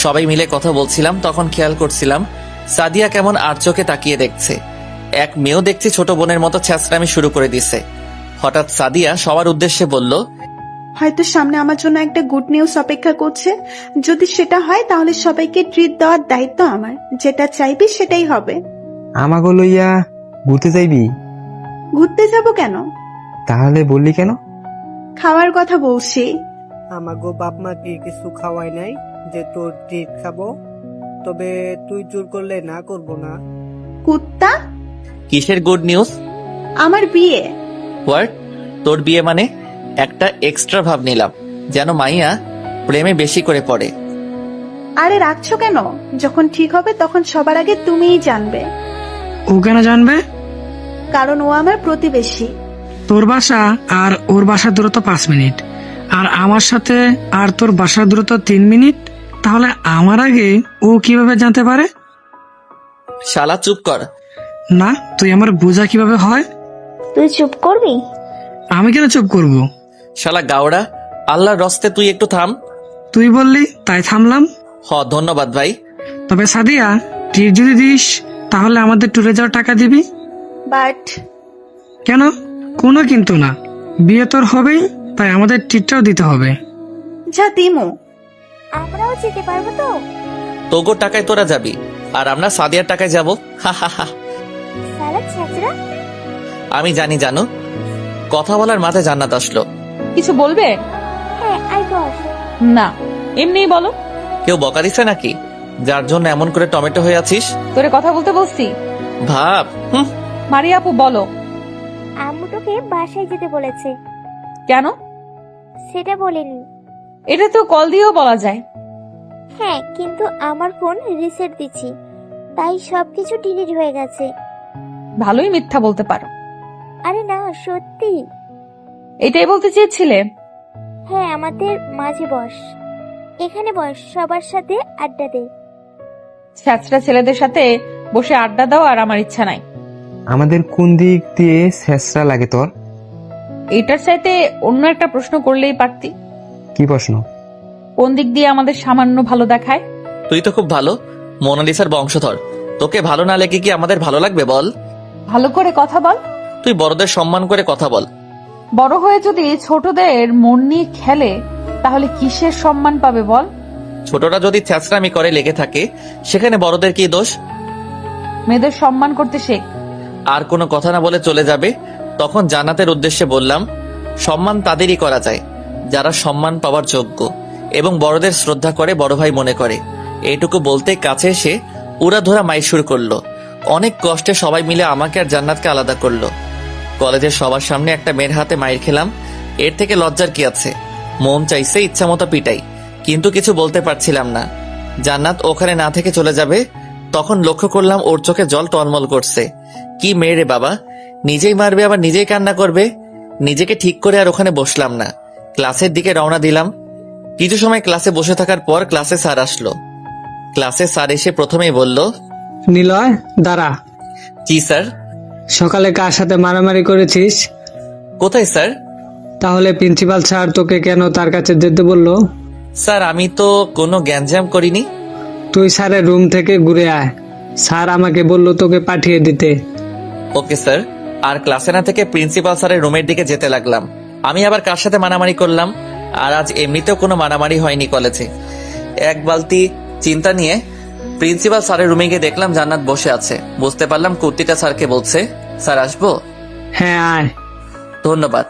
সবাই মিলে কথা বলছিলাম, তখন খেয়াল করছিলাম সাদিয়া কেমন আর চোখে তাকিয়ে দেখছে। এক মেয়েও দেখছি ছোট বোনের মতো ছ্যাঁচড়ামি শুরু করে দিছে। হঠাৎ সাদিয়া সবার উদ্দেশ্যে বলল, হয়তো সামনে আমার জন্য একটা গুড নিউজ অপেক্ষা করছে। যদি সেটা হয় তাহলে সবাইকে ট্রিট দেওয়ার দায়িত্ব আমার। যেটা চাইবি সেটাই হবে। আমাকে লইয়া ঘুরতে যাইবি? ঘুরতে যাব কেন? তাহলে বললি কেন? খাওয়ার কথা বলছি। আমাগো বাপ মা কি কিছু খাওয়াই নাই যে তোর ট্রিট খাবো? তবে তুই জোর করলে না করব না। কুত্তা, কিসের গুড নিউজ? আমার বিয়ে। হোয়াট? তোর বিয়ে মানে? একটা এক্সট্রা ভাব নিলাম, যেন মাইয়া প্রেমে বেশি করে পড়ে। আরে রাখছো কেন? যখন ঠিক হবে তখন সবার আগে তুমিই জানবে। ও কেন জানবে? কারণ ও আমার প্রতিবেশী। তোর বাসা আর ওর বাসার দূরত্ব 5 মিনিট, আর আমার সাথে আর তোর বাসার দূরত্ব 3 মিনিট। তাহলে আমার আগে ও কিভাবে জানতে পারে? শালা চুপ কর। না, তুই আমার বোঝা কিভাবে হয়? তুই চুপ করবি? আমি কেন চুপ করব? শালা গাওড়া, আল্লাহর রস্তে তুই একটু থাম। তুই বললি তাই থামলাম। ধন্যবাদ ভাই। তবে সাদিয়া, ট্রিট যদি দিস তাহলে আমাদের ট্যুরে যাওয়ার টাকা দিবি। বাট কেন? কোনো কিন্তু না, বিয়ে তোর হবেই, তাই আমাদের ট্রিটটাও দিতে হবে। যা দিমু। আমরাও যেতে পারবো তো? তোগোর টাকায় তোরা যাবি, আর আমরা সাদিয়ার টাকায় যাব। সালা ছেঁচড়া। আমি জানি জানো। কথা বলার মাথায় জান্নাত আসলো। কিছু বলবে? হ্যাঁ, আই বস। না, এমনিই বলো। কেউ বকা দিছে নাকি, যার জন্য এমন করে টমেটো হয়ে আছিস? তোরে কথা বলতে বলছি? ভাব। মারিয়া আপু বলো। আম্মু তোকে বাসায় যেতে বলেছে। কেন? সেটা বলেনি। এটা তো কল দিয়েও বলা যায়। হ্যাঁ, কিন্তু আমার ফোন রিসেট দিচ্ছি, তাই সবকিছু ডিলিট হয়ে গেছে। ভালোই মিথ্যা বলতে পারো। আরে না, সত্যি। এটাই বলতে চেয়েছিলে? হ্যাঁ, আমাদের মাঝে বস, এখানে বস, সবার সাথে আড্ডা দে। ছ্যাঁচড়া ছেলেদের সাথে বসে আড্ডা দাও আর আমার ইচ্ছা নাই। আমাদের কোন দিক দিয়ে শেষরা লাগে তোর? এটার চাইতে অন্য একটা প্রশ্ন করলেই পারতি। কি প্রশ্ন? কোন দিক দিয়ে আমাদের সামান্য ভালো দেখায়? তুই তো খুব ভালো, মোনালিসার বংশধর। তোকে ভালো না লেগে কি আমাদের ভালো লাগবে বল? ভালো করে কথা বল। তুই বড়দের সম্মান করে কথা বল। বড় হয়ে যদি ছোটদের মন নিয়ে খেলে তাহলে কিসের সম্মান পাবে বল? ছোটরা যদি ছ্যাঁচড়ামি করে লেগে থাকে, সেখানে বড়দের কি দোষ? মেয়েদের সম্মান করতে শেখ। আর কোনো কথা না বলে চলে যাবে। তখন জান্নাতের উদ্দেশ্যে বললাম, সম্মান তাদেরই করা যায় যারা সম্মান পাওয়ার যোগ্য এবং বড়দের শ্রদ্ধা করে, বড় ভাই মনে করে। এইটুকু বলতে কাছে এসে উড়াধরা মাইর করলো। অনেক কষ্টে সবাই মিলে আমাকে আর জান্নাতকে আলাদা করলো। কলেজের সবার সামনে একটা মেয়ের হাতে মাইর খেলাম, এর থেকে লজ্জার কি আছে? মন চাইছে ইচ্ছা মতো পিটাই, কিন্তু কিছু বলতে পারছিলাম না। জান্নাত ওখানে না থেকে চলে যাবে, তখন লক্ষ্য করলাম ওর চোখে জল টলমল করছে। কি মেয়ে রে বাবা, নিজেই মারবে আবার নিজেই কান্না করবে। নিজেকে ঠিক করে আর ওখানে বসলাম না, ক্লাসের দিকে রওনা দিলাম। কিছু সময় ক্লাসে বসে থাকার পর ক্লাসে স্যার আসলো। ক্লাসে স্যার এসে প্রথমেই বলল, নিলয় দাঁড়া। জি স্যার। সকালে কার সাথে মারামারি করেছিস? কোথায় স্যার? তাহলে প্রিন্সিপাল স্যার তোকে কেন তার কাছে যেতে বললো? স্যার আমি তো কোনো গ্যাঞ্জাম করিনি। তুই স্যারের রুম থেকে ঘুরে আয়, স্যার আমাকে বললো তোকে পাঠিয়ে দিতে। Okay sir. আর ক্লাসে না থেকে প্রিন্সিপাল স্যারের রুমের দিকে যেতে লাগলাম। আমি আবার কার সাথে মারামারি করলাম? আর আজ এমনিতেও কোনো মারামারি হয়নি কলেজে। এক বালতি চিন্তা নিয়ে প্রিন্সিপাল স্যারের রুমে গিয়ে দেখলাম জান্নাত বসে আছে। বুঝতে পারলাম কুর্তিটা স্যারকে বলছে। স্যার আসবো? হ্যাঁ আয়। ধন্যবাদ।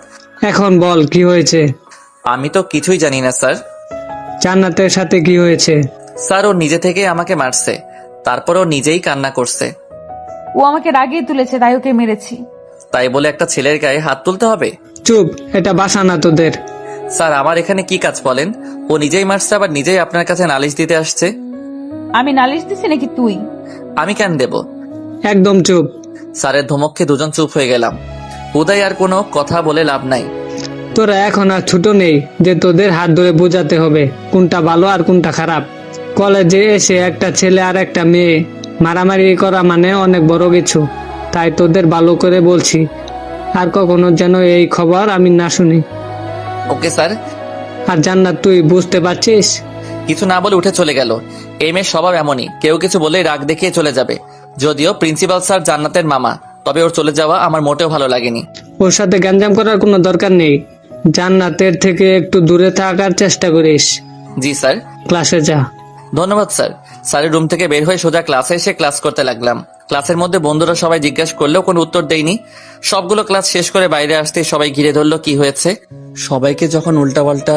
এখন বল কি হয়েছে? আমি তো কিছুই জানি না স্যার। জান্নাতের সাথে কি হয়েছে? স্যার ও নিজে থেকে আমাকে মারছে, তারপর ও নিজেই কান্না করছে। ও আমাকে রাগিয়ে তুলেছে, তাই ওকে মেরেছি। তাই বলে একটা ছেলের গায়ে হাত তুলতে হবে? চুপ, এটা বাসা না তোদের। স্যার আমার এখানে কি কাজ বলেন? ও নিজেই মারছে, আবার নিজেই আপনার কাছে নালিশ দিতে আসছে। আমি নালিশ দিছি নাকি তুই? আমি কেন দেব? একদম চুপ। স্যারের ধমককে দুজন চুপ হয়ে গেলাম। হুদাই আর কোনো কথা বলে লাভ নাই। তোরা এখন আর ছোট নেই যে তোদের হাত ধরে বোঝাতে হবে কোনটা ভালো আর কোনটা খারাপ। কলেজে এসে একটা ছেলে আর একটা মেয়ে মারামারি করা মানে অনেক বড় কিছু। তাই তোদের ভালো করে বলছি, আর কখনো যেন এই খবর আমি না শুনি। Okay sir. আর জান্নাত, তুই বুঝতে পারছিস? কিছু না বলে উঠে চলে গেল। এই মেয়ের স্বভাব এমনই, কেউ কিছু বলে রাগ দেখিয়ে চলে যাবে। যদিও প্রিন্সিপাল স্যার জান্নাতের মামা, তবে ওর চলে যাওয়া আমার মোটেও ভালো লাগেনি। ওর সাথে গ্যাঞ্জাম করার কোনো দরকার নেই। জান্নাতের থেকে একটু দূরে থাকার চেষ্টা করিস। জি স্যার। ক্লাসে যা। ধন্যবাদ স্যার। স্যারের রুম থেকে বের হয়ে সোজা ক্লাসে এসে ক্লাস করতে লাগলাম। ক্লাসের মধ্যে বন্ধুরা সবাই জিজ্ঞাসা করলেও কোনো উত্তর দেয়নি। সবগুলো ক্লাস শেষ করে বাইরে আসতে সবাই ঘিরে ধরলো, কি হয়েছে। সবাইকে যখন উল্টাপাল্টা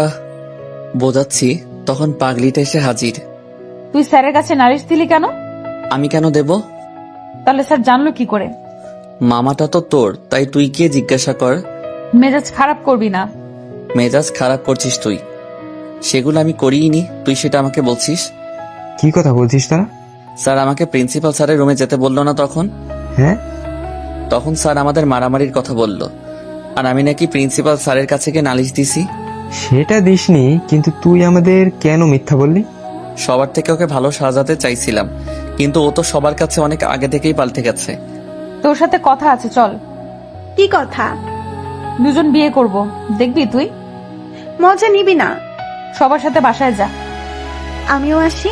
বোঝাচ্ছি তখন পাগলিটা এসে হাজির। তুই স্যারের কাছে নালিশ দিলি কেন? আমি কেন দেব? তাহলে স্যার জানলো কি করে? মামাটা তো তোর, তাই তুই গিয়ে জিজ্ঞাসা কর। মেজাজ খারাপ করবি না। মেজাজ খারাপ করছিস তুই, সেগুলো আমি করিনি, তুই সেটা আমাকে বলছিস। কি কথা বলছিস তারা? স্যার আমাকে প্রিন্সিপাল স্যারের রুমে যেতে বললো না তখন? হ্যাঁ, তখন স্যার আমাদের মারামারির কথা বলল, আর আমি নাকি প্রিন্সিপাল স্যারের কাছে গিয়ে নালিশ দিছি। সেটা দিসনি, কিন্তু তুই আমাদের কেন মিথ্যা বললি? সবার থেকে ওকে ভালো সাজাতে চাইছিলাম, কিন্তু ও তো সবার কাছে অনেক আগে থেকেই পাল্টে গেছে। তোর সাথে কথা আছে, চল। কি কথা? দুজন বিয়ে করব, দেখবি তুই? মজা নিবি না? সবার সাথে বাসায় যা। আমিও আসি।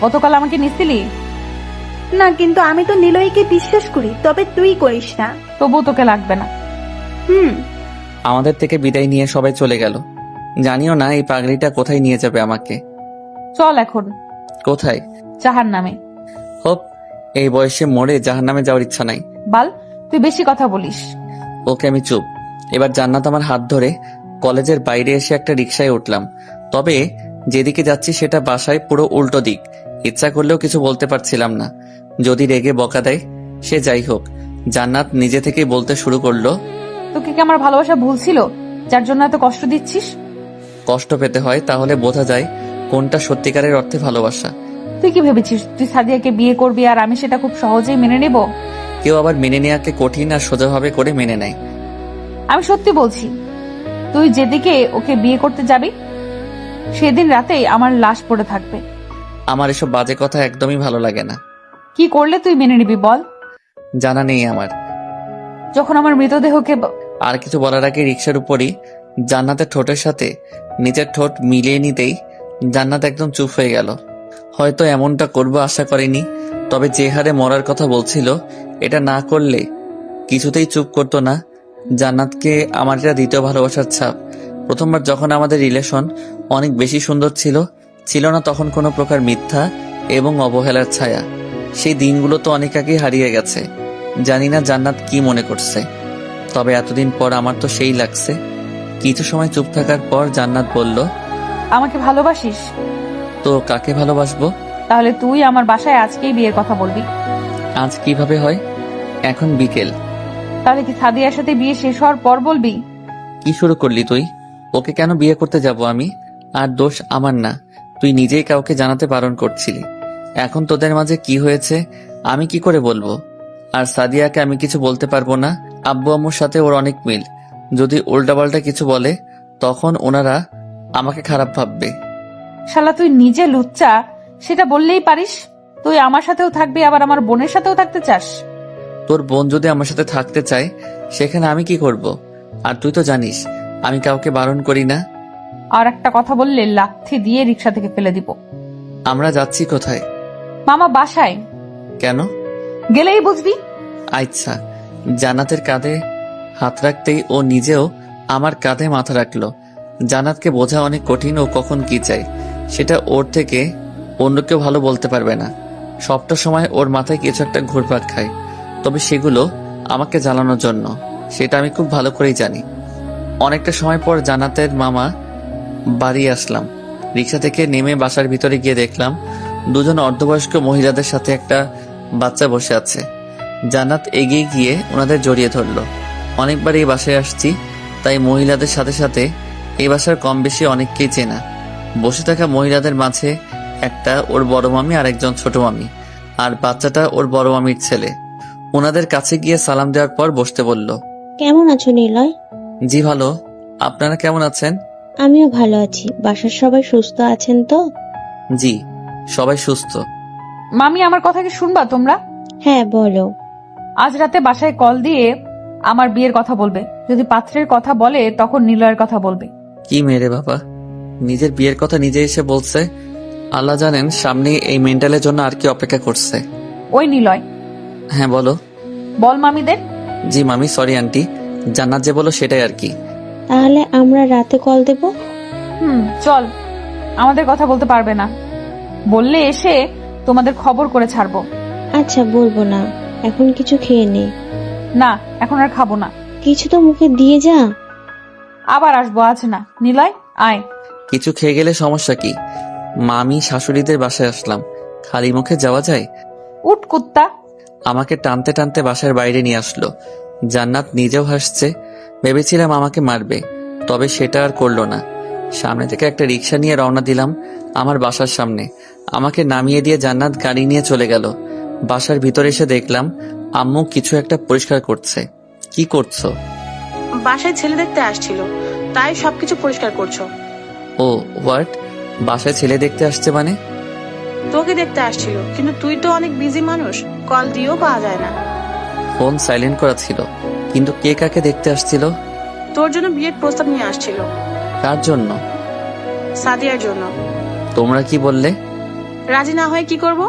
গতকাল আমাকে নিছিলি না, কিন্তু আমি তো নিলয়কে বিশ্বাস করি, তবে তুই করিস না। তবু তোকে লাগবে না। আমাদের থেকে বিদায় নিয়ে সবাই চলে গেল। জানিও না এই পাগলিটা কোথায় নিয়ে যাবে আমাকে। চল এখন। কোথায়? জাহান্নামে। হোপ, এই বয়সে মরে জাহান্নামে যাওয়ার ইচ্ছা নাই। বাল, তুই বেশি কথা বলিস। ওকে আমি চুপ। এবার জান্নাত আমার হাত ধরে কলেজের বাইরে এসে একটা রিকশায় উঠলাম। তবে যেদিকে যাচ্ছি সেটা বাসায় পুরো উল্টো দিক। ইচ্ছা করলেও কিছু বলতে পারছিলাম না, যদি রেগে বকা দেয়। সে যাই হোক, জান্নাত নিজে থেকেই বলতে শুরু করলো, তোকে কি আমার ভালোবাসা ভুল ছিল, যার জন্য এত কষ্ট দিচ্ছিস? কষ্ট পেতে হয় তাহলে বোঝা যায় কোনটা সত্যিকারের অর্থে ভালোবাসা। তুই কি ভেবেছিস তুই সাদিয়াকে বিয়ে করবি আর আমি সেটা খুব সহজেই মেনে নেব? কেউ আবার মেনে নেওয়াকে কঠিন আর সোজাভাবে করে মেনে নেয়। আমি সত্যি বলছি, তুই যেদিকে ওকে বিয়ে করতে যাবি সেদিন রাতেই আমার লাশ পড়ে থাকবে। আমার এসব বাজে কথা একদমই ভালো লাগে না। কি করলে তুই মেনে নিবি বল? জানা নেই আমার। যখন আমার মৃতদেহকে আর কিছু বলার আগে রিক্সার উপরই জান্নাতের ঠোঁটের সাথে নিজের ঠোঁট মিলিয়ে নিতেই জান্নাত একদম চুপ হয়ে গেল। হয়তো এমনটা করবো আশা করেনি, তবে যে হারে মরার কথা বলছিল, এটা না করলে কিছুতেই চুপ করতো না। জান্নাতকে আমার এটা দ্বিতীয় ভালোবাসার ছাপ। প্রথমবার যখন আমাদের রিলেশন অনেক বেশি সুন্দর ছিল না তখন কোনো প্রকার মিথ্যা এবং অবহেলার ছায়া। সেই দিনগুলো তো অনেক আগেই হারিয়ে গেছে। জানি না জান্নাত কি মনে করছে, তবে এতদিন পর আমার তো সেই লাগছে। কিছু সময় চুপ থাকার পর জান্নাত বলল, আমাকে ভালোবাসিস? তো কাকে ভালোবাসবো? তাহলে তুই আমার বাসায় আজকেই বিয়ের কথা বলবি। আজ কিভাবে হয়? এখন বিকেল। তাহলে কি সাদিয়ার সাথে বিয়ে শেষ হওয়ার পর বলবি? কি শুরু করলি তুই? ওকে কেন বিয়ে করতে যাব আমি? আর দোষ আমার না, তুই নিজেই কাউকে জানাতে বারণ করছিলি। এখন তোদের মাঝে কি হয়েছে আমি কি করে বলবো? আর সাদিয়াকে আমি কিছু বলতে পারবো না। আব্বু আম্মুর সাথে ওর অনেক মিল, যদি উল্টাপাল্টা কিছু বলে তখন ওনারা আমাকে খারাপ ভাববে। শালা তুই নিজে লুচ্চা, সেটা বললেই পারিস। তুই আমার সাথেও থাকবি, আবার আমার বোনের সাথেও থাকতে চাস। তোর বোন যদি আমার সাথে থাকতে চায় সেখানে আমি কি করব? আর তুই তো জানিস আমি কাউকে বারণ করি না। আর একটা কথা বললে লাথি দিয়ে রিক্সা থেকে ফেলে দিব। আমরা যাচ্ছি কোথায়? মামা বাসায়। কেন? গেলেই বুঝবি। আচ্ছা। জান্নাতের কাঁধে হাত রাখতেই ও নিজেও আমার কাঁধে মাথা রাখলো। জান্নাতকে বোঝা অনেক কঠিন, ও কখন কি চাই সেটা ওর থেকে অন্য কেউ ভালো বলতে পারবে না। সবটা সময় ওর মাথায় কিছু একটা ঘুরপাক খায়, তবে সেগুলো আমাকে জ্বালানোর জন্য, সেটা আমি খুব ভালো করেই জানি। অনেকটা সময় পর জান্নাতের মামা বাড়ি আসলাম। রিক্সা থেকে নেমে বাসার ভিতরে গিয়ে দেখলাম দুজন অর্ধবয়স্ক মহিলাদের সাথে একটা বাচ্চা বসে আছে। জান্নাত এগিয়ে গিয়ে ওনাদের জড়িয়ে ধরলো। অনেকবার এই বাসায় আসছি, তাই মহিলাদের সাথে সাথে এই বাসার কম বেশি অনেককেই চেনা। বসে থাকা মহিলাদের মাঝে একটা ওর বড় মামি আর একজন ছোট মামি, আর বাচ্চাটা ওর বড় মামির ছেলে। ওনাদের কাছে গিয়ে সালাম দেওয়ার পর বসতে বলল। কেমন আছো নিলয়? জি ভালো, আপনারা কেমন আছেন? আমিও ভালো আছি। বাসার সবাই সুস্থ আছেন তো? জি, সবাই সুস্থ। মামি, আমার কথা কি শুনবা তোমরা? হ্যাঁ বলো। আজ রাতে বাসায় কল দিয়ে আমার বিয়ের কথা বলবে। যদি পাত্রের কথা বলে তখন নিলয়ের কথা বলবে। কি মেরে বাবা, নিজের বিয়ের কথা নিজে এসে বলছে। আল্লাহ জানেন সামনে এই মেন্টালের জন্য আর কি অপেক্ষা করছে। ওই নিলয়। হ্যাঁ বলো। বল মামিদের। জি মামি, সরি আন্টি, জান্নাত যে বলো সেটাই আর কি। তাহলে আমরা রাতে কল দেব? চল। আমাদের কথা বলতে পারবে না, বললে এসে তোমাদের খবর করে ছাড়বো। আচ্ছা বলবো না, এখন কিছু খেয়ে নে। না, এখন আর খাবো না। কিছু তো মুখে দিয়ে যা। আবার আসবো, আজ না। নিলয় আয়। কিছু খেয়ে গেলে সমস্যা কি? মামি শাশুড়িদের বাসায় আসলাম, খালি মুখে যাওয়া যায়? উঠ কুত্তা। আমাকে টানতে টানতে বাসার বাইরে নিয়ে আসলো। জান্নাত নিজেও হাসছে। ভেবেছিলাম আমাকে মারবে, তবে সেটা আর করলো না। সামনে থেকে একটা রিক্সা নিয়ে রওনা দিলাম আমার বাসার সামনে। আমাকে নামিয়ে দিয়ে জান্নাত গাড়ি নিয়ে চলে গেল। বাসার ভিতরে এসে দেখলাম আম্মু কিছু একটা পরিষ্কার করছে। কি করছো? বাসায় ছেলে দেখতে আসছিল, তাই সবকিছু পরিষ্কার করছো। ও হোয়াট? বাসায় ছেলে দেখতে আসছে মানে? তোকে দেখতে আসছিল, কিন্তু তুই তো অনেক বিজি মানুষ, কল দিয়েও পাওয়া যায় না। ফোন সাইলেন্ট করা ছিল। কিন্তু কে কাকে দেখতে আসছিল? তোর জন্য বিয়ের প্রস্তাব নিয়ে আসছিল। কার জন্য? সাদিয়ার জন্য। তোমরা কি বললে? রাজি না হয়ে কি করব?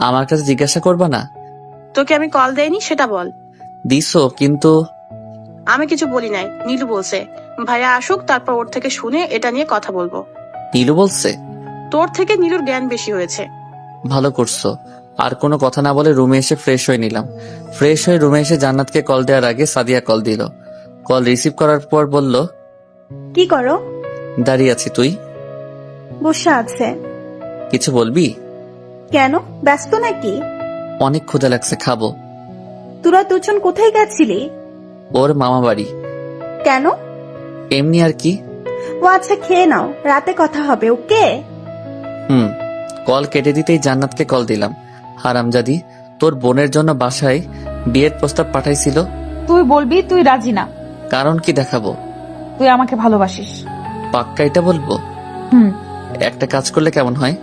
আমার কাছে জিজ্ঞাসা করবা না? তোকে আমি কল দেইনি সেটা বল। দিছো, কিন্তু আমি কিছু বলি নাই, নীলু বলছে। ভাইয়া আসুক, তারপর ওর থেকে শুনে এটা নিয়ে কথা বলবো। নীলু বলছে? তোর থেকে নীলুর জ্ঞান বেশি হয়েছে। ভালো করছো। আর কোনো কথা না বলে রুমে এসে ফ্রেশ হয়ে নিলাম। ফ্রেশ হয়ে রুমে এসে জান্নাতকে কল দেওয়ার আগে সাদিয়া কল দিল। কল রিসিভ করার পর বলল, কি করো? দাঁড়িয়ে আছি। তুই? বসে আছে। কিছু বলবি? কেন, ব্যস্ত নাকি? অনেক ক্ষুধা লাগছে, খাবো। তোরা দুজন কোথায় গেছিলি? ওর মামা বাড়ি। কেন? এমনি আর কি। ও আচ্ছা, খেয়ে নাও, রাতে কথা হবে। ওকে। কল কেটে দিতেই জান্নাতকে কল দিলাম। হারামজাদি, তোর বোনের জন্য বাসায় বিয়ের প্রস্তাব পাঠাইছিল। তুই বলবি তুই রাজি না। কারণ কি দেখাবো? তুই আমাকে ভালোবাসিস। পাক্কা এটা বলবো? একটা কাজ করলে কেমন হয়?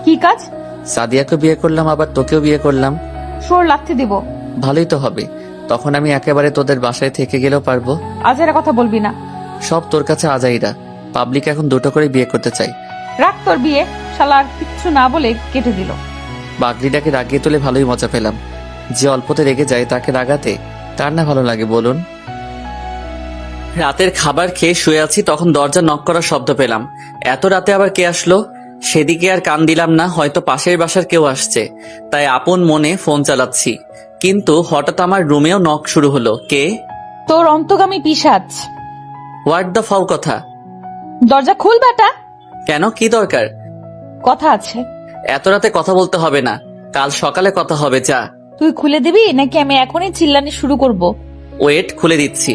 কি কাজ? সাদিয়াকে বিয়ে করলাম, আবার তোকেও বিয়ে করলাম। সোর লাথি দিব। ভালোই তো হবে, তখন আমি একেবারে তোদের বাসায় থেকে গেলেও পারবো। আজের কথা বলবি না। সব তোর কাছে আজাইরা। পাবলিক এখন দুটো করে বিয়ে করতে চাই। রাখ তোর বিয়ে। শালা আর কিচ্ছু না বলে কেটে দিল। বাগড়িটাকে রাগিয়ে তুলে ভালোই মজা পেলাম। যে অল্পতে রেগে যায় তাকে রাগাতে কার না ভালো লাগে বলুন? রাতের খাবার খেয়ে শুয়ে আছি, তখন দরজা নক করার শব্দ পেলাম। এত রাতে আবার কে আসলো? সেদিকে আর কান দিলাম না, হয়তো পাশের বাসার কেউ আসছে, তাই আপন মনে ফোন চালাচ্ছি। কিন্তু হঠাৎ আমার রুমেও নক শুরু হলো। কে? তোর অন্তগামী পিশাচ। হোয়াট দ্য ফাউ কথা? দরজা খুল বেটা। কেন, কি দরকার? কথা আছে। এত রাতে কথা বলতে হবে না, কাল সকালে কথা হবে। যা। তুই খুলে দিবি নাকি আমি এখনই চিল্লানি শুরু করব? ওয়েট, খুলে দিচ্ছি।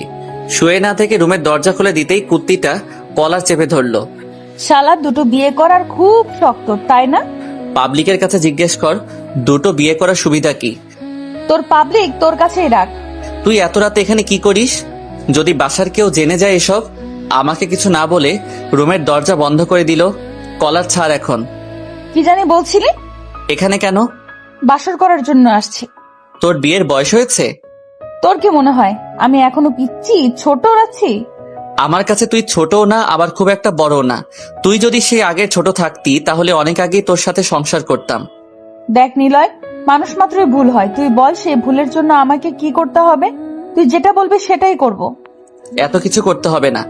শুয়ে না থেকে রুমের দরজা খুলে দিতেই কুত্তিটা কলার চেপে ধরলো। শালা দুটো বিয়ে করার খুব শক্ত, তাই না? পাবলিকের কাছে জিজ্ঞেস কর দুটো বিয়ে করার সুবিধা কি। তোর পাবলিক তোর কাছেই রাখ। তুই এত রাতে এখানে কি করিস? যদি বাসার কেউ জেনে যায় এসব। আমাকে কিছু না বলে রুমের দরজা বন্ধ করে দিল। কলার ছাড় এখন। কি জানি বলছিলি? এখানে কেন? বাসর করার জন্য আসছি। তোর বিয়ের বয়স হয়েছে? তোর কি মনে হয় আমি এখনো পিচ্ছি ছোট আছি? আমার কাছে তুই ছোটও না, আবার খুব একটা বড়ও না। তুই যদি সেই আগে ছোট থাকতি তাহলে অনেক আগেই তোর সাথে সংসার করতাম। দেখ নিলয়, মানুষ মাত্রই ভুল হয়। তুই বল সেই ভুলের জন্য আমাকে কি করতে হবে? তুই যেটা বলবি সেটাই করব। এত কিছু করতে হবে না,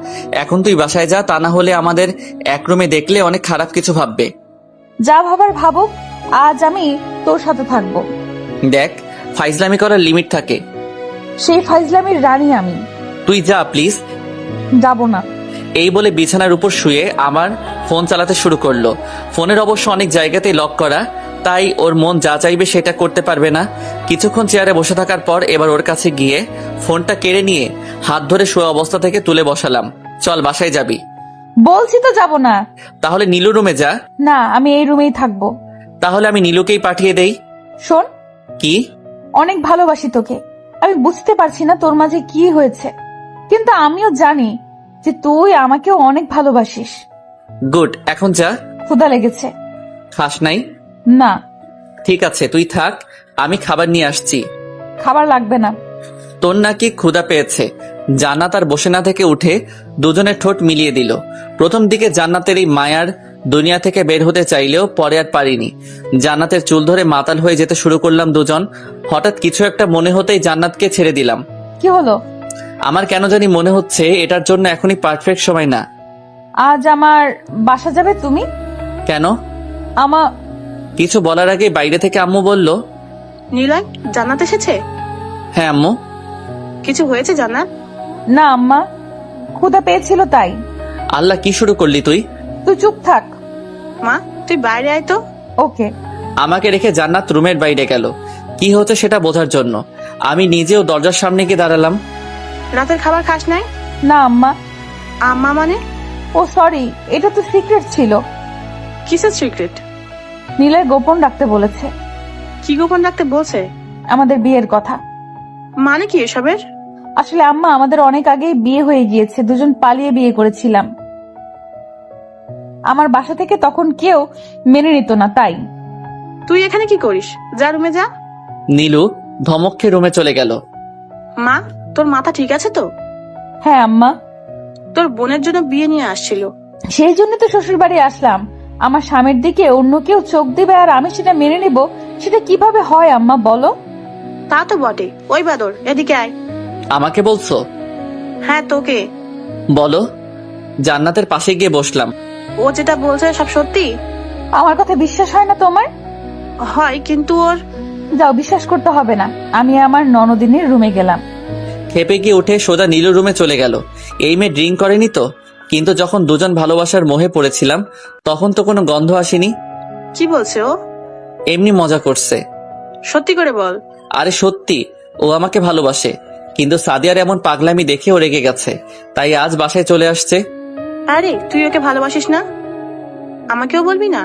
এখন তুই বাসায় যা, তা না হলে আমাদের এক রুমে দেখলে অনেক খারাপ কিছু ভাববে। যা ভাবার ভাবুক, আজ আমি তোর সাথে থাকবো। দেখ, ফাইজলামি করার লিমিট থাকে। সেই ফাইজলামির রানী আমি। তুই যা প্লিজ। যাব না। এই বলে বিছানার উপর শুয়ে আমার ফোন চালাতে শুরু করলো। ফোনের অবশ্য অনেক জায়গাতেই লক করা, তাই ওর মন যা চাইবে সেটা করতে পারবে না। কিছুক্ষণ চেয়ারে বসে থাকার পর এবার ওর কাছে গিয়ে ফোনটা কেড়ে নিয়ে হাত ধরে শোয়া অবস্থা থেকে তুলে বসালাম। চল, বাসায় যাবি? বলছি তো যাব না। তাহলে নীলু রুমে যা। না, আমি এই রুমেই থাকবো। তাহলে আমি নীলুকেই পাঠিয়ে দেই। শোন, কি? অনেক ভালোবাসি তোকে। আমি বুঝতে পারছি না তোর মাঝে কি হয়েছে, কিন্তু আমিও জানি যে তুই আমাকেও অনেক ভালোবাসিস। গুড, এখন যা। ক্ষুধা লেগেছে। খাস নাই? না। ঠিক আছে, তুই থাক, আমি খাবার নিয়ে আসছি। খাবার লাগবে না। তোর নাকি ক্ষুধা পেয়েছে। জান্নাত আর বসে না থেকে উঠে দুজনের ঠোঁট মিলিয়ে দিল। প্রথম দিকে জান্নাতের এই মায়ার দুনিয়া থেকে বের হতে চাইলেও পরে আর পারিনি। জান্নাতের চুল ধরে মাতাল হয়ে যেতে শুরু করলাম দুজন। হঠাৎ কিছু একটা মনে হতেই জান্নাতকে ছেড়ে দিলাম। কি হলো? আমার কেন জানি মনে হচ্ছে এটার জন্য এখনই পারফেক্ট সময় না। আজ আমার বাসা যাবে তুমি? কেন? আমার কিছু বলার আগে বাইরে থেকে আম্মু বলল, নিলয়, জান্নাত এসেছে? হ্যাঁ আম্মু। কিছু হয়েছে জান্নাত? না আম্মা, ক্ষুধা পেয়েছিল তাই। আল্লাহ, কি শুরু করলি তুই? তুই চুপ থাক। মা, তুই বাইরে আয় তো। ওকে। আমাকে রেখে জান্নাত রুমের বাইরে গেল কি হচ্ছে সেটা বোঝার জন্য। আমি নিজেও দরজার সামনে গিয়ে দাঁড়ালাম। রাতের খাবার খাস নাই? না আম্মা। আম্মা মানে? ও সরি, এটা তো সিক্রেট ছিল। কিসের সিক্রেট? নীলের গোপন রাখতে বলেছে। কি গোপন রাখতে বলছে? আমাদের বিয়ের কথা। মানে কি এসবের? আসলে আম্মা, আমাদের অনেক আগেই বিয়ে হয়ে গিয়েছে, দুজন পালিয়ে বিয়ে করেছিলাম। আমার বাসা থেকে তখন কেউ মেনে নিত না, তাই। তুই এখানে কি করিস? যা রুমে যা। নীলু ধমক খেয়ে রুমে চলে গেল। মা, তোর মাথা ঠিক আছে তো? হ্যাঁ আম্মা। তোর বোনের জন্য বিয়ে নিয়ে আসছিল। সেই জন্য তো শ্বশুর বাড়ি আসলাম। আমার স্বামীর দিকে অন্য কেউ চোখ দিবে আর আমি সেটা মেনে নিব, সেটা কিভাবে হয় আম্মা বলো? তা তো বটে। ওই বাদর, এদিকে আয়। আমাকে বলছো? হ্যাঁ, তোকে। বলো। জান্নাতের পাশে গিয়ে বসলাম। ও যেটা বলছে সব সত্যি? আমার কথা বিশ্বাস হয় না তোমার? হয়, কিন্তু ওর। যাও, বিশ্বাস করতে হবে না। আমি আমার ননদিনীর রুমে গেলাম। খেপে গিয়ে উঠে সোজা নীলু রুমে চলে গেল। এই মেয়ে ড্রিঙ্ক করেনি তো? কিন্তু যখন দুজন ভালোবাসার মোহে পড়েছিলাম তখন তো কোনো গন্ধ আসেনি। কি বলছে ও? এমনি মজা করছে। সত্যি করে বল। আরে সত্যি, ও আমাকে ভালোবাসে, কিন্তু সাদিয়ার এমন পাগলামি দেখে ও রেগে গেছে, তাই আজ বাসায় চলে আসছে। আরে, তুই ওকে ভালোবাসিস না? আমাকেও বলবি না?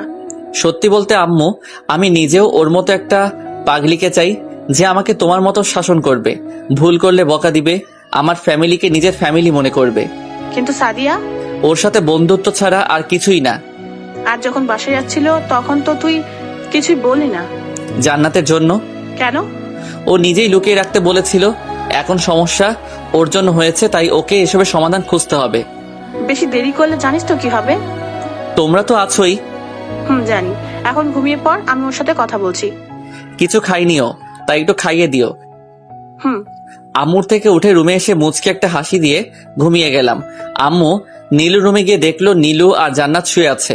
সত্যি বলতে আম্মু, আমি নিজেও ওর মতো একটা পাগলিকে চাই, যে আমাকে তোমার মতো শাসন করবে, ভুল করলে বকা দিবে, আমার ফ্যামিলিকে নিজের ফ্যামিলি মনে করবে। কিন্তু সাদিয়া? ওর সাথে বন্ধুত্ব ছাড়া আর কিছুই না। আর যখন বাসায় যাচ্ছিল তখন তো তুই কিছুই বললি না। জান্নাতের জন্য। কেন? ও নিজেই লুকিয়ে রাখতে বলেছিল। এখন সমস্যা ওর জন্য হয়েছে, তাই ওকে এসবের সমাধান খুঁজতে হবে। বেশি দেরি করলে জানিস তো কি হবে। তোমরা তো আছোই। জানি। এখন ঘুমিয়ে পড়, আমি ওর সাথে কথা বলছি। কিছু খাইনিও, তাই একটু খাইয়ে দিও। আম্মুর থেকে উঠে রুমে এসে মুচকে একটা হাসি দিয়ে ঘুমিয়ে গেলাম। আম্মু নীলু রুমে গিয়ে দেখলো নীলু আর জান্নাত শুয়ে আছে।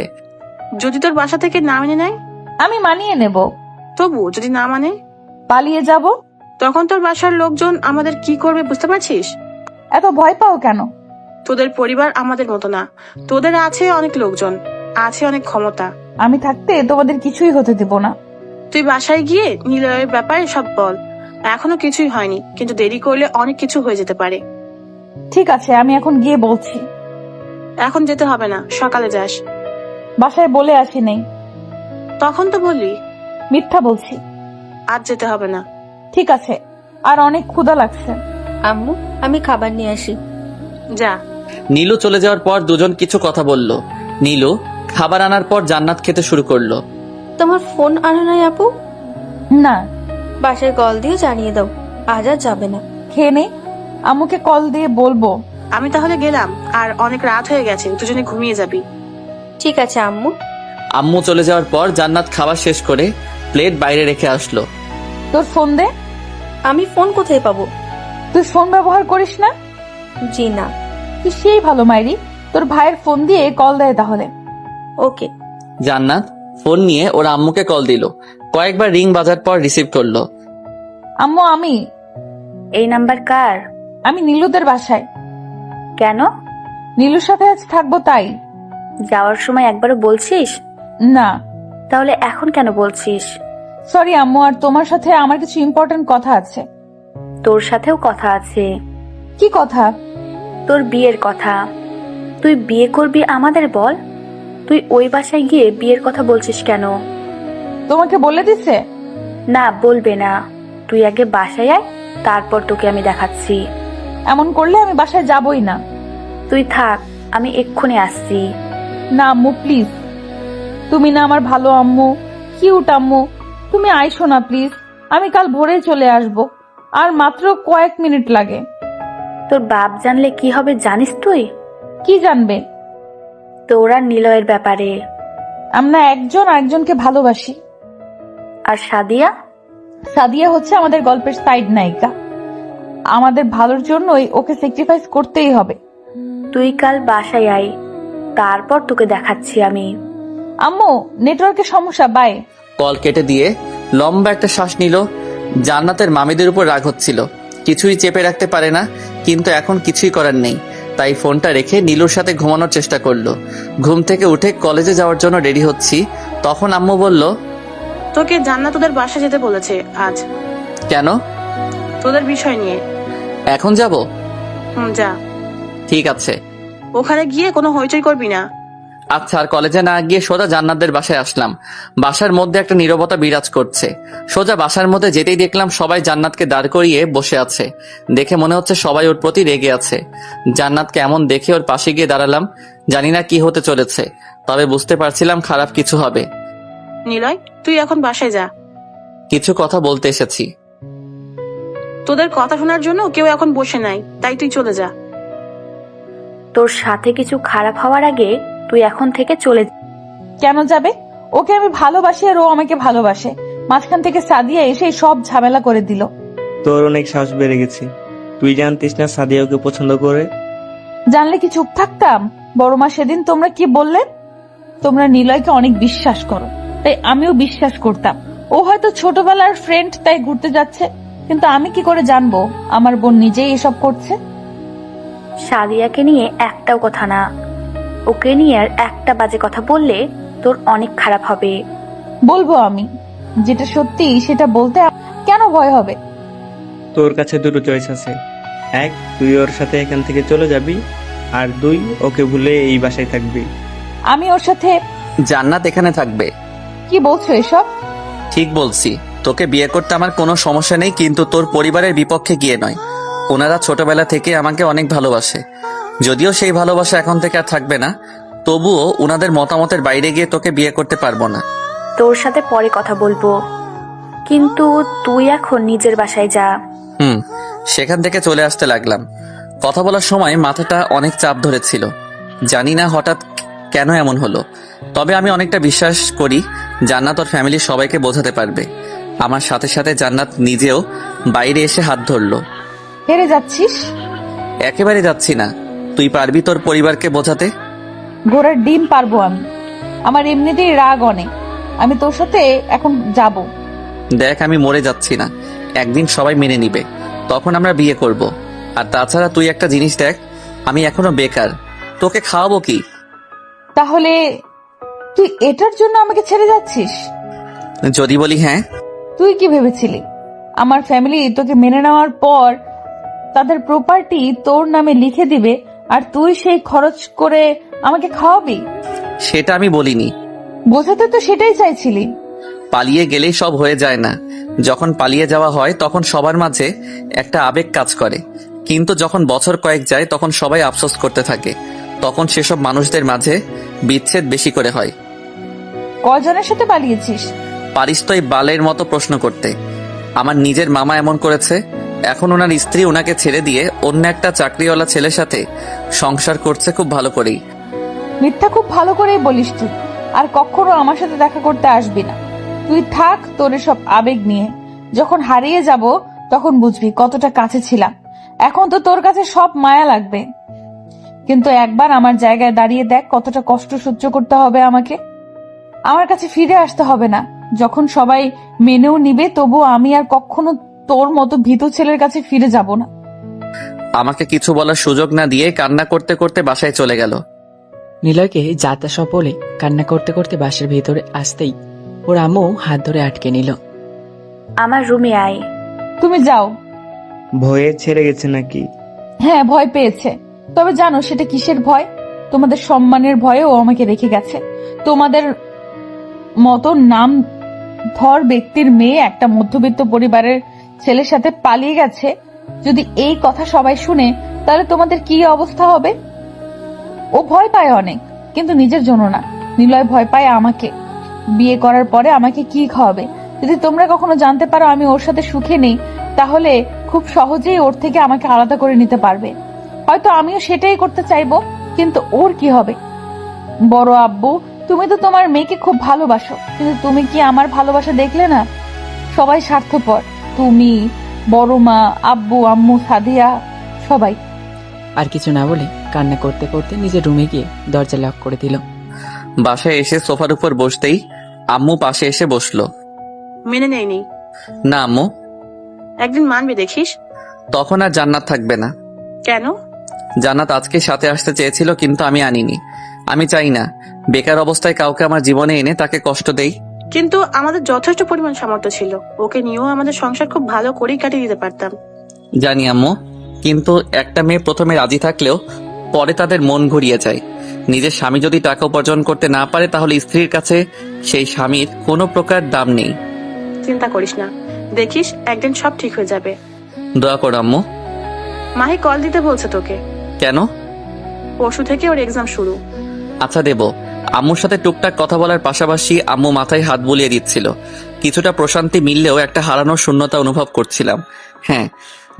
যদি তোর বাসা থেকে না মেনে নেয়? আমি মানিয়ে নেব। তবু যদি না মানে? পালিয়ে যাব। তখন তোর বাসার লোকজন আমাদের কি করবে বুঝতে পারছিস? এত ভয় পাও কেন? তোদের পরিবার আমাদের মতো না। তোদের আছে অনেক লোকজন, আছে অনেক ক্ষমতা। আমি থাকতে তোমাদের কিছুই হতে দেব না। তুই বাসায় গিয়ে নিলয়ের ব্যাপারে সব বল। এখনো কিছুই হয়নি, কিন্তু দেরি করলে অনেক কিছু হয়ে যেতে পারে। ঠিক আছে, আমি এখন গিয়ে বলছি। এখন যেতে হবে না, সকালে যাস। বাসায় বলে আসি নেই। তখন তো বললি। মিথ্যা বলছি। আজ যেতে হবে না। ঠিক আছে, আর অনেক ক্ষুধা লাগছে। আম্মু, আমি খাবার নিয়ে আসি। যা। নীলু চলে যাওয়ার পর দুজন কিছু কথা বলল। নীলু খাবার আনার পর জান্নাত খেতে শুরু করলো। তোমার ফোন আনা নাই আপু? না। বাসায় কল দিয়ে জানিয়ে দাও আজ আর যাবে না। খেয়ে নে, আম্মুকে কল দিয়ে বলবো। আমি তাহলে গেলাম, আর অনেক রাত হয়ে গেছে, দুজনে ঘুমিয়ে যাবি। ঠিক আছে আম্মু। আম্মু চলে যাওয়ার পর জান্নাত খাবার শেষ করে প্লেট বাইরে রেখে আসলো। তোর ফোন দে। আমি ফোন কোথায় পাবো? তুই ফোন ব্যবহার করিস না? জি না। তুই সেই ভালো মাইরি, তোর ভাইয়ের ফোন দিয়ে কল দেয় তাহলে। ওকে। জান্নাত ফোন নিয়ে ওর আম্মুকে কল দিল। কয়েকবার রিং বাজার পর রিসিভ করলো। আম্মু, আমি এই নাম্বার কার? আমি নীলুদের বাসায়। কেন? নীলুর সাথে আজ থাকবো তাই। যাওয়ার সময় একবারও বলছিস না। তাহলে এখন কেন বলছিস? সরি আম্মু, আর তোমার সাথে আমার কিছু ইম্পর্টেন্ট কথা আছে। তোর সাথেও কথা আছে। কি কথা? তোর বিয়ের কথা। তুই বিয়ে করবি আমাদের বল। তুই ওই বাসায় গিয়ে বিয়ের কথা বলছিস কেন? তোমাকে বলে দিছে? না, বলবে না। তুই আগে বাসায় আয়, তারপর তোকে আমি দেখাচ্ছি। এমন করলে আমি বাসায় যাবই না। তুই থাক, আমি এক্ষুনি আসছি। না আম্মু, প্লিজ। তুমি না আমার ভালো আম্মু, কিউট আম্মু। তুমি আইসো না প্লিজ। আমি কাল ভোরে চলে আসব, আর মাত্র কয়েক মিনিট লাগে। তোর বাপ জানলে কি হবে জানিস তুই? কি জানবে? তোর আর নিলয়ের ব্যাপারে। আমরা একজন আরেকজনকে ভালোবাসি। আর সাদিয়া? সাদিয়া হচ্ছে আমাদের গল্পের সাইড নায়িকা। আমাদের ভালোর জন্যই ওকে স্যাক্রিফাইস করতেই হবে। তুই কাল বাসায় আয়, তারপর তোকে দেখাচ্ছি আমি। আম্মু, নেটওয়ার্কের সমস্যা, বাই। কল কেটে দিয়ে লম্বা একটা শ্বাস নিল। জান্নাতের মামিদের উপর রাগ হচ্ছিল, কিছুই চেপে রাখতে পারে না, কিন্তু এখন কিছুই করার নেই। তাই ফোনটা রেখে নীলুর সাথে ঘুমানোর চেষ্টা করলো। ঘুম থেকে উঠে কলেজে যাওয়ার জন্য রেডি হচ্ছি, তখন আম্মু বলল, তোকে জান্নাত তোদের বাসা যেতে বলেছে আজ। কেন? তোদের বিষয় নিয়ে। এখন যাব? যা। ঠিক আছে। ওখানে গিয়ে কোনো হইচই করবি না। আচ্ছা। আর কলেজে না গিয়ে সোজা জান্নাতদের বাসায় আসলাম। বাসার মধ্যে একটা নীরবতা বিরাজ করছে। সোজা বাসার মধ্যে যেতেই দেখলাম সবাই জান্নাতকে দাঁড় করিয়ে বসে আছে। দেখে মনে হচ্ছে সবাই ওর প্রতি রেগে আছে। জান্নাতকে এমন দেখে ওর পাশে গিয়ে দাঁড়ালাম। জানি না কি হতে চলেছে, তবে বুঝতে পারছিলাম খারাপ কিছু হবে। নিলয়, তুই এখন বাসায় যা। কিছু কথা বলতে এসেছি। তোদের কথা শোনার জন্য কেউ এখন বসে নাই, তাই তুই চলে যা। তোর সাথে কিছু খারাপ হওয়ার আগে তুই এখন থেকে চলে যা। কেন যাবে? ওকে আমি ভালোবাসি আর ও আমাকে ভালোবাসে। মাঝখান থেকে সাদিয়া এসে সব ঝামেলা করে দিল। তোর অনেক সাহস বেড়ে গেছে। তুই জানতিস না সাদিয়া ওকে পছন্দ করে? জানলে কি চুপ থাকতাম? বড় মা সেদিন তোমরা কি বললেন? তোমরা নিলয়কে অনেক বিশ্বাস করো, তাই আমিও বিশ্বাস করতাম। ও হয়তো ছোটবেলার ফ্রেন্ড, তাই ঘুরতে যাচ্ছে। কিন্তু আমি কি করে জানবো আমার বোন নিজেই এসব করছে? সাদিয়াকে নিয়ে একটাও কথা না। ওকে নিয়ে আর একটা বাজে কথা বললে তোর অনেক খারাপ হবে। বলবো আমি, যেটা সত্যি সেটা বলতে কেন ভয় হবে? তোর কাছে দুটো চয়েস আছে। এক, তুই ওর সাথে এখান থেকে চলে যাবি, আর দুই, ওকে ভুলে এই বাসায় থাকবি। আমি ওর সাথে? জান্নাত এখানে থাকবে। কি বলছো এসব? ঠিক বলছি। তোকে বিয়ে করতে আমার কোনো সমস্যা নেই, কিন্তু তোর পরিবারের বিপক্ষে গিয়ে নয়। ওনারা ছোটবেলা থেকে আমাকে অনেক ভালোবাসে। যদিও সেই ভালোবাসা এখন থেকে আর থাকবে না, তবুও ওনাদের মতামতের বাইরে গিয়ে তোকে বিয়ে করতে পারবো না। তোর সাথে পরে কথা বলবো, কিন্তু তুই এখন নিজের বাসায় যা। সেখান থেকে চলে আসতে লাগলাম। কথা বলার সময় মাথাটা অনেক চাপ ধরেছিল। জানি না হঠাৎ কেন এমন হলো, তবে আমি অনেকটা বিশ্বাস করি জান্নাত ওর ফ্যামিলির সবাইকে বোঝাতে পারবে। আমার সাথে সাথে জান্নাত নিজেও বাইরে এসে হাত ধরলো। হেরে যাচ্ছিস? একেবারে যাচ্ছি না। তুই পারবি তোর পরিবারকে বোঝাতে? ঘোড়ার ডিম পারবো আমি। আমার এমনিতেই রাগ অনেক। আমি তোর সাথে এখন যাব। দেখ, আমি মরে যাচ্ছি না। একদিন সবাই মেনে নিবে, তখন আমরা বিয়ে করব। আর তাছাড়া তুই একটা জিনিস দেখ, আমি এখনো বেকার। তোকে খাওয়াবো কি? তাহলে তুই এটার জন্য আমাকে ছেড়ে যাচ্ছিস? যদি বলি হ্যাঁ। তুই কি ভেবেছিলি আমার ফ্যামিলি তোকে মেনে নেওয়ার পর তাদের প্রপার্টি তোর নামে লিখে দিবে, আর তুই সেই খরচ করে আমাকে খাওয়াবি? সেটা আমি বলিনি। বোঝাতে তো সেটাই চাইছিলি। পালিয়ে গেলেই সব হয়ে যায় না। যখন পালিয়ে যাওয়া হয় তখন সবার মাঝে একটা আবেগ কাজ করে, কিন্তু যখন বছর কয়েক যায় তখন সবাই আফসোস করতে থাকে। তখন সেসব মানুষদের মাঝে বিচ্ছেদ বেশি করে হয়। কজনের সাথে পালিয়েছিস? পারিস তো এই বালের মতো প্রশ্ন করতে? আমার নিজের মামা এমন করেছে। এখন ওনার স্ত্রী ওনাকে ছেড়ে দিয়ে অন্য একটা চাকরিওয়ালা ছেলের সাথে সংসার করছে খুব ভালো করেই। মিথ্যা খুব ভালো করেই বলিস তুই। আর কখনো আমার সাথে দেখা করতে আসবি না। তুই থাক তোর সব আবেগ নিয়ে। যখন হারিয়ে যাব তখন বুঝবি কতটা কাছে ছিলাম। এখন তো তোর কাছে সব মায়া লাগবে, কিন্তু একবার আমার জায়গায় দাঁড়িয়ে দেখ কতটা কষ্ট সহ্য করতে হবে আমাকে। আমার কাছে ফিরে আসতে হবে না। যখন সবাই মেনেও নিবে, তবু আমি আর কখনো তোর মতো ভীতু ছেলের কাছে ফিরে যাব না। আমাকে কিছু বলার সুযোগ না দিয়ে কান্না করতে করতে বাসায় চলে গেল। নিলয়কে যাতা সব বলে কান্না করতে করতে বাসার ভেতরে আসতেই ওর আম্মু হাত ধরে আটকে নিল। আমার রুমে আয়। তুমি যাও। ভয়ে ছেড়ে গেছে নাকি? হ্যাঁ, ভয় পেয়েছে। তবে জানো সেটা কিসের ভয়? তোমাদের সম্মানের ভয়ে ও আমাকে রেখে গেছে। তোমাদের মতো নাম ধর ব্যক্তির মেয়ে একটা মধ্যবিত্ত পরিবারের ছেলের সাথে পালিয়ে গেছে। যদি এই কথা সবাই শুনে, তাহলে তোমাদের কি অবস্থা হবে? ও ভয় পায় অনেক, কিন্তু নিজের জন্য না। নিলয় ভয় পায় আমাকে। বিয়ে করার পরে আমাকে কি খাওয়াবে? যদি তোমরা কখনো জানতে পারো আমি ওর সাথে সুখে নেই, তাহলে খুব সহজেই ওর থেকে আমাকে আলাদা করে নিতে পারবে। হয়তো আমিও সেটাই করতে চাইবো, কিন্তু ওর কি হবে? বড় আব্বু, তুমি তো তোমার মেয়েকে খুব ভালোবাসো, কিন্তু তুমি কি আমার ভালোবাসা দেখলে না? সবাই স্বার্থপর। তুমি, বড় মা, আব্বু, আম্মু, সাদিয়া, সবাই। আর কিছু না বলে কান্না করতে করতে নিজের রুমে গিয়ে দরজা লক করে দিল। বাসায় এসে সোফার উপর বসতেই আম্মু পাশে এসে বসলো। মেনে নেয়নি? না আম্মু। একদিন মানবে দেখিস। তখন আর জান্নাত থাকবে না। কেন? জান্নাত আজকে সাথে আসতে চেয়েছিল, কিন্তু আমি আনিনি। আমি চাই না বেকার অবস্থায় কাউকে আমার জীবনে এনে তাকে কষ্ট দেই। কিন্তু আমাদের যথেষ্ট পরিমাণ সামর্থ্য ছিল, ওকে নিয়েও আমাদের সংসার খুব ভালো করেই কাটিয়ে দিতে পারতাম। জানি আম্মু, কিন্তু একটা মেয়ে প্রথমে রাজি থাকলেও পরে তাদের মন ঘুরিয়ে যায়। নিজের স্বামী যদি টাকা উপার্জন করতে না পারে, তাহলে স্ত্রীর কাছে সেই স্বামীর কোনো প্রকার দাম নেই। চিন্তা করিস না, দেখিস একদিন সব ঠিক হয়ে যাবে। দোয়া করো আম্মু। মাহি কল দিতে বলছে তোকে। কেন? পরশু থেকে ওর এক্সাম শুরু। আচ্ছা দেব। আম্মুর সাথে টুকটাক কথা বলার পাশাপাশি আম্মু মাথায় হাত বুলিয়ে দিচ্ছিল। কিছুটা প্রশান্তি মিললেও একটা হারানোর শূন্যতা অনুভব করছিলাম। হ্যাঁ,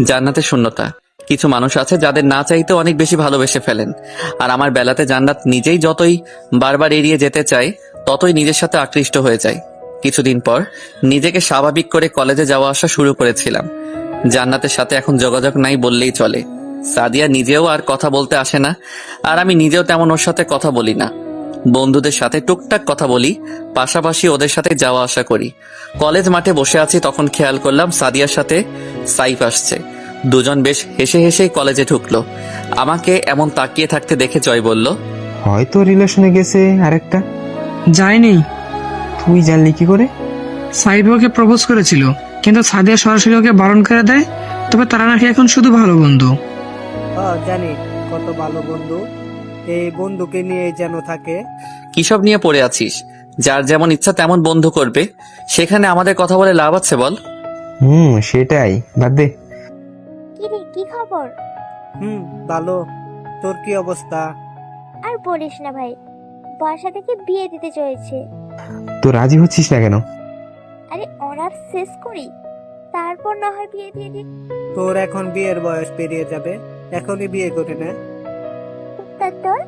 জান্নাতের শূন্যতা। কিছু মানুষ আছে যাদের না চাইতে অনেক বেশি ভালোবেসে ফেলেন, আর আমার বেলাতে জান্নাত নিজেই যতই বারবার এড়িয়ে যেতে চায়, ততই নিজের সাথে আকৃষ্ট হয়ে যায়। কিছুদিন পর নিজেকে স্বাভাবিক করে কলেজে যাওয়া আসা শুরু করেছিলাম। জান্নাতের সাথে এখন যোগাযোগ নাই বললেই চলে। সাদিয়া নিজেও আর কথা বলতে আসে না, আর আমি নিজেও তেমন ওর সাথে কথা বলি না। বন্ধুদের সাথে টুকটাক কথা বলি, পাশাপাশি ওদের সাথে যাওয়া আসা করি। কলেজ মাঠে বসে আছি, তখন খেয়াল করলাম সাদিয়ার সাথে সাইফ আসছে। দুজন বেশ হেসে হেসেই কলেজে ঢুকলো। আমাকে এমন তাকিয়ে থাকতে দেখে জয় বলল, হয়তো রিলেশনে গেছে আরেকটা। যায়নি। তুই জানলি কি করে? সাইব ওকে প্রপোজ করেছিল, কিন্তু সাদিয়া সরাসরি ওকে বারণ করে দেয়। তবে তারা নাকি এখন শুধু ভালো বন্ধু। জানি কত ভালো বন্ধু। এই বন্ধুকে নিয়ে যেন থাকে। কিসব নিয়ে পড়ে আছিস? যার যেমন ইচ্ছা তেমন বন্ধু করবে, সেখানে আমাদের কথা বলে লাভ আছে বল? সেটাই, বাদ দে। কি রে, কি খবর? ভালো। তোর কি অবস্থা? আর বলিস না ভাই, বাসা থেকে বিয়ে দিতে চলেছে। তো রাজি হচ্ছিস না কেন? আরে অনার্স শেষ করি, তারপর না হয় বিয়ে দিয়ে দিই। তোর এখন বিয়ের বয়স পেরিয়ে যাবে, এখনই বিয়ে করে নে। তোর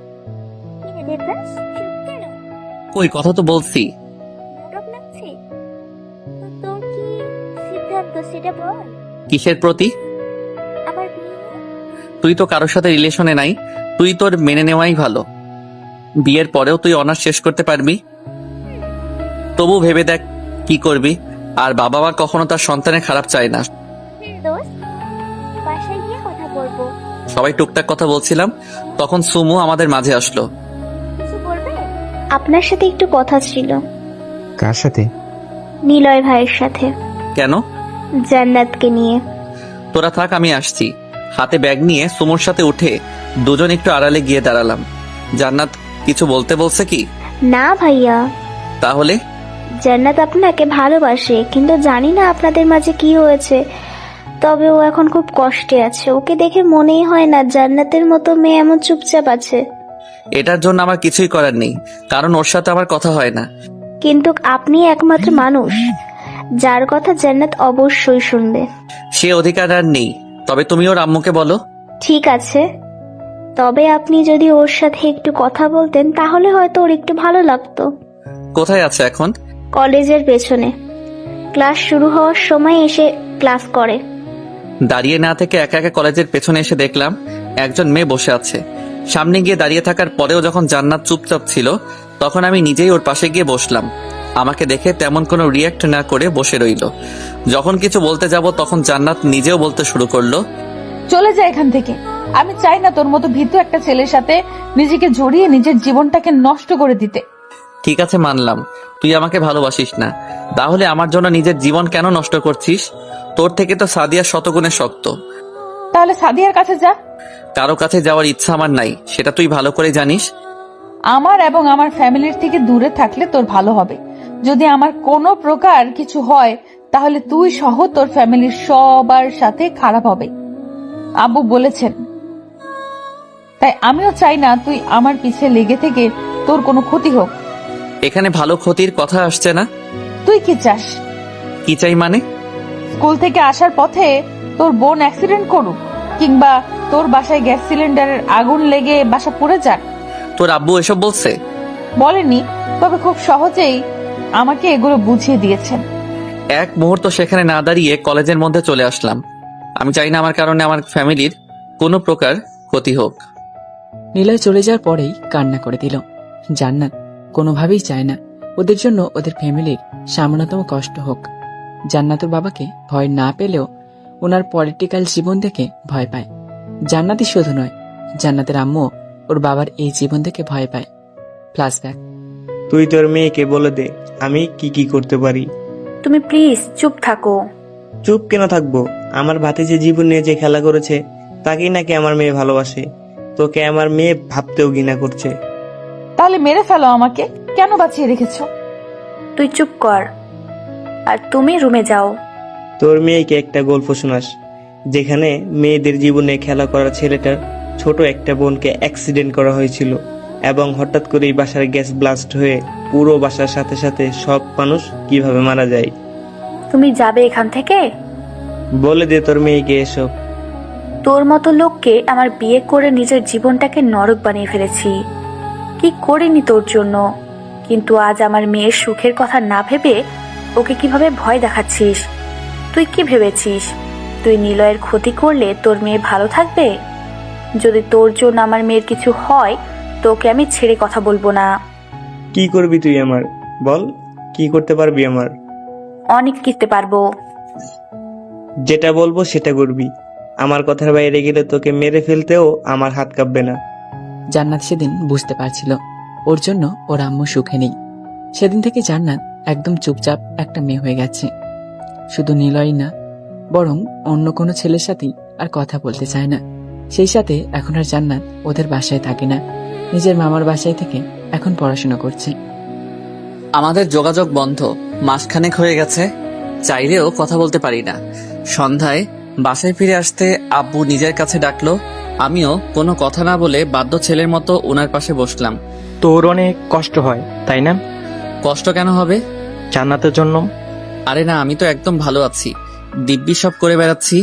কি রে দেবরাজ, চুপ কেন? ওই কথা তো বলছি। নাটক লাগছে তো? তোর কি সিদ্ধান্ত সেটা বল। কিসের প্রতি? আমার বিয়ে। তুই তো কারোর সাথে রিলেশনে নাই, তুই তোর মেনে নেওয়াই ভালো। বিয়ের পরেও তুই অনার্স শেষ করতে পারবি। তবু ভেবে দেখ কি করবি। আর বাবা মা কখনো তার সন্তানের খারাপ চায় না। দোস্ত, বাসায় গিয়ে কথা বলবো। সবাই টুকটাক কথা বলছিলাম, তখন সুমু আমাদের মাঝে আসলো। কিছু বলবে? আপনার সাথে একটু কথা ছিল। কার সাথে? নিলয় ভাইয়ের সাথে। কেন? জান্নাতকে নিয়ে। তোরা থাক, আমি আসছি। হাতে ব্যাগ নিয়ে সুমুর সাথে উঠে দুজন একটু আড়ালে গিয়ে দাঁড়ালাম। জান্নাত কিছু বলতে বলছে কি? না ভাইয়া। তাহলে? জান্নাত আপনাকে ভালোবাসে, কিন্তু জানি না আপনাদের মাঝে কি হয়েছে। তবে ও এখন খুব কষ্টে আছে। ওকে দেখে মনেই হয় না জান্নাতের মতো মেয়ে এমন চুপচাপ আছে। এটার জন্য আমার কিছুই করার নেই, কারণ ওর সাথে আমার কথা হয় না। কিন্তু আপনি একমাত্র মানুষ যার কথা জান্নাত অবশ্যই শুনবে। সে অধিকার আর নেই। তবে তুমি ওর আম্মুকে বলো। ঠিক আছে, তবে আপনি যদি ওর সাথে একটু কথা বলতেন, তাহলে হয়তো ওর একটু ভালো লাগতো। কোথায় আছে এখন? কলেজের পেছনে। ক্লাস শুরু হওয়ার সময় এসে ক্লাস করে। দাঁড়িয়ে না থেকে একা একা কলেজের পেছনে এসে দেখলাম একজন মেয়ে বসে আছে। সামনে গিয়ে দাঁড়িয়ে থাকার পরেও যখন জান্নাত চুপচাপ ছিল, তখন আমি নিজেই ওর পাশে গিয়ে বসলাম। আমাকে দেখে তেমন কোনো রিয়াক্ট না করে বসে রইল। যখন কিছু বলতে যাব তখন জান্নাত নিজেও বলতে শুরু করলো, চলে যা এখান থেকে। আমি চাই না তোর মতো ভীতু একটা ছেলের সাথে নিজেকে জড়িয়ে নিজের জীবনটাকে নষ্ট করে দিতে। ঠিক আছে, মানলাম তুই আমাকে ভালোবাসিস না, তাহলে আমার জন্য নিজের জীবন কেন নষ্ট করছিস? তোর থেকে তো সাদিয়া শতগুণে শক্ত। তাহলে সাদিয়ার কাছে যা। কারো কাছে যাওয়ার ইচ্ছা আমার নাই, সেটা তুই ভালো করে জানিস। আমার এবং আমার ফ্যামিলির থেকে দূরে থাকলে তোর ভালো হবে। যদি আমার কোনো প্রকার কিছু হয় তাহলে তুই সহ তোর ফ্যামিলির সবার সাথে খারাপ হবে, আব্বু বলেছেন। তাই আমিও চাই না তুই আমার পিছে লেগে থেকে তোর কোনো ক্ষতি হোক। এখানে ভালো ক্ষতির কথা আসছে না। তুই কি চাস? কি চাই মানে? স্কুল থেকে আসার পথে তোর বোন অ্যাক্সিডেন্ট করুক, কিংবা তোর বাসায় গ্যাস সিলিন্ডারের আগুন লেগে বাসা পুড়ে যাক। তোর আব্বু এসব বলছে? বলেনি, তবে খুব সহজেই আমাকে এগুলো বুঝিয়ে দিয়েছেন। এক মুহূর্ত সেখানে না দাঁড়িয়ে কলেজের মধ্যে চলে আসলাম। আমি চাই না আমার কারণে আমার ফ্যামিলির কোনো প্রকার ক্ষতি হোক। নিলয় চলে যাওয়ার পরেই কান্না করে দিল। জান্নাত কোনোভাবেই চায় না ওদের জন্য ওদের ফ্যামিলির সামান্যতম কষ্ট হোক। জান্নাতের বাবাকে ভয় না পেলেও ওনার পলিটিক্যাল জীবন দেখে ভয় পায়। জান্নাতই শুধু নয়, জান্নাতের আম্মু ওর বাবার এই জীবন দেখে ভয় পায়। ফ্ল্যাশব্যাক। তুই তোর মেয়েকে বলে দে আমি কি কি করতে পারি। তুমি প্লিজ চুপ থাকো। চুপ কেন থাকবো? আমার ভাতিজে জীবন নিয়ে যে খেলা করেছে তাকেই নাকি আমার মেয়ে ভালোবাসে। তোকে আমার মেয়ে ভাবতেও ঘৃণা করছে। তাহলে মেরে ফেলো আমাকে, কেন বাঁচিয়ে রেখেছো? তুই চুপ কর আর তুমি রুমে যাও। তোর মেয়েকে একটা গল্প শোনাস, যেখানে মেয়েদের জীবনে খেলা করা ছেলেটার ছোট একটা বোনকে অ্যাক্সিডেন্ট করা হয়েছিল এবং হঠাৎ করেই বাসার গ্যাস ব্লাস্ট হয়ে পুরো বাসার সাথে সাথে সব মানুষ কিভাবে মারা যায়। তুমি যাবে এখান থেকে? বলে দে তোর মেয়েকে এসব। তোর মতো লোককে আমার বিয়ে করে নিজের জীবনটাকে নরক বানিয়ে ফেলেছি। কি করিনি তোর জন্য, কিন্তু আজ আমার মেয়ের সুখের কথা না ভেবে ওকে কিভাবে ভয় দেখাচ্ছিস? তুই কি ভেবেছিস তুই নিলয়ের ক্ষতি করলে তোর মেয়ে ভালো থাকবে? যদি তোর জন্য আমার মেয়ের কিছু হয় তোকে আমি ছেড়ে কথা বলবো না। কি করবি তুই আমার? বল, কি করতে পারবি আমার? অনেক করতে পারবো। যেটা বলবো সেটা করবি। আমার কথার বাইরে গেলে তোকে মেরে ফেলতেও আমার হাত কাঁপবে না। জান্নাত সেদিন বুঝতে পারছিল ওর জন্য ওর আম্মু সুখে নেই। সেদিন থেকে জান্নাত একদম চুপচাপ একটা মেয়ে হয়ে গেছে। শুধু নিলয় না, বরং অন্য কোনো ছেলের সাথেই আর কথা বলতে চায় না। সেই সাথে এখন আর জান্নাত ওদের বাসায় থাকে না, নিজের মামার বাসায় থেকে এখন পড়াশোনা করছে। আমাদের যোগাযোগ বন্ধ মাসখানেক হয়ে গেছে, চাইলেও কথা বলতে পারি না। সন্ধ্যায় বাসায় ফিরে আসতে আব্বু নিজের কাছে ডাকলো। আমিও কোনো কথা না বলে বাধ্য ছেলের মতো ওনার পাশে বসলাম। তোর অনেক কষ্ট হয় তাই না? কষ্ট কেন হবে? জান্নাতের জন্য। আরে না, আমি তো একদম ভালো আছি, দিব্যি সব করে বেড়াচ্ছি।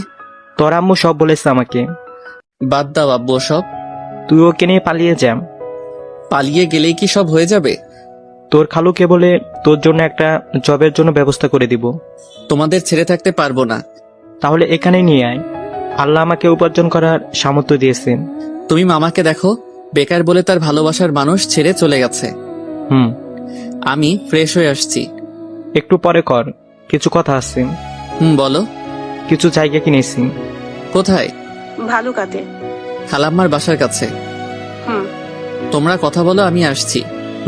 তোর আম্মু সব বলেছে আমাকে। বাদ দাও আব্বু সব। তুই ওকে নিয়ে পালিয়ে যা। পালিয়ে গেলেই কি সব হয়ে যাবে? তোর খালুকে বলে তোর জন্য একটা জবের জন্য ব্যবস্থা করে দিব। তোমাদের ছেড়ে থাকতে পারবো না। তাহলে এখানে নিয়ে আয়, আল্লাহ আমাকে উপার্জন করার সামর্থ্য দিয়েছেন। তুমি মামাকে দেখো, বেকার বলে তার ভালোবাসার মানুষ ছেড়ে চলে গেছে। আমি ফ্রেশ হয়ে আসছি। একটু পরে কর, কিছু কথা আছে। বলো। কিছু জায়গা কিনেছি। কোথায়? ভালুকাতে। খালাম্মার বাসার কাছে। হুম। তোমরা কথা বলো, আমি আসছি।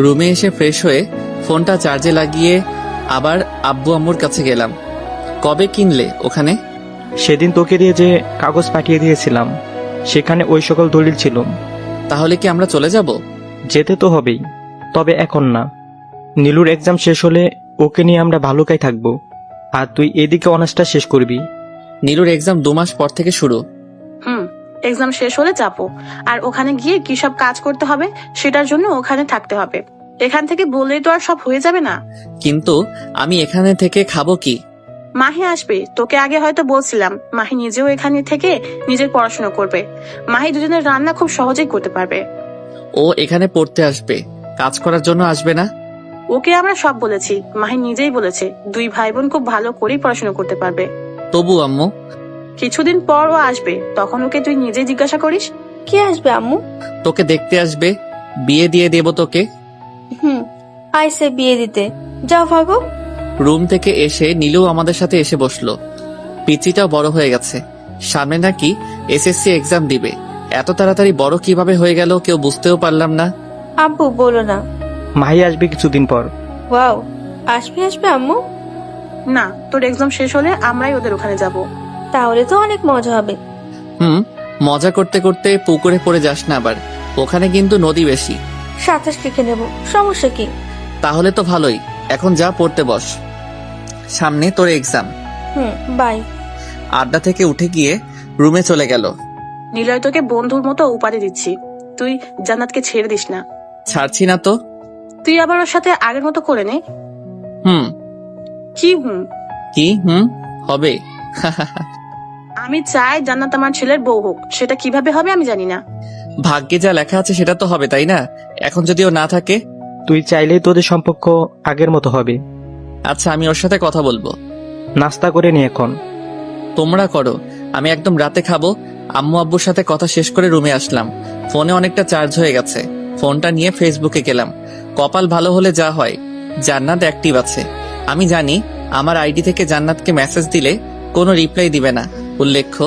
রুমে এসে ফ্রেশ হয়ে ফোনটা চার্জে লাগিয়ে আবার আব্বু আম্মুর কাছে গেলাম। কবে কিনলে ওখানে? সেদিন তোকে দিয়ে যে কাগজ পাঠিয়ে দিয়েছিলাম সেখানে ওই সকল দলিল ছিল। তাহলে কি আমরা চলে যাব? যেতে তো হবেই, তবে এখন না। নীলুর এক্সাম শেষ হলে ওকে নিয়ে আমরা ভালুকায় থাকবো, আর তুই এদিকে অনার্সটা শেষ করবি। নীলুর এক্সাম 2 মাস পর থেকে শুরু। এক্সাম শেষ হলে যাবো, আর ওখানে গিয়ে কি সব কাজ করতে হবে সেটার জন্য ওখানে থাকতে হবে। এখান থেকে বললেই তো আর সব হয়ে যাবে না। কিন্তু আমি এখানে থেকে খাবো কি? মাহি আসবে, তোকে আগে হয়তো বলছিলাম। মাহি নিজেও এখানে থেকে নিজের পড়াশোনা করবে। মাহি দুজনের রান্না খুব সহজেই করতে পারবে। ও এখানে পড়তে আসবে, কাজ করার জন্য আসবে না। ওকে আমরা সব বলেছি, মাহি নিজেই বলেছে 2 ভাই বোন খুব ভালো করেই পড়াশোনা করতে পারবে। তবু আম্মু, কিছুদিন পর ও আসবে, তখন ওকে তুই নিজেই জিজ্ঞাসা করিস। কে আসবে আম্মু? তোকে দেখতে আসবে, বিয়ে দিয়ে দেব তোকে। আইসে বিয়ে দিতে, যাও ভাগো। রুম থেকে এসে নীলু আমাদের সাথে এসে বসলো। পিচিটাও বড় হয়ে গেছে, সামনে নাকি এসএসসি এক্সাম দিবে। এত তাড়াতাড়ি বড় কিভাবে হয়ে গেল কেউ বুঝতেও পারলাম না। আব্বু বলো না। মাহি আসবে কিছুদিন পর। ওয়াও, আসবে আম্মু। না, তোর এক্সাম শেষ হলে আমরাই ওদের ওখানে যাব। তাহলে তো অনেক মজা হবে। মজা করতে করতে পুকুরে পড়ে যাস না আবার, ওখানে কিন্তু নদী বেশি। সাঁতার শিখে নেব, সমস্যা কি? তাহলে তো ভালোই, এখন যা পড়তে বস, সামনে তোর এক্সাম। বাই। আড্ডা থেকে উঠে গিয়ে রুমে চলে গেল। নিলয় তোকে বন্ধুর মতো উপাধি দিচ্ছি, তুই জান্নাতকে ছেড়ে দিস না। ছাড়ছি না তো। তুই আবার ওর সাথে আগের মতো করে নে। কি হবে? আমি চাই জান্নাত আমার ছেলের বউ হোক, সেটা কিভাবে হবে আমি জানি না। ভাগ্যে যা লেখা আছে সেটা তো হবে, তাই না? এখন যদি ও না থাকে? তুই চাইলেই তোদের সম্পর্ক আগের মতো হবে। আচ্ছা, আমি ওর সাথে কথা বলবো। নাস্তা করে নি এখন। তোমরা করো, আমি একদম রাতে খাবো। আম্মু আব্বুর সাথে কথা শেষ করে রুমে আসলাম। ফোনে অনেকটা চার্জ হয়ে গেছে, ফোনটা নিয়ে ফেসবুকে গেলাম। কপাল ভালো হলে যা হয়, জান্নাত অ্যাক্টিভ আছে। আমি জানি আমার আইডি থেকে জান্নাতকে মেসেজ দিলে কোনো রিপ্লাই দিবে না। উল্লেখ্য,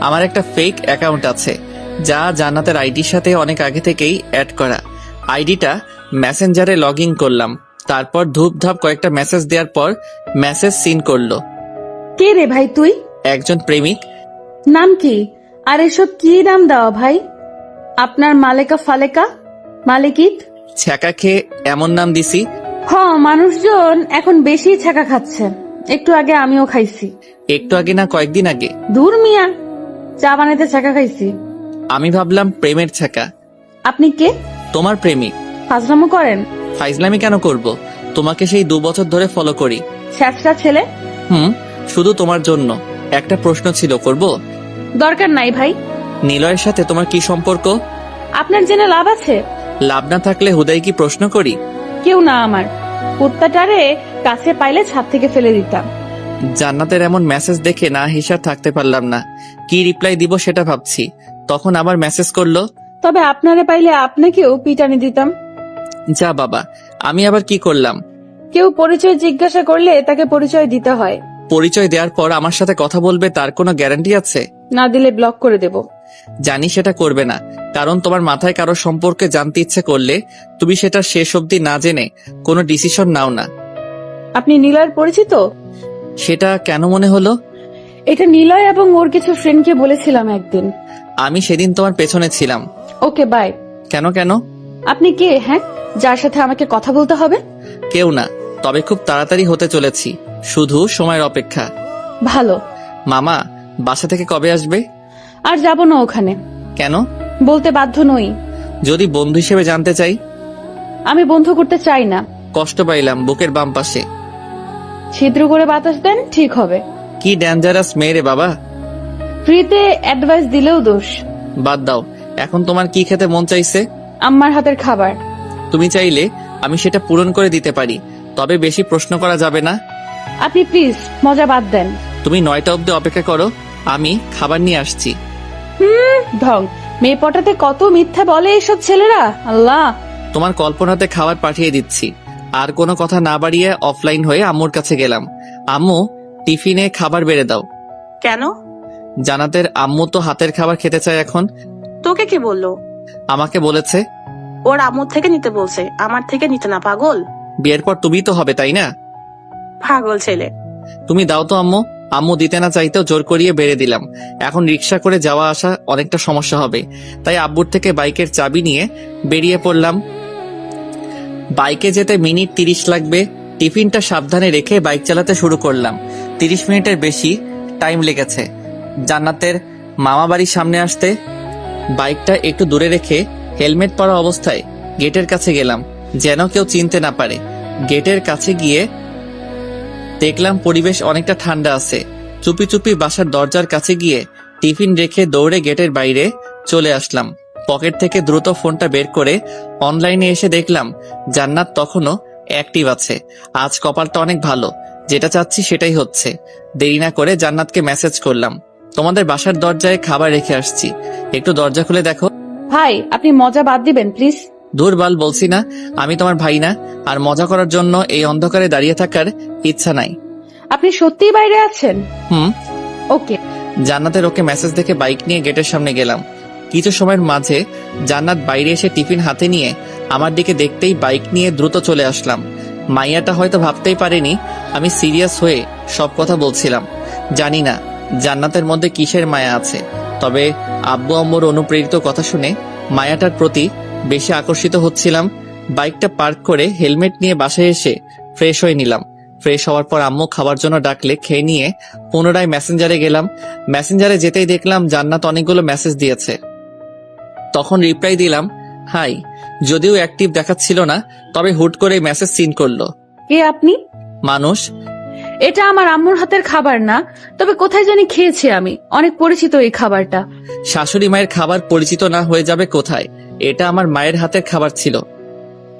আমার একটা ফেক অ্যাকাউন্ট আছে যা জান্নাতের আইডির সাথে অনেক আগে থেকেই অ্যাড করা। আইডিটা মেসেঞ্জারে লগ ইন করলাম, তারপর ধূপধাপ কয়েকটা মেসেজ দেওয়ার পর মেসেজ সিন করলো। কে রে ভাই তুই? একজন প্রেমিক। নাম কি? আর এসব কি নাম দেওয়া ভাই? আপনার মালেকা ফালেকা মালিকিত ছ্যাঁকা খেয়ে এমন নাম দিছি। মানুষজন এখন বেশি ছ্যাঁকা খাচ্ছে, একটু আগে আমিও খাইছি। একটু আগে না, কয়েকদিন আগে। দূর মিয়া, চা বানাইতে ছ্যাঁকা খাইছি। আমি ভাবলাম প্রেমের ছ্যাঁকা। আপনি কে? তোমার প্রেমিক। ফাজলামো করেন? ফাইজলামি কেন করব, তোমাকে সেই 2 বছর ধরে ফলো করি। ছ্যাঁচড়া ছেলে। শুধু তোমার জন্য একটা প্রশ্ন ছিল, করব? দরকার নাই ভাই। নিলয়ের সাথে তোমার কি সম্পর্ক? আপনার জেনে লাভ আছে? লাভ না থাকলে হুদাই কি প্রশ্ন করি? কেউ না, আমার কুত্তাটারে কাছে পাইলে ছাদ থেকে ফেলে দিতাম। জান্নাতের এমন মেসেজ দেখে না হিসাব থাকতে পারলাম না, কি রিপ্লাই দিব সেটা ভাবছি। তখন আবার মেসেজ করলো, তবে আপনারে পাইলে আপনাকেও পিটানি দিতাম। যা বাবা, আমি আবার কি করলাম? কেউ পরিচয় জিজ্ঞাসা করলে তাকে পরিচয় দিতে হয়। পরিচয় দেওয়ার পর আমার সাথে কথা বলবে তার কোনো গ্যারান্টি আছে? না দিলে ব্লক করে দেব। জানি সেটা করবে না, কারণ তোমার মাথায় কারো সম্পর্কে জানতে ইচ্ছে করলে তুমি সেটা শেষ অবধি না জেনে কোনো ডিসিশন নাও না। আপনি নিলয়ের পরিচিত? সেটা কেন মনে হলো? এটা নিলয় এবং ওর কিছু ফ্রেন্ডকে বলেছিলাম একদিন। আমি সেদিন তোমার পেছনে ছিলাম। Okay bye. কেন? আপনি কে? হ্যাঁ, যার সাথে আমাকে কথা বলতে হবে? কেউ না, তবে খুব তাড়াতাড়ি হতে চলেছি, শুধু সময়ের অপেক্ষা। ভালো। মামা বাসা থেকে কবে আসবে? আর যাব না ওখানে। কেন? বলতে বাধ্য নই। যদি বন্ধু হিসেবে জানতে চাই? আমি বন্ধু করতে চাই না। কষ্ট পাইলাম বুকের বাম পাশে। ছিদ্র করে বাতাস দেন, ঠিক হবে। কি ডেঞ্জারাস মেয়ে রে বাবা। ফ্রিতে অ্যাডভাইস দিলেও দোষ। বাদ দাও, এখন তোমার কি খেতে মন চাইছে? আম্মার হাতের খাবার। তুমি চাইলে আমি সেটা পূরণ করে দিতে পারি, তবে বেশি প্রশ্ন করা যাবে না। আপনি প্লিজ মজা বাদ দেন। তুমি 9টা অবধি অপেক্ষা করো, আমি খাবার নিয়ে আসছি। ঢং, মেয়ে পটাতে কত মিথ্যা বলে এসব ছেলেরা, আল্লাহ। তোমার কল্পনাতে খাবার পাঠিয়ে দিচ্ছি। আর কোনো কথা না বাড়িয়ে অফলাইন হয়ে আম্মুর কাছে গেলাম। আম্মু, টিফিনে খাবার বেড়ে দাও। কেন? জান্নাতের আম্মু তো হাতের খাবার খেতে চায় এখন। তোকে কে বললো? আমাকে বলেছে। ওর আম্মুর থেকে নিতে বলছে, আমার থেকে নিতে না, পাগল। বিয়ের পর তুমি তো হবে, তাই না? পাগল ছেলে। তুমি দাও তো আম্মু। আম্মু দিতে না চাইতেও জোর করিয়ে বেড়ে দিলাম। এখন রিক্সা করে যাওয়া আসা অনেকটা সমস্যা হবে, তাই আব্বুর থেকে বাইকের চাবি নিয়ে বেরিয়ে পড়লাম। বাইকে যেতে মিনিট 30 লাগবে। টিফিনটা সাবধানে রেখে বাইক চালাতে শুরু করলাম। 30 মিনিটের বেশি টাইম লেগেছে জান্নাতের মামা বাড়ির সামনে আসতে। বাইকটা একটু দূরে রেখে হেলমেট পরা অবস্থায় গেটের কাছে গেলাম, যেন কেউ চিনতে না পারে। গেটের কাছে গিয়ে দেখলাম পরিবেশ অনেকটা ঠান্ডা আছে। চুপি চুপি বাসার দরজার কাছে গিয়ে টিফিন রেখে দৌড়ে গেটের বাইরে চলে আসলাম। পকেট থেকে দ্রুত ফোনটা বের করে অনলাইনে এসে দেখলাম জান্নাত তখনও অ্যাক্টিভ আছে। আজ কপালটা অনেক ভালো, যেটা চাচ্ছি সেটাই হচ্ছে। দেরি না করে জান্নাতকে মেসেজ করলাম, তোমাদের বাসার দরজায় খাবার রেখে আসছি, একটু দরজা খুলে দেখো। ভাই আপনি মজা বাদ দিবেন প্লিজ। দুর্বল বলছি না আমি তোমার ভাই না, আর মজা করার জন্য এই অন্ধকারে দাঁড়িয়ে থাকার ইচ্ছা নাই। আপনি সত্যিই বাইরে আছেন? হুম। ওকে। জান্নাতের ওকে মেসেজ দেখে বাইক নিয়ে গেটের সামনে গেলাম। কিছু সময়ের মাঝে জান্নাত বাইরে এসে টিফিন হাতে নিয়ে আমার দিকে দেখতেই বাইক নিয়ে দ্রুত চলে আসলাম। মাইয়াটা হয়তো ভাবতেই পারেনি আমি সিরিয়াস হয়ে সব কথা বলছিলাম। জানি না জান্নাতের মধ্যে কিসের মায়া আছে, তবে আব্বু আম্মুর অনুপ্রেরিত কথা শুনে মায়াটার প্রতি বেশি আকর্ষিত হচ্ছিলাম। বাইকটা পার্ক করে হেলমেট নিয়ে বাসায় এসে ফ্রেশ হয়ে নিলাম। ফ্রেশ হওয়ার পর আম্মু খাবার জন্য ডাকলে খেয়ে নিয়ে পুনরায় মেসেঞ্জারে গেলাম। মেসেঞ্জারে যেতেই দেখলাম জান্নাত অনেকগুলো মেসেজ দিয়েছে। তখন রিপ্লাই দিলাম হাই, যদিও অ্যাক্টিভ দেখাচ্ছিল না, তবে হুট করে মেসেজ সিন করলো। কে আপনি? মানুষ। এটা আমার আম্মুর হাতের খাবার না, তবে কোথায় জানি খেয়েছি আমি, অনেক পরিচিত এই খাবারটা। শাশুড়ি মায়ের খাবার পরিচিত না হয়ে যাবে কোথায়? এটা আমার মায়ের হাতের খাবার ছিল।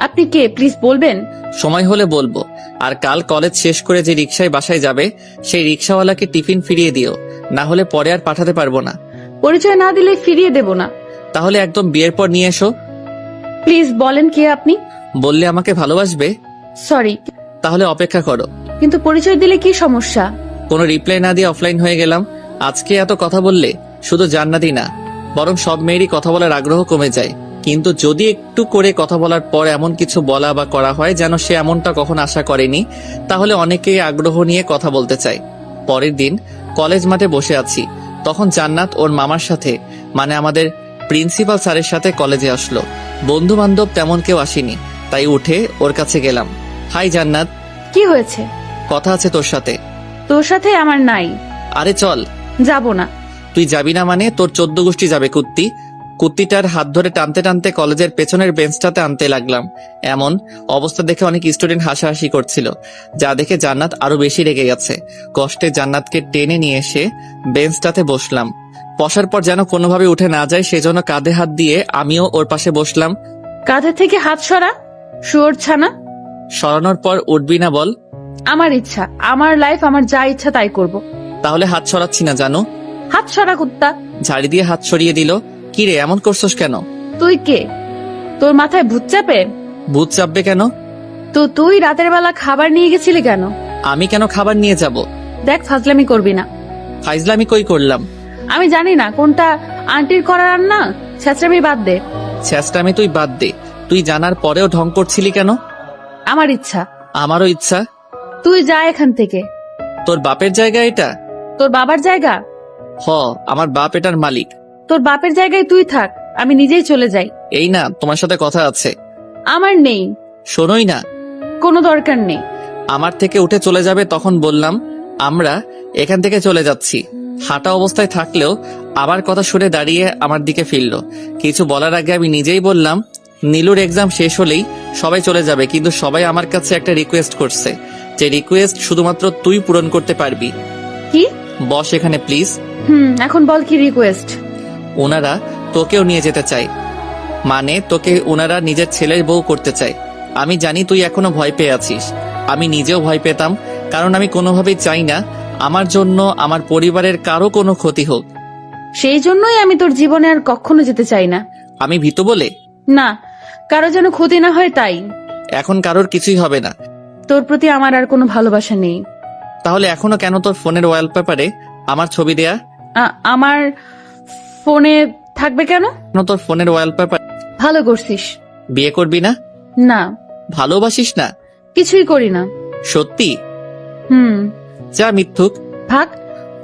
আপনি কে প্লিজ বলবেন? সময় হলে বলবো। আর কাল কলেজ শেষ করে যে রিকশায় বাসায় যাবে সেই রিকশাওয়ালাকে টিফিন ফিরিয়ে দিও, না হলে পরে আর পাঠাতে পারবো না। পরিচয় না দিলে ফিরিয়ে দেব না। তাহলে একদম বিয়ের পর নিয়ে এসো। প্লিজ বলেন কে আপনি? বললে আমাকে ভালোবাসবে? সরি, তাহলে অপেক্ষা করো। কিন্তু পরিচয় দিলে কি সমস্যা? কোনো রিপ্লাই না দিয়ে অফলাইন হয়ে গেলাম। আজকে এত কথা বললে শুধু জান্নাতই না, বরং সব মেয়েরই কথা বলার আগ্রহ কমে যায়। কিন্তু যদি একটু করে কথা বলার পর এমন কিছু বলা বা করা হয় যেন সে এমনটা কখনো আশা করেনি, তাহলে অনেকেই আগ্রহ নিয়ে কথা বলতে চায়। পরের দিন কলেজ মাঠে বসে আছি, তখন জান্নাত ওর মামার সাথে, মানে আমাদের প্রিন্সিপাল স্যারের সাথে কলেজে আসলো। বন্ধু বান্ধব তেমন কেউ আসেনি, তাই উঠে ওর কাছে গেলাম। হাই জান্নাত। কি হয়েছে? কথা আছে তোর সাথে। তোর সাথে আমার নাই। আরে চল। যাব না। তুই যাবি না মানে তোর 14 গোষ্ঠী যাবে কুত্তি। কুত্তিটার হাত ধরে টানতে টানতে কলেজের পেছনের বেঞ্চটাতে আনতে লাগলাম। এমন অবস্থা দেখে অনেক স্টুডেন্ট হাসাহাসি করছিল, যা দেখে জান্নাত আরো বেশি রেগে গেছে। কষ্টে জান্নাতকে টেনে নিয়ে এসে বেঞ্চটাতে বসলাম। বসার পর যেন কোনোভাবে উঠে না যায় সেজন্য কাঁধে হাত দিয়ে আমিও ওর পাশে বসলাম। কাঁধে থেকে হাত সরা, শুয়োর ছানা। সরানোর পর উঠবি না বল? আমার ইচ্ছা, আমার লাইফ, আমার যা ইচ্ছা তাই করব। তাহলে হাত সরাচ্ছি না জানো। হাত সরা কুত্তা। ঝাড়ি দিয়ে হাত সরিয়ে দিল। কি রে এমন করছস কেন? তুই কে? তোর মাথায় ভূত চাপে? ভূত চাপবে কেন? তো তুই রাতের বেলা খাবার নিয়ে গেছিলি কেন? আমি কেন খাবার নিয়ে যাব? দেখ ফাজলামি করবি না। ফাজলামি কই করলাম? আমি জানি না কোনটা আন্টির করা রান্না। ছেঁচড়ামি বাদ দে। ছেঁচড়ামি তুই বাদ দে। তুই জানার পরেও ঢং করছিলি কেন? আমার ইচ্ছা। আমারও ইচ্ছা। তুই যা এখান থেকে। তোর বাপের জায়গা এটা? তোর বাবার জায়গা? হ, আমার বাপ এটার মালিক। তোর বাপের জায়গায় তুই থাক, আমি নিজেই চলে যাই। এই না, তোমার সাথে কথা আছে। আমার নেই। শোনোই না। কোনো দরকার নেই। আমার থেকে উঠে চলে যাবে তখন বললাম আমরা এখান থেকে চলে যাচ্ছি। হাঁটা অবস্থায় থাকলেও আবার কথা শুনে দাঁড়িয়ে আমার দিকে ফিরল। কিছু বলার আগে আমি নিজেই বললাম নীলুর এক্সাম শেষ হলেই সবাই চলে যাবে, কিন্তু সবাই আমার কাছে একটা রিকোয়েস্ট করছে, যে রিকোয়েস্ট শুধুমাত্র তুই পূরণ করতে পারবি। কি? বস এখানে প্লিজ। এখন বল কি রিকোয়েস্ট? ওনারা তোকেও নিয়ে যেতে চায়, মানে তোকে ওনারা নিজের ছেলের বউ করতে চায়। আমি জানি তুই এখনো ভয় পেয়ে আছিস, আমি নিজেও ভয় পেতাম, কারণ আমি কোনোভাবেই চাই না আমার জন্য আমার পরিবারের কারো কোনো ক্ষতি হোক। সেই জন্যই আমি তোর জীবনে আর কখনো যেতে চাই না। আমি ভীতু বলে? না, কারো যেন ক্ষতি না হয় তাই। এখন কারোর কিছুই হবে না। তোর প্রতি আমার আর কোনো ভালোবাসা নেই। তাহলে এখনো কেন তোর ফোনের ওয়ালপেপারে আমার ছবি দেয়া? আমার ফোনে থাকবে কেন? তোর ফোনের ওয়ালপেপার। ভালো করছিস। বিয়ে করবি না? না। ভালোবাসিস না? কিছুই করি না। সত্যি? যা মিথ্যুক, ভাগ।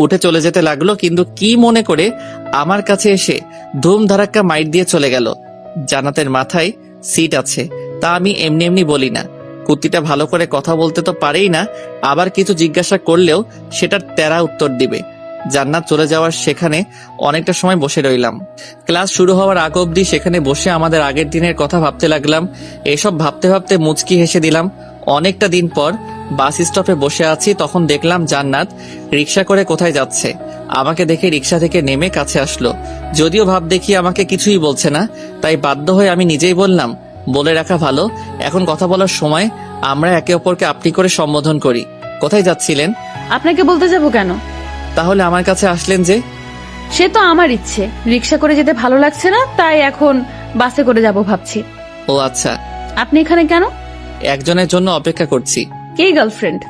উঠে চলে যেতে লাগলো, কিন্তু কি মনে করে আমার কাছে এসে ধুম ধারাক্কা মাইট দিয়ে চলে গেল। জান্নাতের মাথায় সিট আছে, তা আমি এমনি এমনি বলি না। কুত্তিটা ভালো করে কথা বলতে তো পারেই না, আবার কিছু জিজ্ঞাসা করলেও সেটার তেরা উত্তর দিবে। জান্নাত চলে যাওয়ার সেখানে অনেকটা সময় বসে রইলাম। ক্লাস শুরু হওয়ার আগ অব্দি সেখানে বসে আমাদের আগের দিনের কথা ভাবতে লাগলাম। এসব ভাবতে ভাবতে মুচকি হেসে দিলাম। অনেকটা দিন পর বাস স্টপে বসে আছি, তখন দেখলাম জান্নাত রিক্সা করে কোথায় যাচ্ছে। আমাকে দেখে রিক্সা থেকে নেমে কাছে আসলো। যদিও ভাব দেখি আমাকে কিছুই বলছে না, তাই বাধ্য হয়ে আমি নিজেই বললাম, বলে রাখা ভালো, এখন কথা বলার সময় আমরা একে অপরকে আপনি করে সম্বোধন করি। কোথায় যাচ্ছিলেন? আপনাকে বলতে যাব কেন? তাহলে আমার কাছে আসলেন যে? সে তো আমার ইচ্ছে, রিক্সা করে যেতে ভালো লাগছে না, তাই এখন বাসে করে যাব ভাবছি। ও আচ্ছা, আপনি এখানে কেন? একজনের জন্য অপেক্ষা করছি। কে গার্লফ্রেন্ড?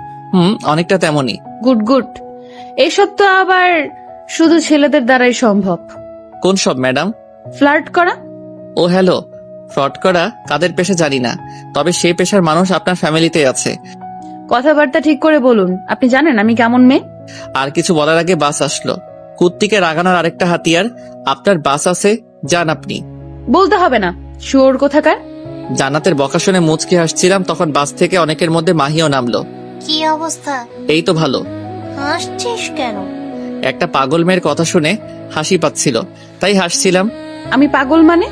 অনেকটা তেমনই। Good good. এইসব তো আবার শুধু ছেলেদের দ্বারাই সম্ভব। কোন সব ম্যাডাম? ফ্লার্ট করা। ও হ্যালো, ফ্রড করা কাদের পেশা জানি না, তবে সেই পেশার মানুষ আপনার ফ্যামিলিতে আছে। কথাবার্তা ঠিক করে বলুন, আপনি জানেন আমি কেমন মেয়ে। আর কিছু বলার আগে বাস আসলো। কুত্তিকে রাগানোর আরেকটা হাতিয়ার। আপনার বাস আছে, যান আপনি। বলতে হবে না, শুয়োর কোথাকার। জান্নাতের বকা শুনে মুচকি হাসছিলাম, তখন বাস থেকে অনেকের মধ্যে মাহিও নামলো। কি অবস্থা? এই তো ভালো। হাসছিস কেন? একটা পাগল মেয়ের কথা শুনে হাসি পাচ্ছিল, তাই হাসছিলাম। আমি পাগল মানে?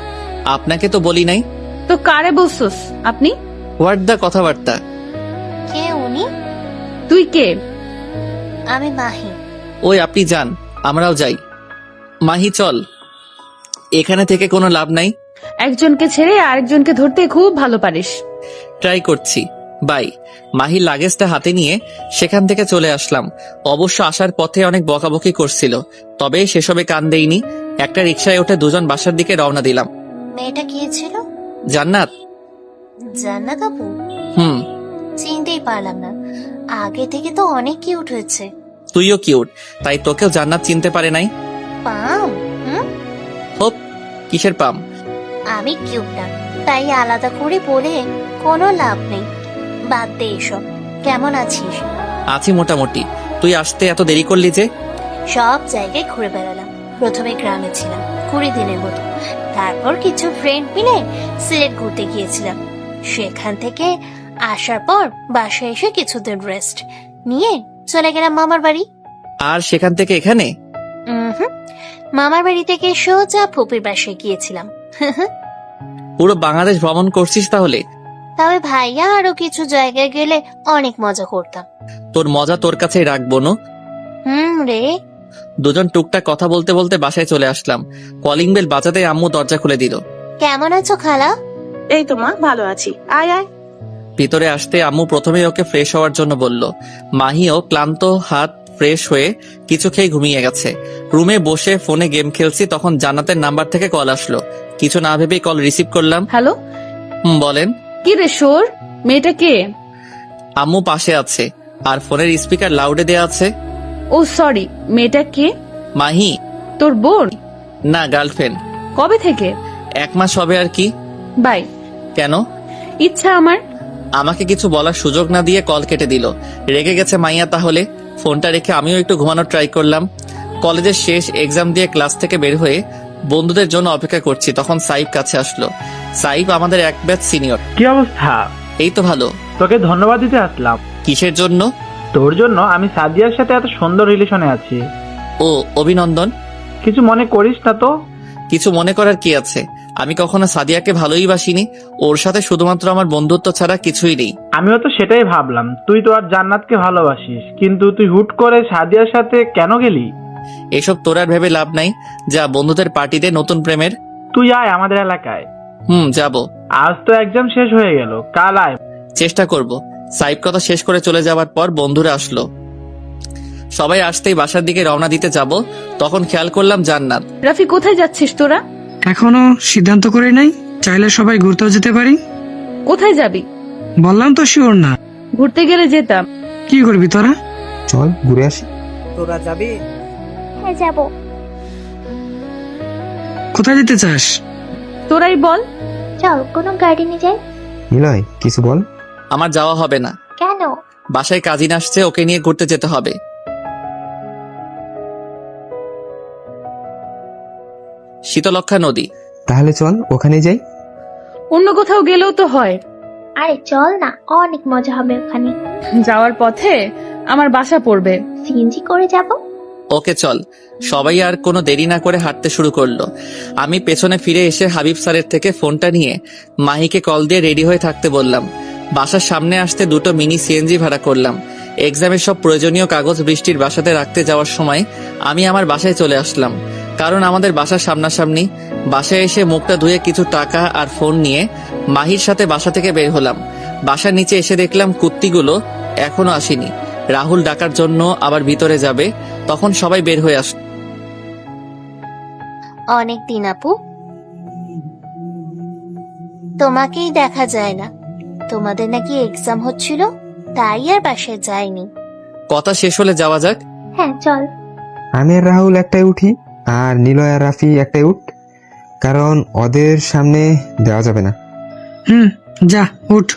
আপনাকে তো বলি নাই। তো কারে বলছস আপনি? হোয়াট দা কথাবার্তা? কে উনি? তুই কে? আমি মাহি। ওই আপনি যান, আমরাও যাই। মাহি চল, এখানে থেকে কোনো লাভ নাই। একজনকে ছেড়ে আরেকজনকে ধরতে খুব ভালো পারিস। ট্রাই করছি। বাই। মাহির লাগেজটা হাতে নিয়ে সেখান থেকে চলে আসলাম। অবশ্য আসার পথে অনেক বকাবকি করছিল, তবে সেসবে কান দেইনি। একটা রিকশায় উঠে দুজন বাসার দিকে রওনা দিলাম। মেয়েটা কে ছিল? জান্নাত। জান্নাত আপু? হুম। চিনতেই পারলাম না, আগে থেকে তো অনেক কিউট হয়েছে। তুইও কিউট, তাই তোকেও জান্নাত চিনতে পারে নাই। পাম? হোপ, কিসের পাম? আমি কিউট না, তাই আলাদা করে বলে কোনো লাভ নেই। বাদ দে এসব। কেমন আছিস? আছি মোটামুটি। তুই আসতে এত দেরি করলি যে? সব জায়গায় ঘুরে বেড়ালাম। প্রথমে গ্রামে ছিলাম 20 দিনের মতো, তারপর কিছু ফ্রেন্ড মিলে সিলেট ঘুরতে গিয়েছিলাম। সেখান থেকে আসার পর বাসায় এসে কিছুদিন রেস্ট নিয়ে চলে গেলাম মামার বাড়ি। আর সেখান থেকে এখানে? মামার বাড়ি থেকে সোজা ফুপির বাসায় গিয়েছিলাম। পুরো বাংলাদেশ ভ্রমণ করছিস তাহলে? তবে ভাইয়া আরো কিছু জায়গায় গেলে অনেক মজা করতাম। তোর মজা তোর কাছেই রাখবো না। রে। দুজন টুকটাক কথা বলতে বলতে বাসায় চলে আসলাম। কলিং বেল বাজাতে আম্মু দরজা খুলে দিল। কেমন আছো খালা? এই তো মা, ভালো আছি, আয় আয়। ভিতরে আসতে আম্মু প্রথমেই ওকে ফ্রেশ হওয়ার জন্য বলল। মাহিও ক্লান্ত হাত ফ্রেশ হয়ে কিছু খেয়ে ঘুমিয়ে গেছে। রুমে বসে ফোনে গেম খেলছি, তখন জান্নাতের নাম্বার থেকে কল আসলো। কিছু না ভেবেই কল রিসিভ করলাম। হ্যালো। বলেন। কি রে শোর, মেয়েটা কে? আম্মু পাশে আছে, আর ফোনের স্পিকার লাউডে দেয়া আছে। ও সরি, মেয়েটা কে? মাহি। তোর বোন? না, গার্লফ্রেন্ড। কবে থেকে? 1 মাস হবে আর কি। বাই। কেন? ইচ্ছা আমার। আমাকে কিছু বলার সুযোগ না দিয়ে কল কেটে দিল। রেগে গেছে মাইয়া তাহলে। ফোনটা রেখে আমিও একটু ঘুমানোর ট্রাই করলাম। কলেজের শেষ এক্সাম দিয়ে ক্লাস থেকে বের হয়ে বন্ধুদের জন্য অপেক্ষা করছি, তখন সাইব কাছে আসলো। সাইব আমাদের এক ব্যাচ সিনিয়র। কি অবস্থা? এই তো ভালো। তোকে ধন্যবাদ দিতে আসলাম। কিসের জন্য? তোর জন্য। আমি সাদিয়ার সাথে এত সুন্দর রিলেশনে আছি। ও, অভিনন্দন। কিছু মনে করিস না তো? কিছু মনে করার কি আছে? আমি কখনো সাদিয়াকে ভালোই বাসিনি। ওর সাথে শুধুমাত্র আমার বন্ধুত্ব ছাড়া কিছুই নেই। আমিও তো সেটাই ভাবলাম, তুই তো আর জান্নাতকে ভালোবাসিস, কিন্তু তুই হুট করে সাদিয়ার সাথে কেন গেলি? এসব তোর আর ভেবে লাভ নাই। যা, বন্ধুদের পার্টিতে নতুন প্রেমের। তুই আয় আমাদের এলাকায়। যাব। আজ তো এক্সাম শেষ হয়ে গেল, কাল আয়। চেষ্টা করব। সাইব কথা শেষ করে চলে যাওয়ার পর বন্ধুরা আসলো। সবাই আসতেই বাসার দিকে রওনা দিতে যাব, তখন খেয়াল করলাম জান্নাত। রাফি, কোথায় যাচ্ছিস তোরা? এখনো সিদ্ধান্ত করে নাই, চাইলে সবাই ঘুরতেও যেতে পারি। কোথায় যাবি? বললাম তো শিওর না। ঘুরতে গেলে যেতাম। কি করবি তোরা? চল ঘুরে আসি। তোরা যাবি? হ্যাঁ যাব। কোথায় যেতে চাস? তোরাই বল। চল কোনো গার্ডেনে যাই। নিলয়, কিছু বল। আমার যাওয়া হবে না। কেন? বাসায় কাজিন আসছে, ওকে নিয়ে ঘুরতে যেতে হবে। শীতলক্ষা নদী। তাহলে চল ওখানে যাই। অন্য কোথাও গেলেও তো হয়। আরে চল না, অনেক মজা হবে ওখানে। যাওয়ার পথে আমার বাসা পড়বে। সিএনজি করে যাব। ওকে চল। সবাই আর কোনো দেরি না করে হাঁটতে শুরু করলো। আমি পেছনে ফিরে এসে হাবিব স্যারের থেকে ফোনটা নিয়ে মাহিকে কল দিয়ে রেডি হয়ে থাকতে বললাম। বাসার সামনে আসতে 2টো মিনি সিএনজি ভাড়া করলাম। এক্সামের সব প্রয়োজনীয় কাগজ বৃষ্টির বাসাতে রাখতে যাওয়ার সময় আমি আমার বাসায় চলে আসলাম, কারণ আমাদের বাসার সামনাসামনি। বাসায় এসে মুখটা ধুয়ে কিছু টাকা আর ফোন নিয়ে মাহির সাথে বাসা থেকে বের হলাম। বাসার নিচে এসে দেখলাম কুত্তিগুলো এখনো আসেনি। রাহুল ডাকার জন্য আবার ভিতরে যাবে, তখন সবাই বের হয়ে আসলো। অনেক দিন আপু। তোমাকেই দেখা যায় না। তোমাদের নাকি এক্সাম হচ্ছিল, তাই আর বাসায় যাইনি। কথা শেষ হলে যাওয়া যাক। হ্যাঁ চল। আমি আর রাহুল একটাই উঠি, আর নিলয় আর রাফি একটাই উঠ, কারণ ওদের সামনে দেওয়া যাবে না। যা উঠ।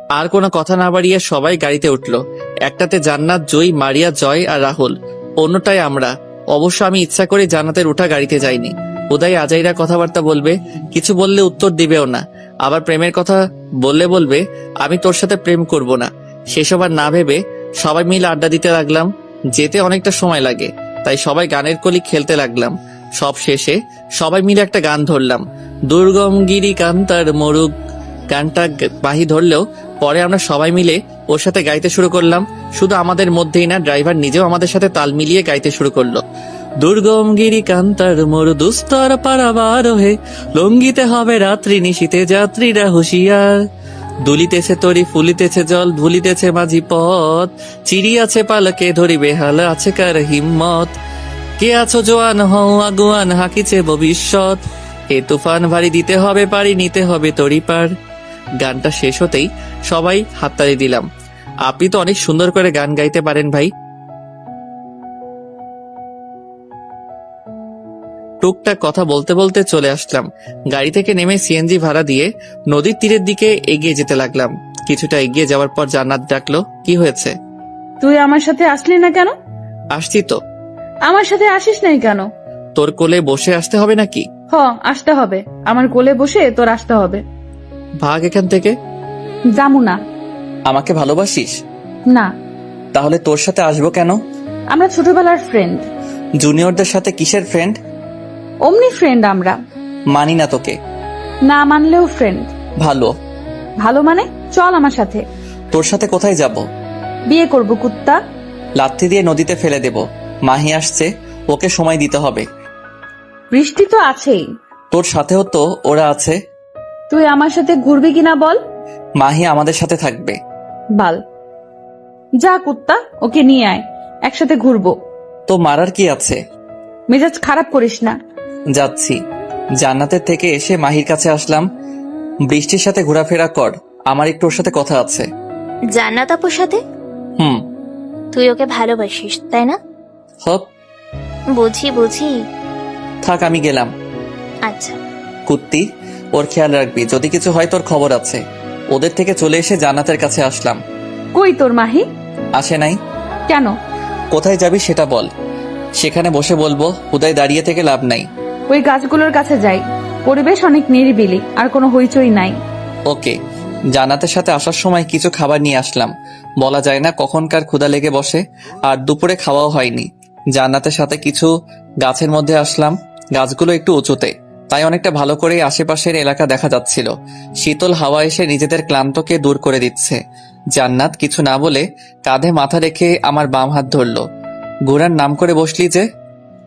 আর কোনো কথা না বাড়িয়ে সবাই গাড়িতে উঠলো। একটাতে জান্নাত, জয়, মারিয়া, জয় আর রাহুল, অন্যটায় আমরা। অবশ্য আমি ইচ্ছা করে জান্নাতের উঠা গাড়িতে যাইনি। উদয় আজাইরা কথাবার্তা বলবে, কিছু বললে উত্তর দিবেও না। আবার প্রেমের কথা বলবে আমি তোর সাথে প্রেম করব না। সেসব আর না ভেবে সবাই মিলে আড্ডা দিতে লাগলাম। যেতে অনেকটা সময় লাগে, তাই সবাই গানের কলি খেলতে লাগলাম। সব শেষে সবাই মিলে একটা গান ধরলাম, দুর্গম গিরি কান্তার মরুক। গানটা বাহি ধরলেও পরে আমরা সবাই মিলে ওর সাথে গাইতে শুরু করলাম। শুধু আমাদের মধ্যেই না, ড্রাইভার নিজেও আমাদের সাথে তাল মিলিয়ে গাইতে শুরু করলো। দুর্গম গিরি কান্তার মরু দুস্তর পারাবার হে, লঙ্গিতে হবে রাত্রি নিশীতে যাত্রীরা হুঁশিয়ার। দুলিতেছে তরি ফুলিতেছে জল, ভুলিতেছে মাঝি পথ, চিড়িয়াছে পালকে ধরিবে হাল আছে কার হিম্মত। কে আছো জোয়ান হও আগুয়ান, হাকিছে ভবিষ্যৎ, এ তুফান ভারী দিতে হবে পারি, নিতে হবে তরি পার। গানটা শেষ হতেই সবাই হাততালি দিলাম। আপনি তো অনেক সুন্দর করে গান গাইতে পারেন ভাই। টুকটাক কথা বলতে বলতে চলে আসলাম। গাড়ি থেকে নেমে সিএনজি ভাড়া দিয়ে নদীর তীরের দিকে এগিয়ে যেতে লাগলাম। কিছুটা এগিয়ে যাওয়ার পর জান্নাত ডাকলো, কি হয়েছে? তুই আমার সাথে আসলি না কেন? আসছি তো। আমার সাথে আসিস নাই কেন? তোর কোলে বসে আসতে হবে নাকি? আসতে হবে। আমার কোলে বসে তোর আসতে হবে। ভাগ এখান থেকে। যামু না। আমাকে ভালোবাসিস? না। তাহলে তোর সাথে আসবো কেন? আমরা ছোটবেলার ফ্রেন্ড। জুনিয়রদের সাথে কিসের ফ্রেন্ড? অমনি ফ্রেন্ড আমরা। মানি না তোকে। না মানলেও ফ্রেন্ড। ভালো। ভালো মানে? চল আমার সাথে। তোর সাথে কোথায় যাব? বিয়ে করব কুত্তা। লাথি দিয়ে নদীতে ফেলে দেব। মাহি আসছে, ওকে সময় দিতে হবে। বৃষ্টি তো আছেই। তোর সাথেও তো ওরা আছে। তুই আমার সাথে ঘুরবি কিনা বল? মাহি আমাদের সাথে থাকবে। বাল। যা কুত্তা, ওকে নিয়ে আয়, একসাথে ঘুরবো। তো মারার কি আছে? মেজাজ খারাপ করিস না। যাচ্ছি। জান্নাতের থেকে এসে মাহির কাছে আসলাম। বৃষ্টির সাথে ঘোরাফেরা কর, আমার একটু ওর সাথে কথা আছে। জান্নাত আপুর সাথে? তুই ওকে ভালোবাসিস তাই না? হপ। বুঝি। থাক, আমি গেলাম। আচ্ছা। কুত্তি, ওর খেয়াল রাখবি, যদি কিছু হয় তোর খবর আছে। ওদের থেকে চলে এসে জান্নাতের কাছে আসলাম। কই তোর মাহি? আসে নাই। কেন? কোথায় যাবি সেটা বল, সেখানে বসে বলবো। উদয় দাঁড়িয়ে থেকে লাভ নাই। ওই গাছগুলোর কাছে যাই, পরিবেশ অনেক নিরিবিলি, আর কোনো হইচই নাই। ওকে। জান্নাতের সাথে আসার সময় কিছু খাবার নিয়ে আসলাম। বলা যায় না কখনকার ক্ষুধা লেগে বসে, আর দুপুরে খাওয়াও হয়নি। জান্নাতের সাথে কিছু গাছের মধ্যে আসলাম। গাছগুলো একটু উঁচুতে, তাই অনেকটা ভালো করে আশেপাশের এলাকা দেখা যাচ্ছিল। শীতল হাওয়া এসে নিজেদের ক্লান্তকে দূর করে দিচ্ছে। জান্নাত কিছু না বলে কাঁধে মাথা রেখে আমার বাম হাত ধরলো। ঘোড়ার নাম করে বসলি যে?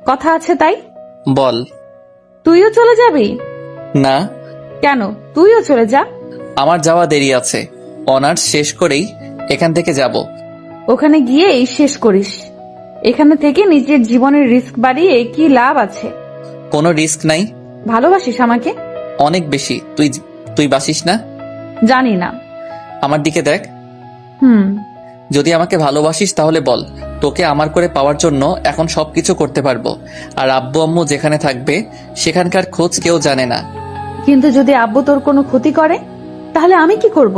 কথা আছে তাই। বল। তুইও চলে যাবি? না। কেন? তুইও চলে যা। আমার যাওয়া দেরি আছে। অনার্স শেষ করেই এখান থেকে যাব। ওখানে গিয়েই শেষ করিস। এখানে থেকে নিজের জীবনের রিস্ক বাড়িয়ে কি লাভ আছে? কোনো রিস্ক নাই। ভালোবাসিস আমাকে? অনেক বেশি। তুই বাসিস না? জানি না। আমার দিকে দেখ। যদি আমাকে ভালোবাসিস তাহলে বল, তোকে আমার করে পাওয়ার জন্য এখন সবকিছু করতে পারবো। আর আব্বু আম্মু যেখানে থাকবে সেখানকার খোঁজ কেউ জানে না। কিন্তু যদি আব্বু তোর কোনো ক্ষতি করে তাহলে আমি কি করব?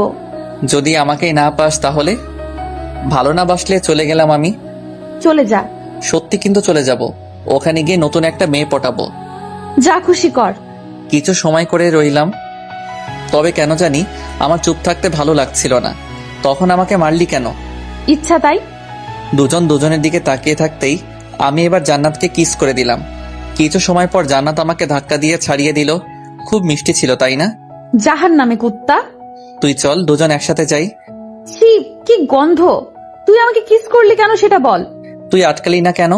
যদি আমাকেই না পাস তাহলে? ভালো না বাসলে চলে গেলাম আমি। চলে যা। সত্যি কিন্তু চলে যাব। ওখানে গিয়ে নতুন একটা মেয়ে পটাবো। যা খুশি কর। কিছু সময় করে রইলাম, তবে কেন জানি আমার চুপ থাকতে ভালো লাগছিল না। তখন আমাকে মারলি কেন? ইচ্ছা তাই। দুজন দুজনের দিকে তাকিয়ে থাকতেই আমি এবার জান্নাতকে কিস করে দিলাম। কিছু সময় পর জান্নাত আমাকে ধাক্কা দিয়ে ছাড়িয়ে দিল। খুব মিষ্টি ছিল তাই না? জাহান নামে কুত্তা। তুই চল, দুজন একসাথে যাই। ছি, কি গন্ধ। তুই আমাকে কিস করলি কেন সেটা বল। তুই আটকালি না কেন?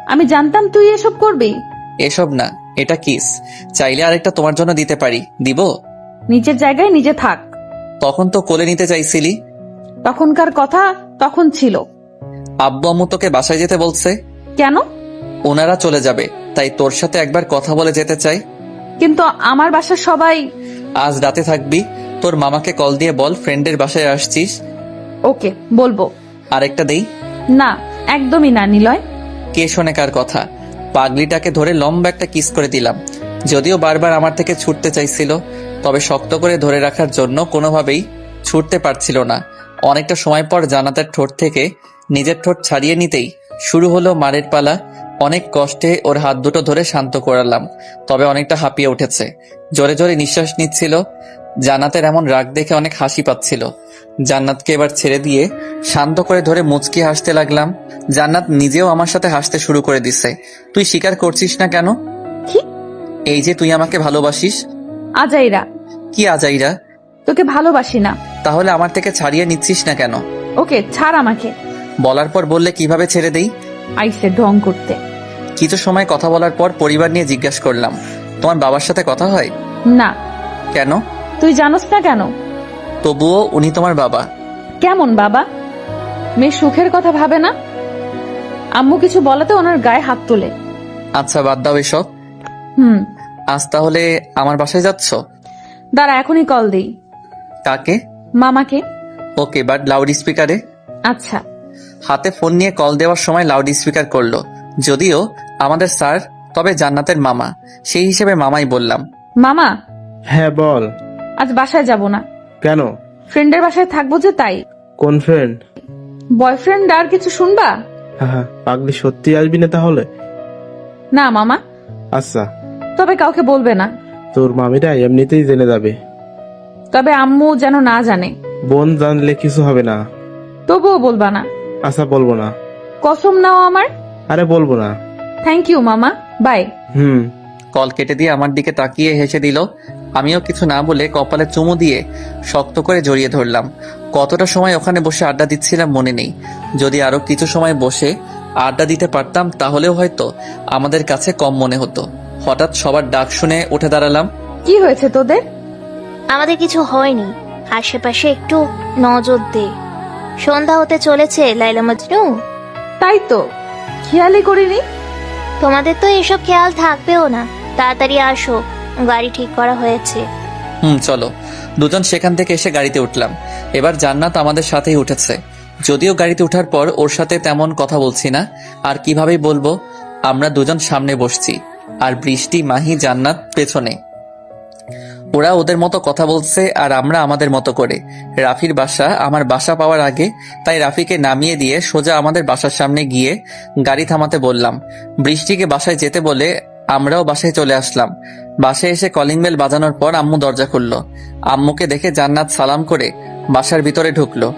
আমি জানতাম তুই এসব করবি। এসব না, এটা কিস। চাইলে আরেকটা তোমার জন্য দিতে পারি। দিব? নিজের জায়গায় নিজে থাক। তখন তো কোলে নিতে চাইছিলি। তখনকার কথা তখন ছিল। আব্বু আম্মু তোকে বাসায় যেতে বলছে। কেন? ওনারা চলে যাবে। তাই তোর সাথে একবার কথা বলে যেতে চাই। কিন্তু আমার বাসার সবাই। আজ রাতে থাকবি, তোর মামাকে কল দিয়ে বল ফ্রেন্ডের বাসায় আসছিস। ওকে, বলবো। আরেকটা দেই? না, একদমই না নিলয়। কে শোনে কার কথা? পাগলিটাকে ধরে লম্বা একটা কিস করে দিলাম। যদিও বারবার আমার থেকে ছুটতে চাইছিল, তবে শক্ত করে ধরে রাখার জন্য কোনোভাবেই ছুটতে পারছিল না। অনেকটা সময় পর জান্নাতের ঠোঁট থেকে নিজের ঠোঁট ছাড়িয়ে নিতেই শুরু হলো মারের পালা। অনেক কষ্টে ওর হাত দুটো ধরে শান্ত করালাম, তবে অনেকটা হাঁপিয়ে উঠেছে, জোরে জোরে নিঃশ্বাস নিচ্ছিল। জান্নাতের এমন রাগ দেখে অনেক হাসি পাচ্ছিল। জান্নাতকে এবার ছেড়ে দিয়ে শান্ত করে ধরে মুচকি হাসতে লাগলাম। জান্নাত নিজেও আমার সাথে হাসতে শুরু করে দিছে। তুই স্বীকার করছিস না কেন? এই যে তুই আমাকে ভালোবাসিস। আজাইরা। কি আজাইরা? তোকে ভালোবাসি না। তাহলে আমার থেকে ছাড়িয়ে নিচ্ছিস না কেন? ওকে ছাড় আমাকে। বলার পর বললে কিভাবে ছেড়ে দেই? আইসে ঢং করতে। কিছু সময় কথা বলার পর পরিবার নিয়ে জিজ্ঞাসা করলাম, তোমার বাবার সাথে কথা হয়? না। কেন? তুই জানোস না কেন? তবুও উনি তোমার বাবা। কেমন বাবা? মেয়ে সুখের কথা ভাবে না? আম্মু কিছু বলাতে ওনার গায়ে হাত তোলে। আচ্ছা বাদ দাও এসব। আজ তাহলে আমার বাসায় যাচ্ছ? দাঁড়া, এখনই কল দেই। কাকে? মামাকে। ওকে, বাট লাউড স্পিকারে। আচ্ছা। হাতে ফোন নিয়ে কল দেওয়ার সময় লাউড স্পিকার করলো। যদিও আমাদের স্যার, তবে জান্নাতের মামা, সেই হিসেবে মামাই বললাম। মামা। হ্যাঁ বল। আজ বাসায় যাব না। কেন? ফ্রেন্ডের বাসায় থাকবো যে, তাই। কোন ফ্রেন্ড? বয়ফ্রেন্ড। আর কিছু শুনবা? হ্যাঁ, পাগলি সত্যি আসবি না তাহলে? না মামা। আচ্ছা। তবে কাউকে বলবে না। তোর মামিরা এমনিতেই জেনে যাবে। তবে আম্মু যেন না জানে। বোন জানলে কিছু হবে না। তবুও বলবা না? আচ্ছা বলবো না। কসম নাও আমার। আরে বলবো না। থ্যাংক ইউ মামা, বাই। কল কেটে দিয়ে আমার দিকে তাকিয়ে হেসে দিল। আমিও কিছু না বলে কপালে চুমু দিয়ে শক্ত করে জড়িয়ে ধরলাম। কতটা সময় ওখানে বসে আড্ডা দিচ্ছিলাম মনে নেই। যদি আরো কিছু সময় বসে আড্ডা দিতে পারতাম তাহলেও হয়তো আমাদের কাছে কম মনে হতো। হঠাৎ সবার ডাক শুনে উঠে দাঁড়ালাম। কি হয়েছে তোদের? আমাদের কিছু হয়নি, আশেপাশে একটু নজর দে। সন্ধ্যা হতে চলেছে লাইলা মজনু। তাই তো, খেয়ালই করিনি। তোমাদের তো এসব খেয়াল থাকবেও না। তাড়াতাড়ি আসো, গাড়ি ঠিক করা হয়েছে। চলো। দুজন সেখান থেকে এসে গাড়িতে উঠলাম। এবার জান্নাত আমাদের সাথেই উঠেছে। যদিও গাড়িতে ওঠার পর ওর সাথে তেমন কথা বলছি না, আর কিভাবেই বলবো। আমরা দুজন সামনে বসছি, আর বৃষ্টি, মাহি, জান্নাত পেছনে। ওরা ওদের মতো কথা বলছে আর আমরা আমাদের মতো করে। রাফির বাসা আমার বাসা পাওয়ার আগে, তাই রাফিকে নামিয়ে দিয়ে সোজা আমাদের বাসার সামনে গিয়ে গাড়ি থামাতে বললাম। বৃষ্টিকে বাসায় যেতে বলে আমরাও বাসায় চলে আসলাম। বাসায় এসে কলিং বেল বাজানোর পর আম্মু দরজা খুললো। আম্মুকে দেখে জান্নাত সালাম করে বাসার ভিতরে ঢুকলো।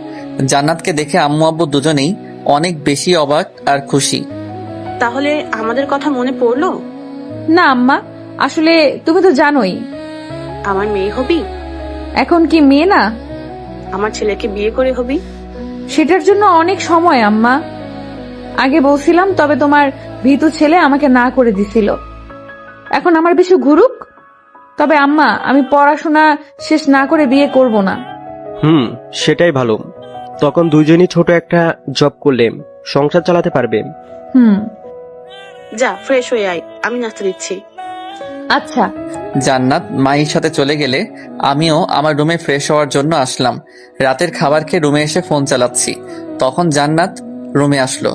জান্নাতকে দেখে আম্মু আব্বু দুজনেই অনেক বেশি অবাক আর খুশি। তাহলে আমাদের কথা মনে পড়লো? না আম্মা, আসলে তুমি তো জানোই আমার মেয়ে হবি। এখন কি মেয়ে না? আমার ছেলেকে বিয়ে করে হবি। সেটার জন্য অনেক সময় আম্মা। আগে বলছিলাম, তবে তোমার ভীতু ছেলে আমাকে না করে দিছিল। এখন আমার পিছু ঘুরুক। তবে আম্মা, আমি পড়াশোনা শেষ না করে বিয়ে করব না। সেটাই ভালো। তখন দুইজনই ছোট একটা জব করলে সংসার চালাতে পারবে। যা ফ্রেশ হয়ে আয়, আমি নাস্তা দিচ্ছি। আচ্ছা। জান্নাত মায়ের সাথে চলে গেলে আমিও আমার রুমে ফ্রেশ হওয়ার জন্য আসলাম। রাতের খাবার খেয়ে রুমে এসে ফোন চালাচ্ছি, তখন জান্নাত রুমে আসলো।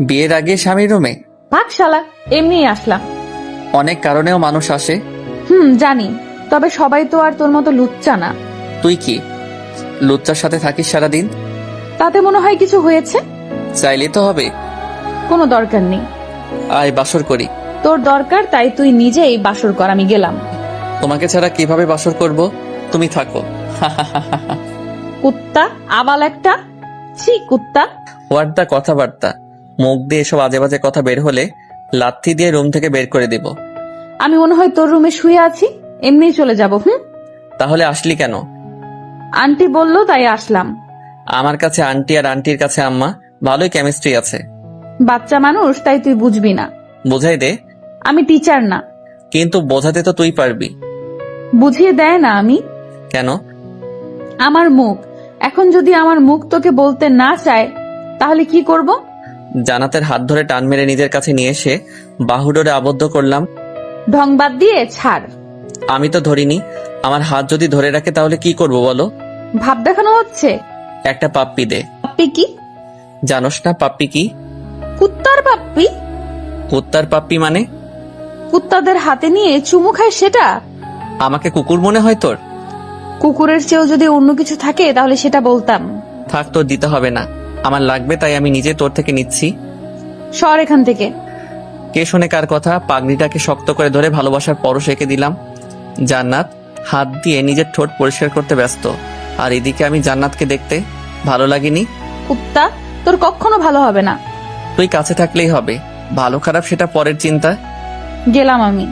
বিয়ের আগে স্বামীর রুমে? পাকশালা, এমনি আসলাম। অনেক কারণেও মানুষ আসে। জানি, তবে সবাই তো আর তোর মতো লুচ্চা না। তুই কি লুচ্চার সাথে থাকিস সারাদিন? তাতে মনে হয় কিছু হয়েছে? চাইলে তো হবে। কোনো দরকার নেই। আয় বাসর করি। তোর দরকার, তাই তুই নিজেই বাসর কর, আমি গেলাম। তোমাকে ছাড়া কিভাবে বাসর করব? তুমি থাকো। কুত্তা, আবাল একটা। ছি কুত্তা। ওয়ার্ডটা কথাবার্তা, মুখ দিয়ে এসব আজে বাজে কথা বের হলে লাথি দিয়ে রুম থেকে বের করে দিব। আমি মনে হয় তোর রুমে শুয়ে আছি, এমনি চলে যাব। তাহলে আসলি কেন? আন্টি বললো তাই আসলাম। আমার কাছে আন্টি আর আন্টির কাছে আম্মা, ভালোই কেমিস্ট্রি আছে। বাচ্চা মানুষ, তাই তুই বুঝবি না। বুঝাই দে। আমি টিচার না। কিন্তু বোঝাতে তো তুই পারবি। বুঝিয়ে দেয় না আমি। কেন? আমার মুখ। এখন যদি আমার মুখ তোকে বলতে না চায়, তাহলে কি করব? জান্নাতের হাত ধরে টান মেরে নিজের কাছে নিয়ে এসে বাহুডোরে আবদ্ধ করলাম। ঢং বাদ দিয়ে ছাড়। আমি তো ধরিনি। আমার হাত যদি ধরে রাখে তাহলে কি করব বলো? ভাব দেখানো হচ্ছে। একটা পাপ্পি দে। পাপ্পি কি? জানোস না পাপ্পি কি? কুত্তার পাপ্পি? কুত্তার পাপ্পি মানে? কুত্তাদের হাতে নিয়ে চুমু খায় সেটা? আমাকে কুকুর মনে হয় তোর? কুকুরের চেয়েও যদি অন্য কিছু থাকে তাহলে সেটা বলতাম। থাক, তোর দিতে হবে না। আমার লাগবে তাই আমি নিজে তোর থেকে নিচ্ছি। সর এখান থেকে। কে শোনে কার কথা? পাগড়িটাকে শক্ত করে ধরে ভালোবাসার পরশ এঁকে দিলাম। জান্নাত হাত দিয়ে নিজের ঠোঁট পরিষ্কার করতে ব্যস্ত, আর এদিকে আমি জান্নাতকে দেখতে ভালো লাগেনি। কুত্তা, তোর কখনো ভালো হবে না। তুই কাছে থাকলেই হবে, ভালো খারাপ সেটা পরের চিন্তা। গেলাম আমি।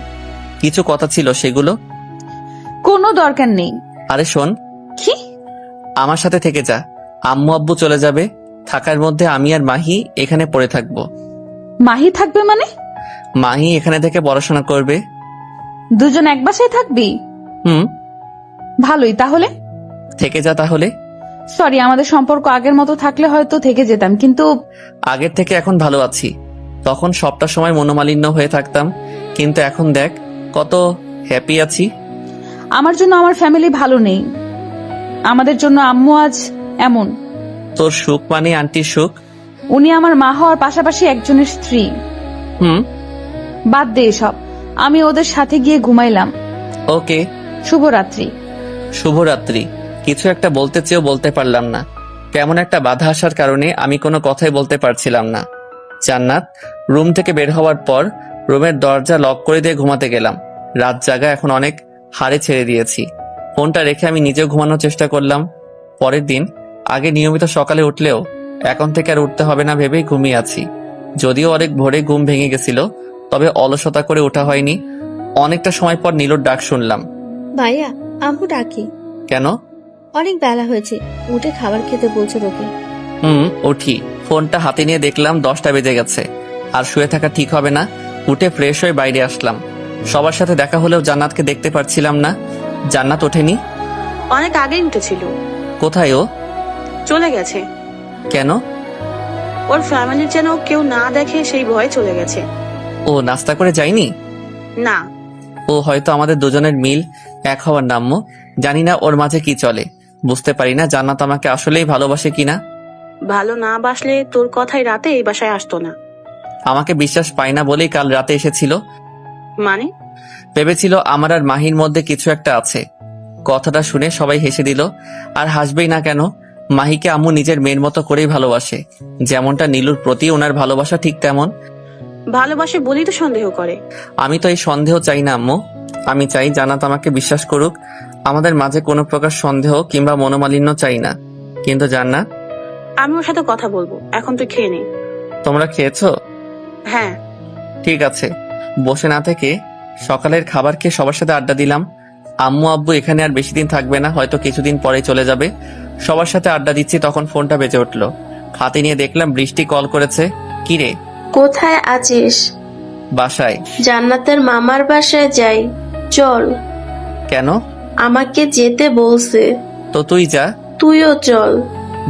কিছু কথা ছিল সেগুলো? কোনো দরকার নেই। আরে শোন, কি? আমার সাথে থেকে যা। আম্মু আব্বু চলে যাবে, থাকার মধ্যে আমি আর মাহি এখানে পড়ে থাকবো। মাহি থাকবে মানে? মাহি এখানে থেকে পড়াশোনা করবে। দুজন এক বাসায় থাকবি? হুম। ভালোই তাহলে। থেকে যা তাহলে। সরি, আমাদের সম্পর্ক আগের মতো থাকলে হয়তো থেকে যেতাম, কিন্তু আগের থেকে এখন ভালো আছি। তখন সবটা সময় মনোমালিন্য হয়ে থাকতাম, কিন্তু এখন দেখ কত হ্যাপি আছি। আমার জন্য আমার ফ্যামিলি ভালো নেই, আমাদের জন্য আম্মু আজ এমন। তোর সুখ মানে আন্টির সুখ? উনি আমার মা হওয়ার পাশাপাশি একজনের স্ত্রী। হুম। বাদ দে এসব, আমি ওদের সাথে গিয়ে ঘুমাইলাম। ওকে, শুভরাত্রি। শুভরাত্রি। কিছু একটা বলতে চেয়েও বলতে পারলাম না। কেমন একটা বাধা আসার কারণে আমি কোনো কথাই বলতে পারছিলাম না। জান্নাত রুম থেকে বের হওয়ার পর রুমের দরজা লক করে দিয়ে ঘুমাতে গেলাম। রাত জাগা এখন অনেক হাড়ে ছেড়ে দিয়েছি। ফোনটা রেখে আমি নিজেও ঘুমানোর চেষ্টা করলাম। পরের দিন আগে নিয়মিত সকালে উঠলেও এখন থেকে আর উঠতে হবে না ভেবেই ঘুমিয়ে আছি। যদিও অনেক ভোরে ঘুম ভেঙে গেছিল, তবে অলসতা করে ওঠা হয়নি। অনেকটা সময় পর নীলুর ডাক শুনলাম। ভাইয়া, আম্মু ডাকি। কেন? অনেক বেলা হয়েছে, উঠে খাবার খেতে বলছে তোকে। উঠি। ফোনটা হাতে নিয়ে দেখলাম 10টা বেজে গেছে। আর শুয়ে থাকা ঠিক হবে না। উঠে ফ্রেশ হয়ে বাইরে আসলাম। সবার সাথে দেখা হলেও জান্নাতকে দেখতে পারছিলাম না। জান্নাত ওঠেনি? অনেক আগেই উঠেছিল। কোথায় ও? চলে গেছে। কেন? ওর ফ্যামিলির যেন কেউ না দেখে সেই ভয়ে চলে গেছে। ও নাস্তা করে যায়নি? না। ও হয়তো আমাদের দুজনের মিল এক হওয়ার নাম্য। জানি না ওর মাঝে কি চলে। বুঝতে পারি না জান্নাত আমাকে আসলেই ভালোবাসে কিনা। ভালো না বাসলে তোর কথাই রাতে এই বাসায় আসতো না। আমাকে বিশ্বাস পায় না বলেই কাল রাতে এসেছিল। মানে? ভেবেছিল আমার আর মাহির মধ্যে কিছু একটা আছে। কথাটা শুনে সবাই হেসে দিল। আর হাসবেই না কেন? মাহিকে আম্মু নিজের মেয়ের মতো করেই ভালোবাসে। যেমনটা নীলুর প্রতি ওনার ভালোবাসা ঠিক তেমন। ভালোবাসে বলেই তো সন্দেহ করে। আমি তো এই সন্দেহ চাই না আম্মু। আমি চাই জান্নাত আমাকে বিশ্বাস করুক। আমাদের মাঝে কোনো প্রকার সন্দেহ কিংবা মনোমালিন্য চাই না। কিন্তু জান্নাত, আমি ওর সাথে কথা বলবো, এখন তুই খেয়ে নে। তোমরা খেয়েছো? হ্যাঁ। ঠিক আছে। বসে না থেকে সকালের খাবার খেয়ে সবার সাথে আড্ডা দিলাম। আম্মু আব্বু এখানে আর বেশি দিন থাকবে না, হয়তো কিছুদিন পরেই চলে যাবে। সবার সাথে আড্ডা দিচ্ছি, তখন ফোনটা বেজে উঠলো। হাতে নিয়ে দেখলাম বৃষ্টি কল করেছে। কি রে? কোথায় আছিস? বাসায়। জান্নাতের মামার বাসায় যাই, চল। কেন? আমাকে যেতে বলছে। তো তুই যা। তুইও চল।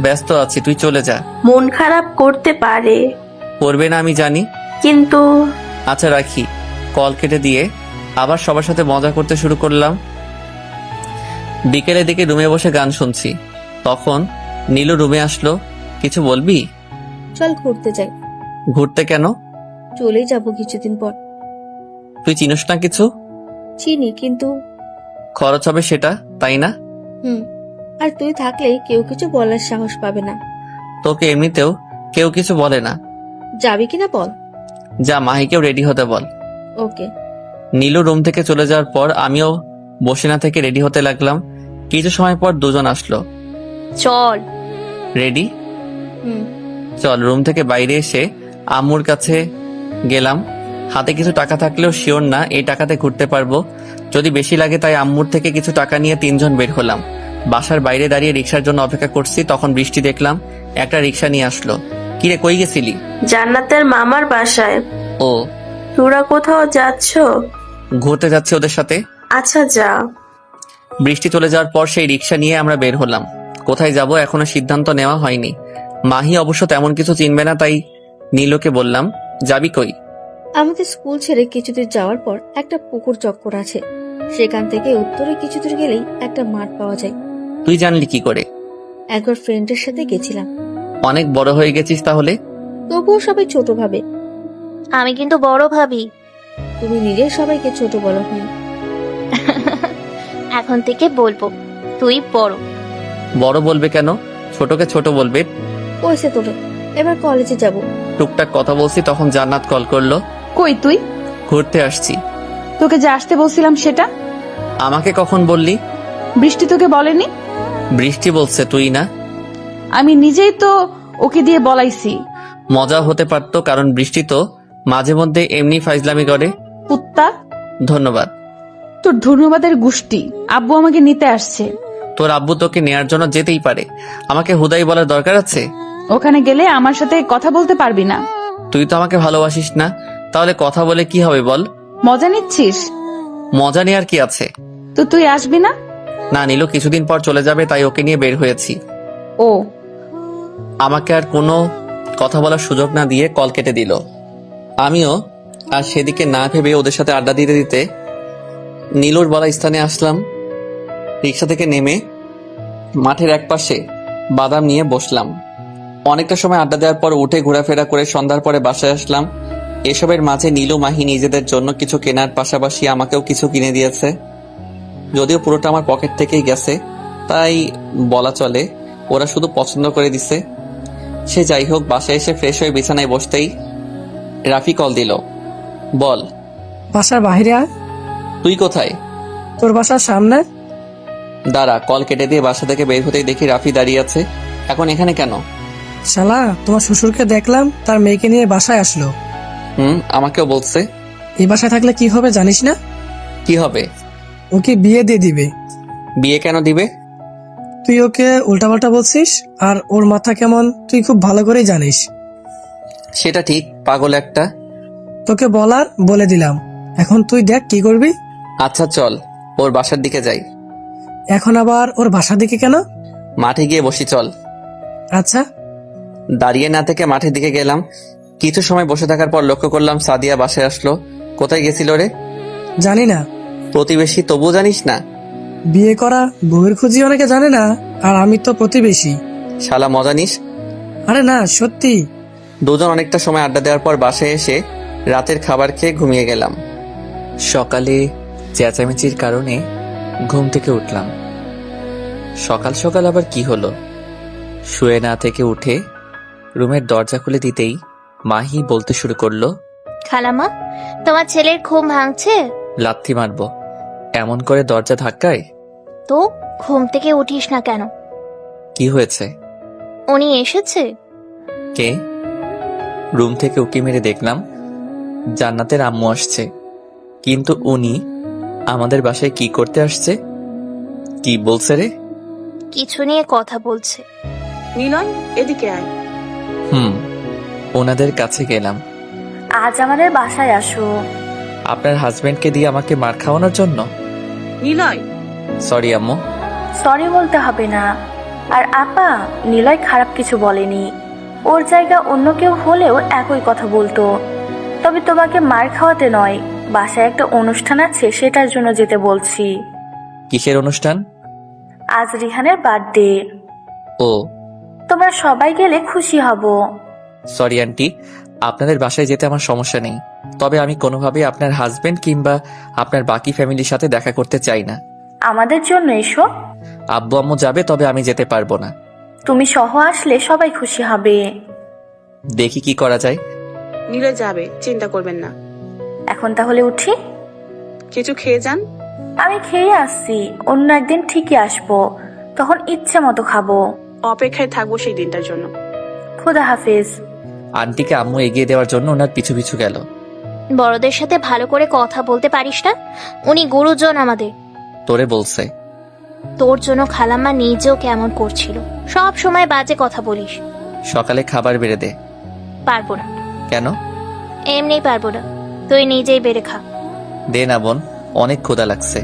ব্যস্ত আছি, তুই চলে যা। মন খারাপ করতে পারে। করবে না আমি জানি, কিন্তু আচ্ছা রাখি। কল কেটে দিয়ে আবার সবার সাথে মজা করতে শুরু করলাম। বিকেলের দিকে রুমে বসে গান শুনছি। তখন নীলু রুমে আসলো। কিছু বলবি? চল ঘুরতে যাই। ঘুরতে কেন? চলেই যাব কিছুদিন পর। তুই চিনিস না কিছু? চিনি, কিন্তু খরচ হবে সেটা, তাই না? আর তুই থাকলে কেউ কিছু বলার সাহস পাবে না। তোকে এমনিতেও কেউ কিছু বলে না। যাবি কিনা বল। যা, মাহিকেও রেডি হতে বল। ওকে। নীলু রুম থেকে চলে যাওয়ার পর আমিও বসে না থেকে রেডি হতে লাগলাম। কিছু সময় পর দুজন আসলো। চল। রেডি? চল। রুম থেকে বাইরে এসে আম্মুর কাছে গেলাম। হাতে কিছু টাকা থাকলেও শিওর না এই টাকাতে ঘুরতে পারবো, যদি বেশি লাগে। তাই আম্মুর থেকে কিছু টাকা নিয়ে 3 জন বের হলাম। বাসার বাইরে দাঁড়িয়ে রিক্সার জন্য অপেক্ষা করছি, তখন বৃষ্টি দেখলাম একটা রিক্সা নিয়ে আসলো। কিরে, কই গেছিলি? জান্নাতের মামার বাসায়। ও, তোরা কোথাও যাচ্ছ? ঘুরতে যাচ্ছি ওদের সাথে। আচ্ছা যা। বৃষ্টি চলে যাওয়ার পর সেই রিক্সা নিয়ে আমরা বের হলাম। কোথায় যাব এখনো সিদ্ধান্ত নেওয়া হয়নি। মাহি অবশ্য তেমন কিছু চিনবে না, তাই নীলুকে বললাম, যাবি কই? আমাদের স্কুল ছেড়ে কিছুদূর যাওয়ার পর একটা পুকুর চক্কর আছে, সেখান থেকে উত্তরে কিছুদূর গেলেই একটা মাঠ পাওয়া যায়। তুই জানলি কি করে? একবার ফ্রেন্ডের সাথে গেছিলাম। অনেক বড় হয়ে গেছিস তাহলে। তবুও সবাই ছোট ভাবে। আমি কিন্তু বড় ভাবি। তুমি নিজে সবাইকে ছোট বলো। এখন থেকে বলবো তুই বড়। বড় বলবে কেন? ছোটকে ছোট বলবে। কইছে তোরে, এবার কলেজে যাব। টুকটাক কথা বলছি তখন জান্নাত কল করলো। কই তুই? ঘুরতে আসছি। তোকে যে আসতে বলছিলাম সেটা? আমাকে কখন বললি? বৃষ্টি তোকে বলেনি? বৃষ্টি বলছে, তুই না। আমি নিজেই তো ওকে দিয়ে বলাইছি। মজা হতে পারতো, কারণ বৃষ্টি তো মাঝে মধ্যে এমনি ফাইজলামি করে। কুত্তা। ধন্যবাদ। তোর ধন্যবাদের গোষ্ঠী। আব্বু আমাকে নিতে আসছে। তোর আব্বু তোকে নেয়ার জন্য যেতেই পারে, আমাকে হুদাই বলার দরকার আছে? ওখানে গেলে আমার সাথে কথা বলতে পারবি না। তুই তো আমাকে ভালোবাসিস না, তাহলে কথা বলে কি হবে বল? মজা নিচ্ছিস? মজা নেওয়ার কি আছে? তো তুই আসবি না? না, নীলু কিছুদিন পর চলে যাবে, তাই ওকে নিয়ে বের হয়েছি। ও। আমাকে আর কোনো কথা বলার সুযোগ না দিয়ে কল কেটে দিল। আমিও আর সেদিকে না ভেবে ওদের সাথে আড্ডা দিতে দিতে নীলুর বলা স্থানে আসলাম। রিক্সা থেকে নেমে মাঠের একপাশে বাদাম নিয়ে বসলাম। অনেকটা সময় আড্ডা দেওয়ার পর উঠে ঘোরাফেরা করে সন্ধ্যার পরে বাসায় আসলাম। এসবের মাঝে নীলু মাহি নিজেদের জন্য কিছু কেনার পাশাপাশি আমাকেও কিছু কিনে দিয়েছে। যদিও পুরোটা আমার পকেট থেকেই গেছে, তাই বলা চলে ওরা শুধু পছন্দ করে দিছে। সে যাই হোক, বাসায় এসে ফ্রেশ হয়ে বিছানায় বসতেই রাফি কল দিল। বল। বাসার বাইরে আয়। তুই কোথায়? তোর বাসার সামনে। দাঁড়া। কল কেটে দিয়ে বাসা থেকে বের হতেই দেখি রাফি দাঁড়িয়ে আছে। এখন এখানে কেন? শালা, তোমার শ্বশুরকে দেখলাম তার মেয়েকে নিয়ে বাসায় আসলো। আমাকেও বলছে। এই বাসায় থাকলে কি হবে জানিস না? কি হবে? ওকে বিয়ে দিয়ে দিবে। বিয়ে কেন দিবে? তুই ওকে উল্টাপাল্টা বলছিস, আর ওর মাথা কেমন তুই খুব ভালো করেই জানিস। সেটা ঠিক, পাগল একটা। তোকে বলার বলে দিলাম, এখন তুই দেখ কি করবি। আচ্ছা চল, ওর বাসার দিকে যাই। এখন আবার ওর বাসার দিকে কেন? মাঠে গিয়ে বসি, চল। আচ্ছা। দাঁড়িয়ে না থেকে মাঠের দিকে গেলাম। কিছু সময় বসে থাকার পর লক্ষ্য করলাম সাদিয়া বাসায় আসলো। কোথায় গেছিল রে? জানি না। প্রতিবেশী, তবুও জানিস না? বিয়ে করা বউয়ের খুঁজি অনেকে জানে না, আর আমি তো প্রতিবেশী। শালা মজা নিস। আরে না, সত্যি। দুজন অনেকটা সময় আড্ডা দেওয়ার পর বাসায় এসে রাতের খাবার খেয়ে ঘুমিয়ে গেলাম। সকালে চেঁচামেচির কারণে ঘুম থেকে উঠলাম। সকাল সকাল আবার কি হলো? শুয়ে না থেকে উঠে রুমের দরজা খুলে দিতেই মাহি বলতে শুরু করলো, খালামা, তোমার ছেলের ঘুম ভাঙছে? লাথি মারবো। এমন করে দরজা ধাক্কায়? তো ঘুম থেকে উঠিস না কেন? কি হয়েছে? উনি এসেছে? কে? রুম থেকে উকি মেরে দেখলাম জান্নাতের আম্মু আসছে। কিন্তু উনি আমাদের বাসায় কি করতে আসছে? কি বলছে রে? কিছু নিয়ে কথা বলছে। নিলয়, এদিকে আয়। ওনাদের কাছে গেলাম। আজ আমাদের বাসায় আসো। আপনার হাজবেন্ডকে দিয়ে আমাকে মার খাওয়ানোর জন্য? নিলয়। সরি আম্মু। সরি বলতে হবে না। আর আপা, নিলয় খারাপ কিছু বলেনি। ওর জায়গা অন্য কেউ হলেও একই কথা বলতো। তবে তোমাকে মার খাওয়াতে নয়, বাসায় একটা অনুষ্ঠান আছে সেটার জন্য যেতে বলছি। কিসের অনুষ্ঠান? আজ রিহানের বার্থডে। ও। তোমরা সবাই গেলে খুশি হব। সরি আন্টি, আপনাদের বাসায় যেতে আমার সমস্যা নেই, তবে আমি কোনোভাবেই আপনার হাজবেন্ড কিংবা আপনার বাকি ফ্যামিলির সাথে দেখা করতে চাই না। আমাদের জন্য এসো। আব্বু আম্মু যাবে, তবে আমি যেতে পারবো না। তুমি সহ আসলে সবাই খুশি হবে। দেখি কি করা যায়। নিলয় যাবে, চিন্তা করবেন না। এখন তাহলে উঠি। কিছু খেয়ে যান। আমি খেয়ে আসছি, অন্য একদিন ঠিকই আসবো, তখন ইচ্ছে মতো খাবো। অপেক্ষায় থাকবো সেই দিনটার জন্য। খুদা হাফেজ। আন্টিকে আম্মু এগিয়ে দেওয়ার জন্য ওনার পিছু পিছু গেল। বড়দের সাথে ভালো করে কথা বলতে পারিস না? উনি গুরুজন আমাদের। তোরে বলছে? তোর জন্য খালাম্মা নিজেও কেমন করছিল। সব সময় বাজে কথা বলিস। সকালে খাবার বেড়ে দে। পারবো না। কেন? এমনি পারবো না, তুই নিজেই বেড়ে খা। দে না বোন, অনেক ক্ষুধা লাগছে।